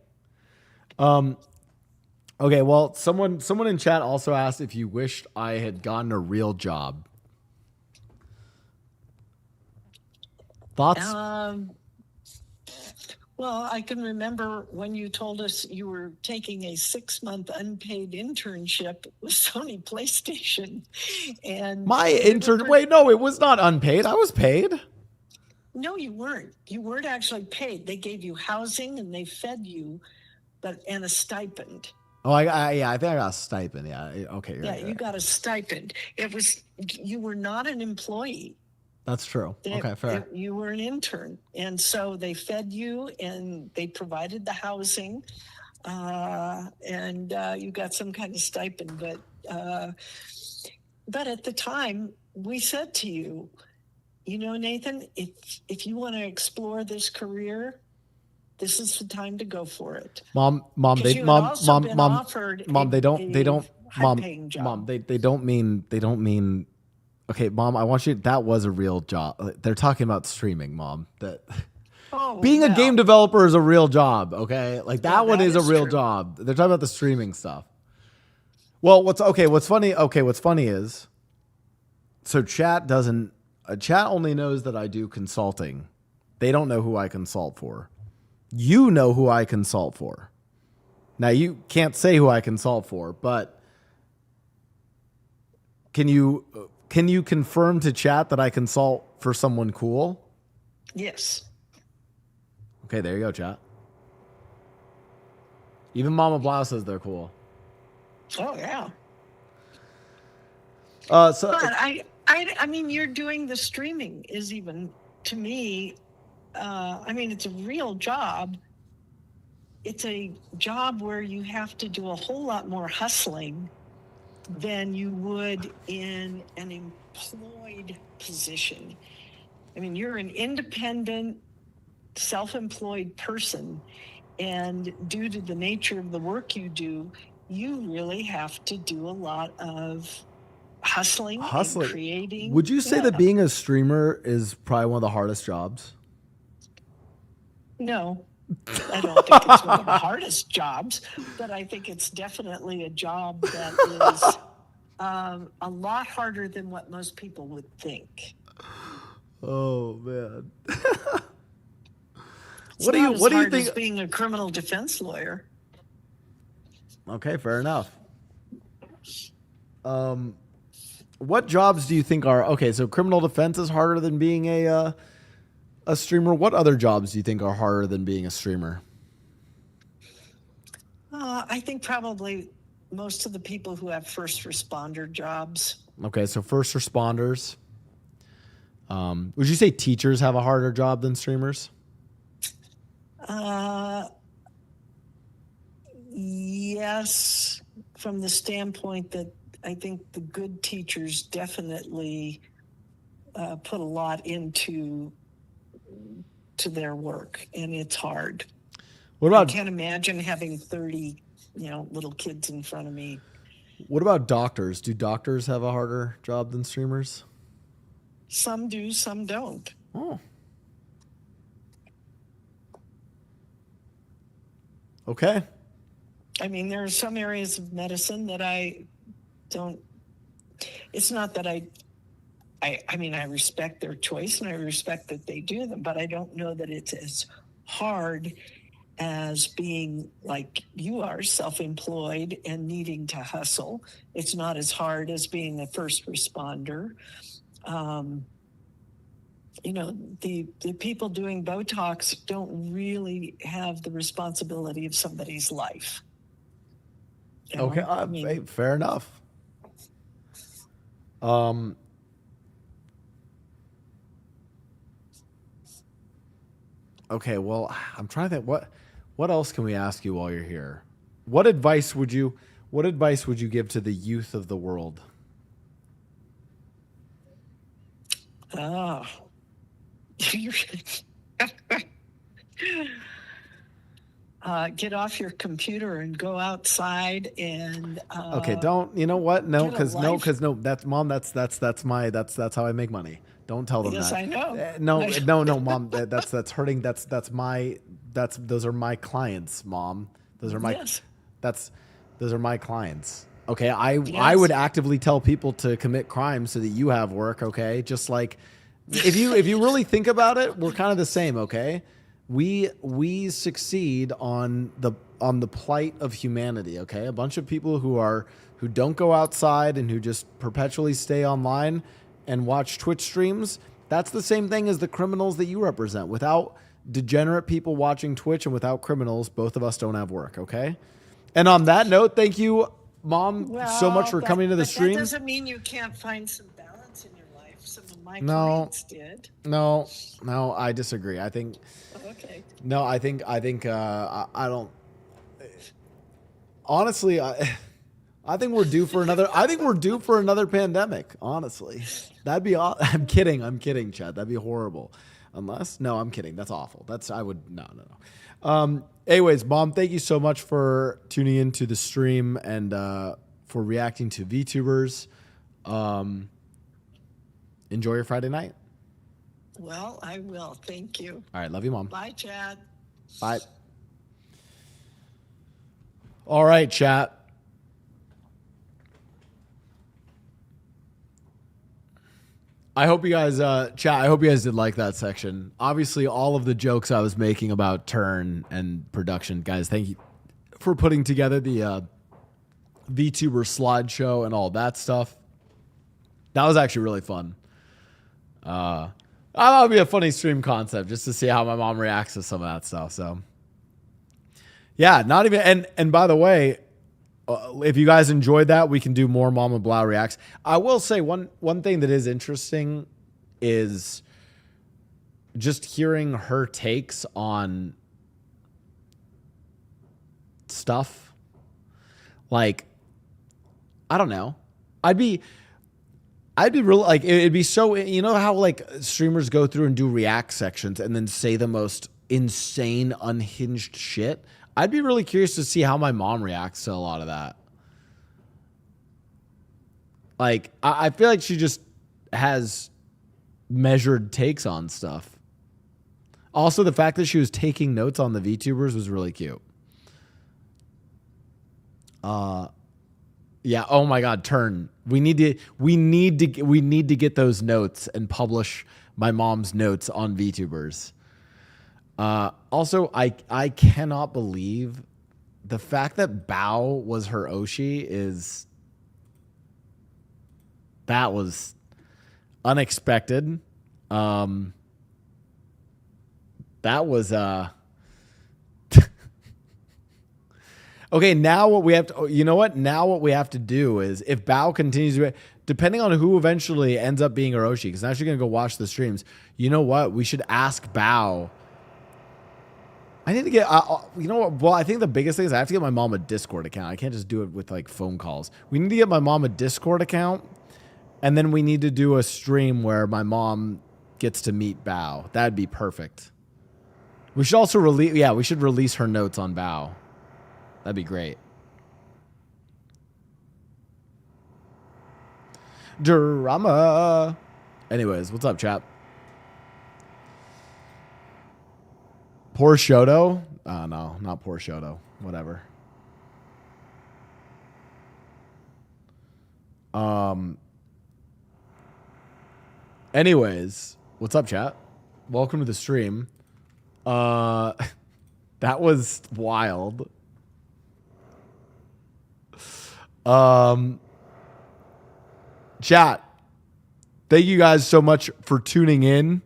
Okay, well, someone in chat also asked if you wished I had gotten a real job. Thoughts? Well, I can remember when you told us you were taking a 6-month unpaid internship with Sony PlayStation. And My intern. Wait, no, it was not unpaid. I was paid. No, you weren't. You weren't actually paid. They gave you housing and they fed you, and a stipend. Oh, yeah, I think I got a stipend. Yeah, okay. Yeah, Right. you got a stipend. You were not an employee. That's true. Okay, fair. You were an intern, and so they fed you and they provided the housing, and you got some kind of stipend. But at the time, we said to you, you know, Nathan, if you want to explore this career, this is the time to go for it. Mom, they don't mean. Okay, Mom, I want you. That was a real job. They're talking about streaming, Mom. That being a game developer is a real job. Okay, like that one is a real job. They're talking about the streaming stuff. Well, what's funny? Okay, what's funny is, so chat only knows that I do consulting. They don't know who I consult for. You know who I consult for. Now you can't say who I consult for, but can you confirm to chat that I consult for someone cool? Yes. Okay, there you go, chat. Even Mama Blau says they're cool. Oh yeah. But I mean, you're doing the streaming is even, to me, I mean, it's a real job. It's a job where you have to do a whole lot more hustling than you would in an employed position. I mean, you're an independent, self-employed person, and due to the nature of the work you do, you really have to do a lot of hustling. And creating. Would you say that being a streamer is probably one of the hardest jobs? No, I don't think it's one of the hardest jobs, but I think it's definitely a job that is a lot harder than what most people would think. Oh man. What do you think? As being a criminal defense lawyer. Okay, fair enough. What jobs do you think are okay? So criminal defense is harder than being a streamer. What other jobs do you think are harder than being a streamer? I think probably most of the people who have first responder jobs. Okay, so first responders. Would you say teachers have a harder job than streamers? Yes, from the standpoint that I think the good teachers definitely put a lot into their work, and it's hard. What about? I can't imagine having 30, little kids in front of me. What about doctors? Do doctors have a harder job than streamers? Some do, some don't. Oh. Okay. I mean, there are some areas of medicine that I don't. It's not that I mean, I respect their choice and I respect that they do them, but I don't know that it's as hard as being like you are, self-employed and needing to hustle. It's not as hard as being a first responder. The people doing Botox don't really have the responsibility of somebody's life. Okay, hey, fair enough. Okay, well, I'm trying to think what else can we ask you while you're here? What advice would you give to the youth of the world? Oh. Get off your computer and go outside and Okay, don't. You know what? No, get a because life. no. That's mom. That's how I make money. Don't tell them Yes, that. I know. No, mom. That's hurting. Those are my clients, mom. Those are my. Yes. Those are my clients. Okay, I would actively tell people to commit crimes so that you have work. Okay, just like if you really think about it, we're kind of the same. Okay, we succeed on the plight of humanity. Okay, a bunch of people who don't go outside and who just perpetually stay online and watch Twitch streams. That's the same thing as the criminals that you represent. Without degenerate people watching Twitch and without criminals, both of us don't have work. Okay. And on that note, thank you, Mom, so much for coming to the stream. That doesn't mean you can't find some balance in your life. Some of my No, clients did. no, I disagree. I think. Okay. No, I think I don't. Honestly, I think we're due for another. I think we're due for another pandemic. Honestly, that'd be. I'm kidding, Chad. That'd be horrible. Unless, no, I'm kidding. That's awful. No. Anyways, Mom, thank you so much for tuning into the stream and for reacting to VTubers. Enjoy your Friday night. Well, I will. Thank you. All right. Love you, Mom. Bye, Chad. Bye. All right, chat. I hope you guys, chat, I hope you guys did like that section. Obviously, all of the jokes I was making about turn and production, guys, thank you for putting together the VTuber slideshow and all that stuff. That was actually really fun. I thought it would be a funny stream concept just to see how my mom reacts to some of that stuff. So, yeah, not even, and by the way, if you guys enjoyed that, we can do more Mama Blau reacts. I will say one thing that is interesting is just hearing her takes on stuff. Like, I don't know. I'd be really like, it'd be so, you know how like streamers go through and do react sections and then say the most insane, unhinged shit. I'd be really curious to see how my mom reacts to a lot of that. Like, I feel like she just has measured takes on stuff. Also, the fact that she was taking notes on the VTubers was really cute. Yeah. Oh my God. Turn. We need to get those notes and publish my mom's notes on VTubers. Also, I cannot believe the fact that Bao was her Oshi that was unexpected. That was okay. Now what we have to, you know what? Now what we have to do is if Bao continues to, depending on who eventually ends up being Orochi, because now she's gonna go watch the streams. You know what? We should ask Bao. I need to get, you know what? Well, I think the biggest thing is I have to get my mom a Discord account. I can't just do it with like phone calls. We need to get my mom a Discord account, and then we need to do a stream where my mom gets to meet Bao. That'd be perfect. We should also release, yeah, we should release her notes on Bao. That'd be great. Drama. Anyways, what's up, chap? Poor Shoto? No, not poor Shoto. Whatever. Anyways, what's up, chat? Welcome to the stream. That was wild. Chat, thank you guys so much for tuning in.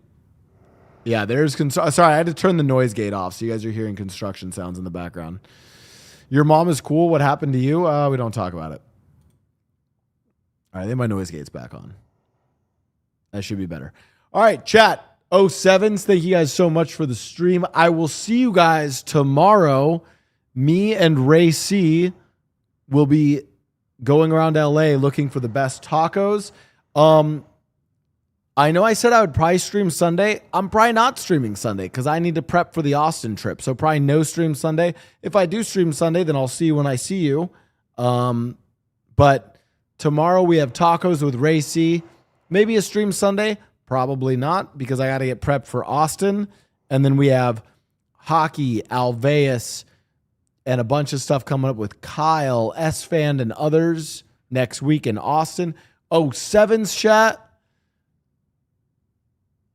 Yeah, there's sorry, I had to turn the noise gate off, so you guys are hearing construction sounds in the background. Your mom is cool. What happened to you? We don't talk about it. All right, I think my noise gate's back on. That should be better. All right, chat. 07s, thank you guys so much for the stream. I will see you guys tomorrow. Me and Ray C will be going around LA looking for the best tacos. I know I said I would probably stream Sunday. I'm probably not streaming Sunday because I need to prep for the Austin trip. So probably no stream Sunday. If I do stream Sunday, then I'll see you when I see you. But tomorrow we have tacos with Ray C. Maybe a stream Sunday. Probably not because I got to get prepped for Austin. And then we have hockey, Alveus, and a bunch of stuff coming up with Kyle, S-Fan, and others next week in Austin. Oh, Sevens chat.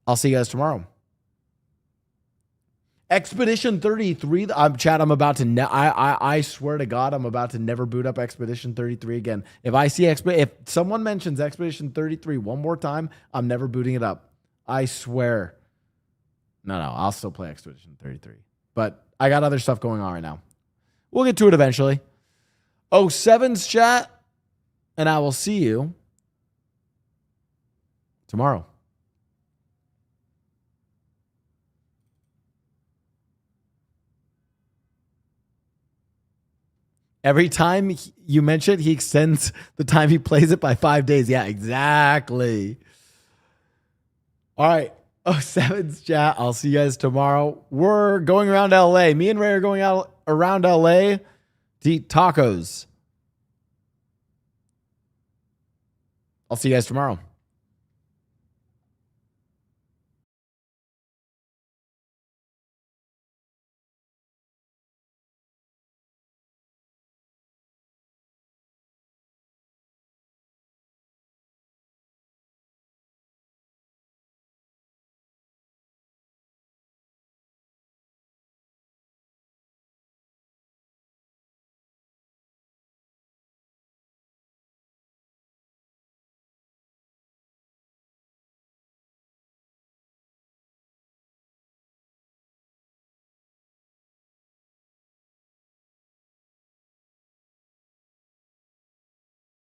I'll see you guys tomorrow. Expedition 33. I'm about to. I swear to God, I'm about to never boot up Expedition 33 again. If I see if someone mentions Expedition 33 one more time, I'm never booting it up. I swear. No, I'll still play Expedition 33. But I got other stuff going on right now. We'll get to it eventually. Oh, Sevens chat, and I will see you tomorrow. Every time you mention it, he extends the time he plays it by 5 days. Yeah, exactly. All right. Oh, Sevens chat. I'll see you guys tomorrow. We're going around LA. Me and Ray are going out around LA to eat tacos. I'll see you guys tomorrow.